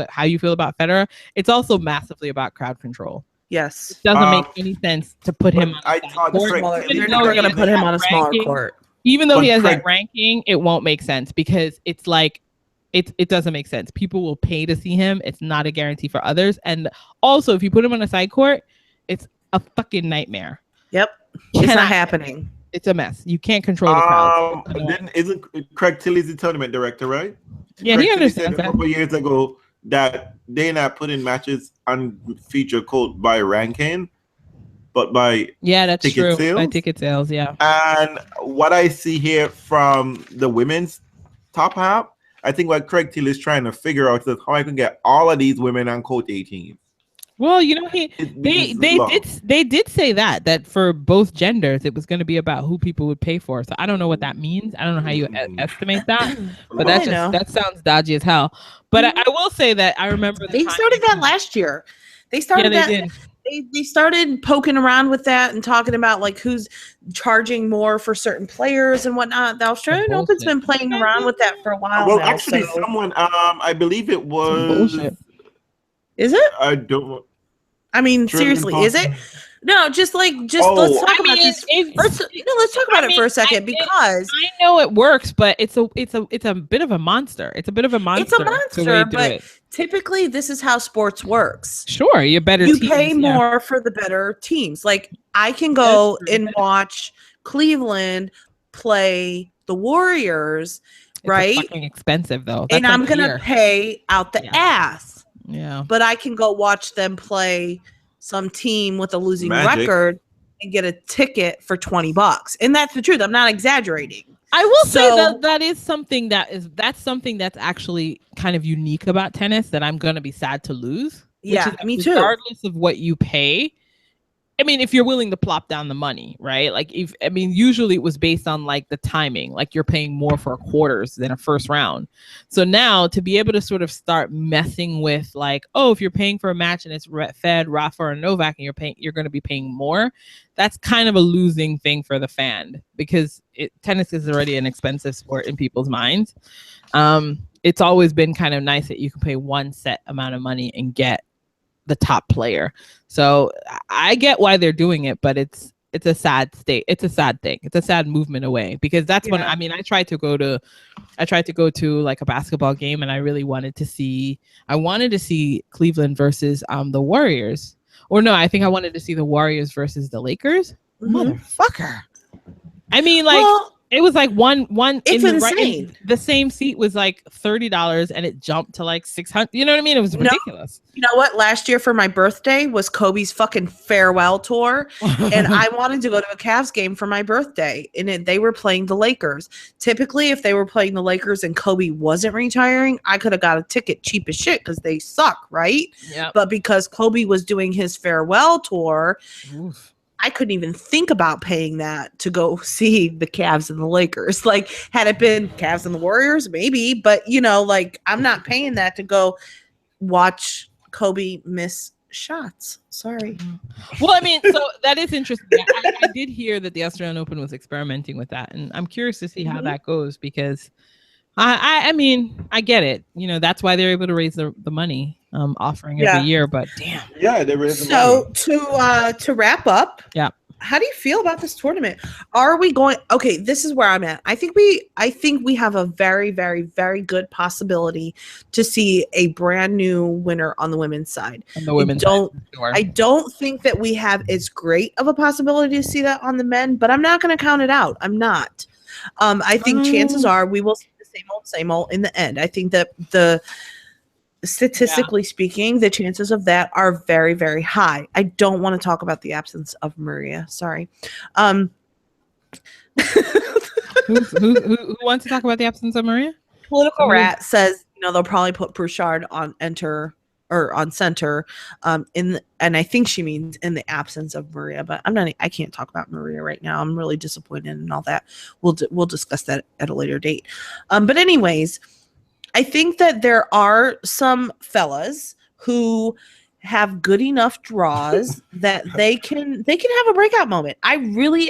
how you feel about Federer, it's also massively about crowd control. Yes, it doesn't make any sense to put him on a court. You're never going to put him on a smaller court. Even though he has that ranking, it won't make sense because it's like it doesn't make sense. People will pay to see him. It's not a guarantee for others. And also, if you put him on a side court, it's a fucking nightmare. Yep, it's not happening. It's a mess. You can't control the crowd. Then isn't Craig Tilley's the tournament director, right? Yeah, Craig he understands said a couple years ago that they're not putting matches on feature code by ranking, but by that's ticket true. sales. By ticket sales, yeah. And what I see here from the women's top half, I think what Craig Till is trying to figure out is how I can get all of these women on court 18. Well, they did say that for both genders it was going to be about who people would pay for. So I don't know what that means. I don't know how you estimate that, but that sounds dodgy as hell. But I will say that I remember they started that last year. They started that. Did. They started poking around with that and talking about like who's charging more for certain players and whatnot. The Australian Open's been playing around with that for a while. Well, now, actually, someone I believe it was. Is it? I don't. I mean, seriously, is it? No, let's talk about this. Let's talk about it for a second because I know it works, but it's a bit of a monster. It's a bit of a monster. It's a monster, but typically this is how sports works. Sure, you pay more for the better teams. Like I can go and watch Cleveland play the Warriors right? Fucking expensive though. And That's I'm like gonna here. pay out the ass. Yeah. But I can go watch them play some team with a losing Magic. record and get a ticket for $20. And that's the truth. I'm not exaggerating. I will say So- that that is something that's something that's actually kind of unique about tennis that I'm gonna be sad to lose. which Yeah, is that me too. Regardless of what you pay, I mean, if you're willing to plop down the money, right? Like, usually it was based on like the timing, like you're paying more for quarters than a first round. So now to be able to sort of start messing with like, oh, if you're paying for a match and it's Fed, Rafa, or Novak, and you're going to be paying more, that's kind of a losing thing for the fan because tennis is already an expensive sport in people's minds. It's always been kind of nice that you can pay one set amount of money and get the top player. So I get why they're doing it, but it's a sad state. It's a sad thing. It's a sad movement away because that's when I tried to go to like a basketball game and I really wanted to see Cleveland versus the Warriors. Or no, I think I wanted to see the Warriors versus the Lakers. Motherfucker. I mean, like it was like one. It's insane. The same seat was like $30, and it jumped to like $600. You know what I mean? It was ridiculous. You know what? Last year for my birthday was Kobe's fucking farewell tour, and I wanted to go to a Cavs game for my birthday, and they were playing the Lakers. Typically, if they were playing the Lakers and Kobe wasn't retiring, I could have got a ticket cheap as shit because they suck, right? Yeah. But because Kobe was doing his farewell tour. Oof. I couldn't even think about paying that to go see the Cavs and the Lakers. Like, had it been Cavs and the Warriors, maybe, but like I'm not paying that to go watch Kobe miss shots. Sorry. Well, I mean, so that is interesting. I did hear that the Australian Open was experimenting with that, and I'm curious to see how that goes because I mean, I get it. That's why they're able to raise the money, offering every year. But damn, yeah, they raise the money. So to wrap up, how do you feel about this tournament? Are we going? Okay, this is where I'm at. I think we have a very, very, very good possibility to see a brand new winner on the women's side. I don't think that we have as great of a possibility to see that on the men, but I'm not going to count it out. I'm not. I think chances are we will see the same old in the end. I think that statistically speaking, the chances of that are very, very high. I don't want to talk about the absence of Maria. Sorry. Who wants to talk about the absence of Maria? Political Rat says they'll probably put Bouchard on center. And I think she means in the absence of Maria, but I can't talk about Maria right now. I'm really disappointed and all that. We'll discuss that at a later date. But anyways, I think that there are some fellas who have good enough draws that they can have a breakout moment. I really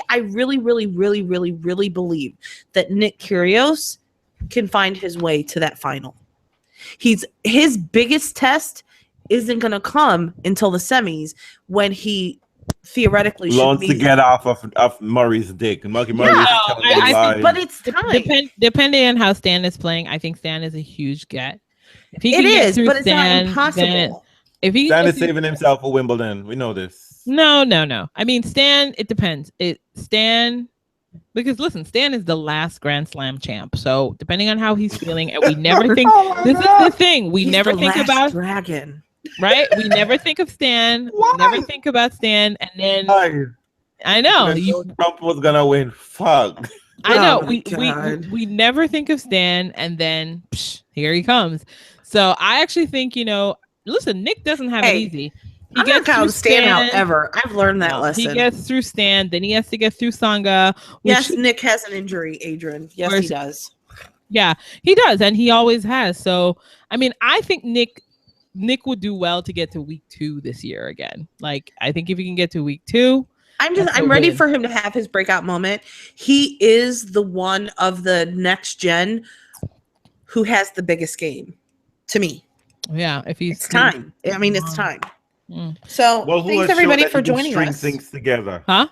believe that Nick Kyrgios can find his way to that final. His biggest test isn't going to come until the semis when he theoretically wants to get off of Murray's dick. And Murray but it's time. Depending on how Stan is playing, I think Stan is a huge get. But it's not impossible. Stan is saving himself for Wimbledon. We know this. No. I mean, Stan. It depends. Because listen, Stan is the last Grand Slam champ. So depending on how he's feeling, and we never think this is the thing. We never think about Dragon. Right? We never think of Stan. Why? We never think about Stan, and then I know Trump was gonna win. Fuck. I know we never think of Stan, and then here he comes. So I actually think listen, Nick doesn't have it easy. I'm not counting Stan out ever. I've learned that lesson. He gets through Stan, then he has to get through Tsonga. Yes, Nick has an injury, Adrian. Yes, he does. Yeah, he does, and he always has. So I mean, I think Nick would do well to get to week 2 this year again. Like, I think if he can get to week 2, I'm ready for him to have his breakout moment. He is the one of the next gen who has the biggest game to me. Yeah, it's time. I mean, it's time. So thanks everybody for joining us. String things together. Huh?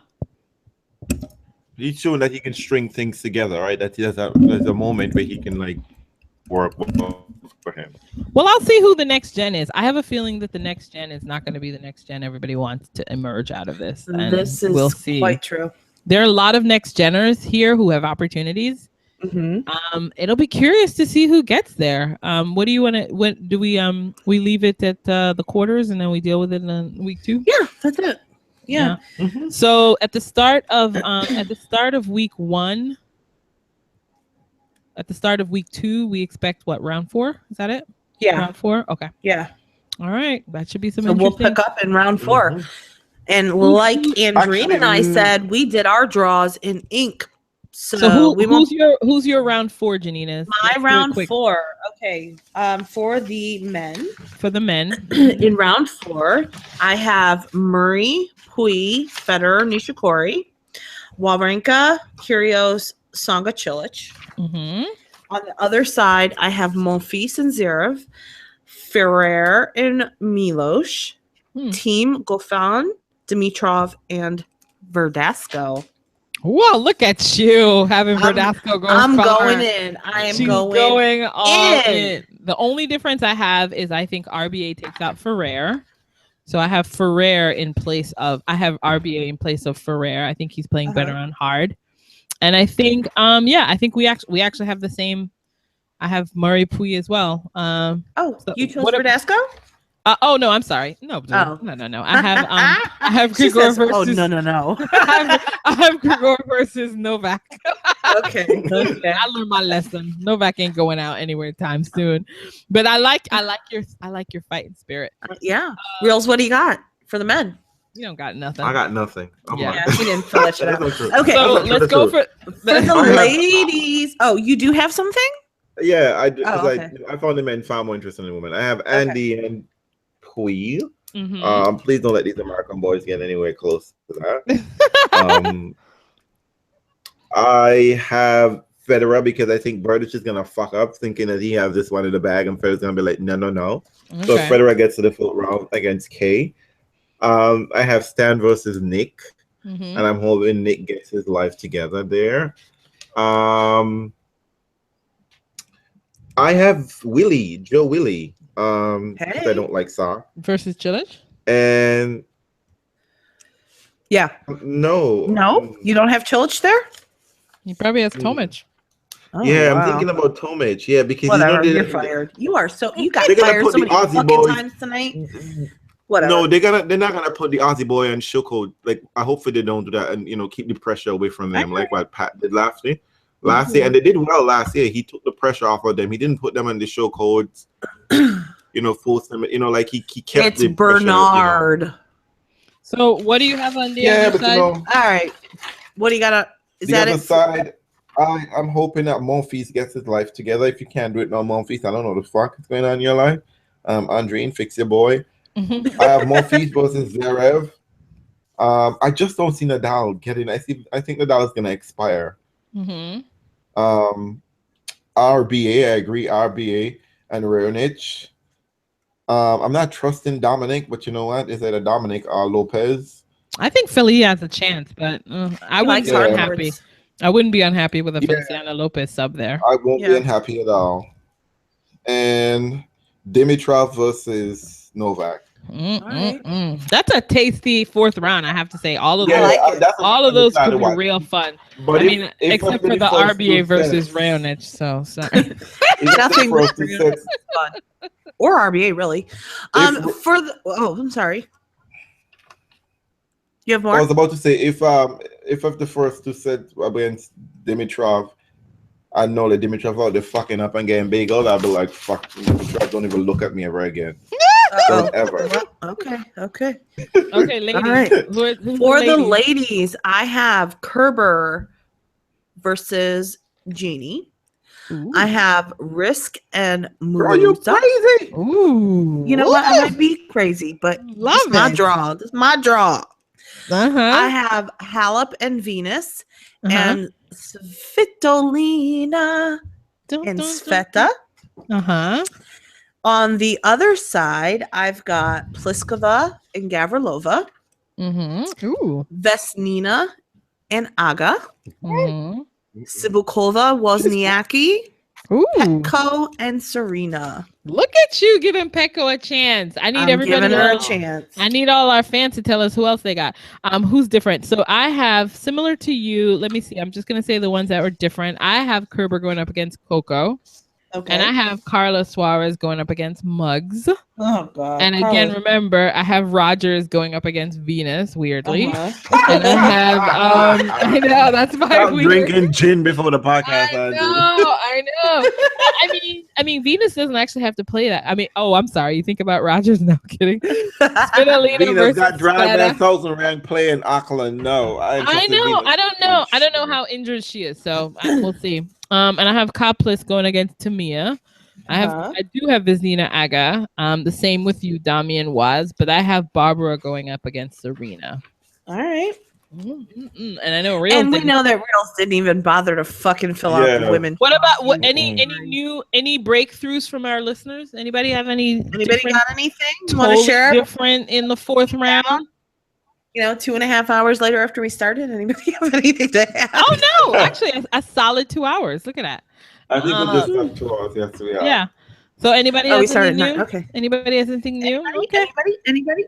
He's showing that he can string things together, right? That there's a moment where he can work for him. Well, I'll see who the next gen is. I have a feeling that the next gen is not going to be the next gen everybody wants to emerge out of this. And this is we'll see. Quite true. There are a lot of next geners here who have opportunities, It'll be curious to see who gets there. What do you want to? When do we leave it at the quarters and then we deal with it in week 2? Yeah, that's it. Yeah. So at the start of week 1, at the start of week 2, we expect what, round 4? Is that it? Yeah. Round 4. Okay. Yeah. All right. That should be some. So we'll pick up in round 4. And like Andreen and I said, we did our draws in ink. So who's your round 4, Janina? My round 4. Okay. For the men. For the men. In round 4, I have Murray, Pui, Federer, Nishikori, Wawrinka, Kyrgios, Tsonga, Cilic. On the other side, I have Monfils and Zverev, Ferrer and Milos, Team Goffin, Dimitrov, and Verdasco. Whoa, look at you having Verdasco go. I'm going in. I am going all in. The only difference I have is I think RBA takes out Ferrer. So I have Ferrer in place of RBA in place of Ferrer. I think he's playing better on hard. And I think I think we actually have the same. I have Murray Pui as well. You chose Verdasco? Oh no, I'm sorry. No. I have Grigor versus. Oh no. I have Grigor versus Novak. Okay. I learned my lesson. Novak ain't going out anywhere time soon. But I like your fighting spirit. Yeah. Reels, what do you got for the men? You don't got nothing. I got nothing. Yeah, he didn't fill that shit out. Okay, so let's go for the ladies. Oh, you do have something? Yeah, I do. Okay. I found the men far more interesting than the women. I have Andy and Pui. Mm-hmm. Please don't let these American boys get anywhere close to that. I have Federer because I think Berdych is gonna fuck up thinking that he has this one in the bag, and Federer's gonna be like, no. Okay. So if Federer gets to the full round against Kay. I have Stan versus Nick, and I'm hoping Nick gets his life together there. I have Joe Willie. Because I don't like Saar versus Cilic. And no, you don't have Cilic there. He probably has Tomic. Oh, yeah, wow. I'm thinking about Tomic. Yeah, because whatever, you're fired. You got fired so many fucking times tonight. Whatever. No, they're not gonna put the Aussie boy on Shoko. Like, I hopefully they don't do that and keep the pressure away from them, like what Pat did last year. And they did well last year. He took the pressure off of them. He didn't put them on the show codes. Force them. Like he kept. It's Bernard. Pressure, So what do you have on the other side? All right. What do you got? Is that other side? I'm hoping that Monfils gets his life together. If you can't do it now, Monfils, I don't know what the fuck is going on in your life. Andreen, fix your boy. I have Monfils versus Zverev. I just don't see Nadal getting. I think Nadal is gonna expire. RBA, I agree. RBA and Raonic. I'm not trusting Dominic, but you know what? Is it a Dominic or Lopez? I think Philly has a chance, but I wouldn't be unhappy. I wouldn't be unhappy with a Feliciano Lopez sub there. I won't be unhappy at all. And Dimitrov versus Novak. That's a tasty 4th round, I have to say. All of those could be real fun. But except for the RBA versus Raonic. So sorry. Nothing fun. Or RBA, really. I'm sorry. You have more? I was about to say if of the first 2 sets against Dimitrov, I know that Dimitrov out there fucking up and getting bagel, I'll be like, fuck, Dimitrov, don't even look at me ever again. Don't ever. Okay. Okay, ladies. All right. For the ladies, I have Kerber versus Genie. Ooh. I have Risk and Muguruza. Are you crazy? Ooh. You know what? I might be crazy, but this is my draw. This is my draw. I have Halep and Venus and Svitolina and Sveta. On the other side, I've got Pliskova and Gavrilova. Vesnina and Aga. Sibukova, Wozniacki. Ooh, Petco and Serena. look at you giving Petco a chance. I need I'm everybody giving her a else. chance. I need all our fans to tell us who else they got. Who's different? So I have, similar to you. Let me see. I'm just gonna say the ones that were different. I have Kerber going up against Coco, Okay. and I have Carla Suarez going up against Muggs. Oh God. And again, remember, I have Rogers going up against Venus. Weirdly, Uh-huh. and I have I know that's my Stop weird. drinking gin before the podcast. I know. I mean, Venus doesn't actually have to play that. I mean, oh, I'm sorry. You think about Rogers? No, I'm kidding. Spinalina Venus versus got drive Speta. that Thousand Rank playing Auckland. No, I know. I don't know how injured she is. So we'll see. And I have Coplis going against Tamia. I do have Vizina Aga. The same with you, Damian was, but I have Barbara going up against Serena. All right. And I know Reels. And we know that Reels didn't even bother to fucking fill out the women. What about any breakthroughs from our listeners? Anybody have any? Anybody got anything you want to share? Different in the fourth round? 2.5 hours later after we started. Anybody have anything to add? Oh no, actually, a solid 2 hours. Look at that. I think we just got 2 hours. Yes, we are. Yeah. So anybody has anything new? Okay. Anybody has anything new?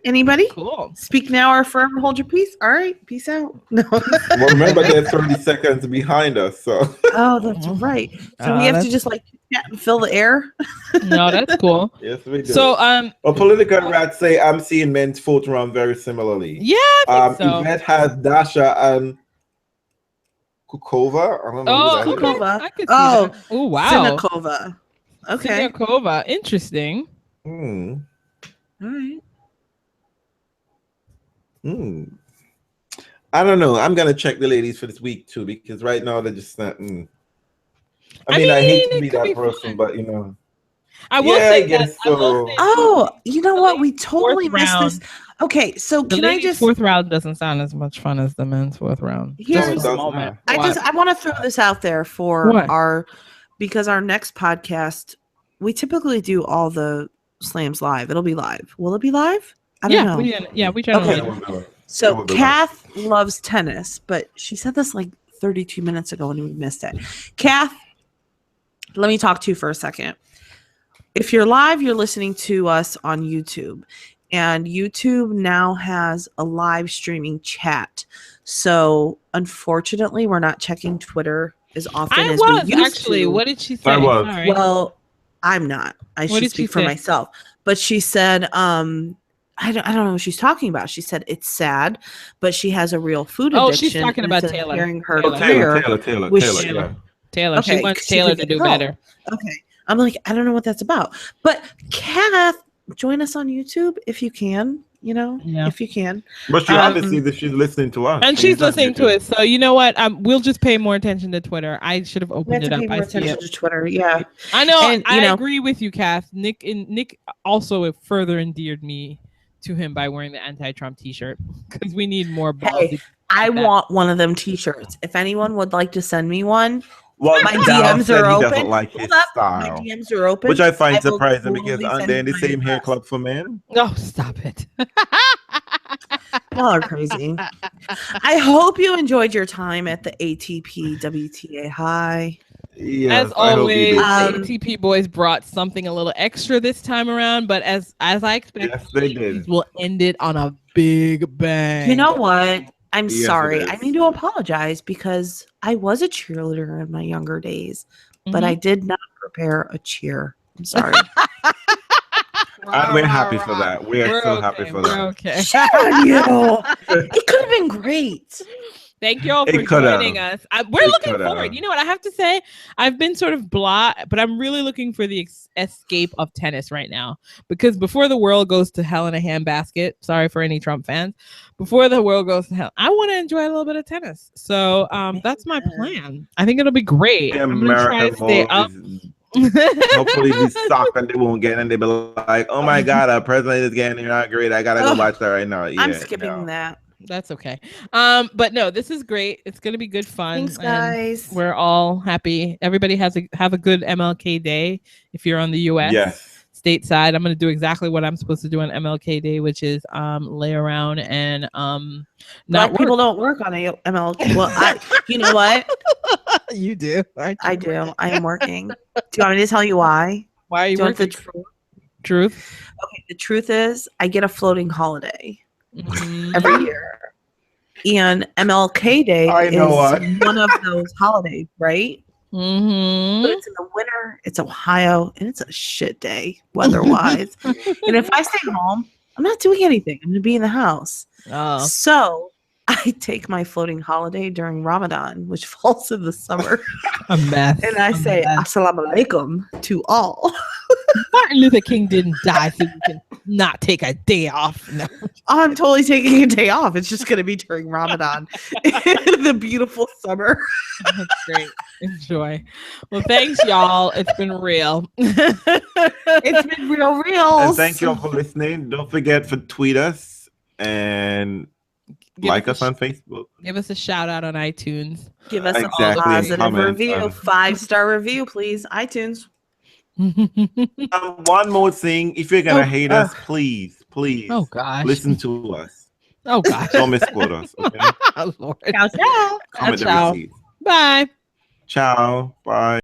Anybody? Cool. Speak now or forever hold your peace. All right. Peace out. No. Well, remember, they're 30 seconds behind us. So. Oh, that's right. So we have to just chat and fill the air. No, that's cool. Yes, we do. So political rats say I'm seeing men's fourth round very similarly. Yeah, I think so. Yvette has Dasha and Kukova. I don't know. Oh, Kukova. I could see that. Oh, wow. Sinakova. Okay. Sinakova. Interesting. Hmm. All right. I don't know. I'm gonna check the ladies for this week too, because right now they're just not. I mean, I hate to be that person, but I will say guess so. You know what? We totally missed this. Okay, so can I just fourth round doesn't sound as much fun as the men's fourth round. Here's a moment. I want to throw this out there for because our next podcast, we typically do all the slams live. It'll be live. Will it be live? I don't know. We try to. Okay. So Kath loves tennis, but she said this 32 minutes ago and we missed it. Kath, let me talk to you for a second. If you're live, you're listening to us on YouTube, and YouTube now has a live streaming chat. So unfortunately, we're not checking Twitter as often as we used to. What did she say? Well, I'm not. I should speak for myself. But she said, I don't know what she's talking about. She said it's sad, but she has a real food addiction. Oh, she's talking about Taylor. Taylor. Okay, she wants Taylor to do better. Okay. I'm like, I don't know what that's about. But Kath, join us on YouTube if you can. If you can. But she obviously that she's listening to us. And she's listening to it. So you know what? We'll just pay more attention to Twitter. I should have opened it up. Pay more attention to Twitter. Yeah. I know. And, I agree with you, Kath. Nick also further endeared me to him by wearing the anti-Trump t-shirt because we need more balls. Hey, I want one of them t-shirts. If anyone would like to send me one, well, my DMs are open. Doesn't like his style. My DMs are open, which I find surprising because aren't they in the same hair club for men? Oh, stop it! Y'all are crazy. I hope you enjoyed your time at the ATP WTA High. Yes, as always, the ATP boys brought something a little extra this time around, but as I expect, they did. We'll end it on a big bang. You know what? I'm sorry. I need to apologize because I was a cheerleader in my younger days, but I did not prepare a cheer. I'm sorry. We're happy for that. We're so happy for that. Okay. It could have been great. Thank you all for joining us. We're looking forward. You know what I have to say? I've been sort of blah, but I'm really looking for the escape of tennis right now. Because before the world goes to hell in a handbasket, sorry for any Trump fans, before the world goes to hell, I want to enjoy a little bit of tennis. So that's my plan. I think it'll be great. I'm going to try to stay up. Hopefully we suck and they won't get and they'll be like, oh my God, our president is getting not great. I got to go watch that right now. Yeah, I'm skipping that. That's okay. But no, this is great. It's going to be good fun. Thanks, guys. We're all happy. Everybody have a good MLK Day if you're on the US. Yes. Stateside. I'm going to do exactly what I'm supposed to do on MLK Day, which is lay around and not Black people don't work on MLK. Well, you know what? You do. Aren't you? I do. I am working. Do you want me to tell you why? Why are you Do you want the working? truth? Truth. Okay, the truth is I get a floating holiday Mhm. every year. And MLK Day I is know what. one of those holidays, right? Mhm. But it's in the winter, it's Ohio, and it's a shit day weather-wise. And if I stay home, I'm not doing anything. I'm gonna be in the house. Oh, So I take my floating holiday during Ramadan, which falls in the summer, a mess. and I A say mess. Assalamu alaikum to all. Martin Luther King didn't die, so you can not take a day off. No. I'm totally taking a day off. It's just gonna be during Ramadan in the beautiful summer. That's great. Enjoy. Well, thanks, y'all. It's been real. It's been real. And thank you all for listening. Don't forget to tweet us and like us on Facebook. Give us a shout out on iTunes. Give us Exactly, a and positive comment review, on- 5-star review, please. iTunes. One more thing. If you're gonna Oh, hate us, please Oh gosh. listen to us. Oh gosh. Don't misquote us. Okay? Oh, Lord. Ciao, ciao. Comment the Ciao. receipts. Bye. Ciao. Bye.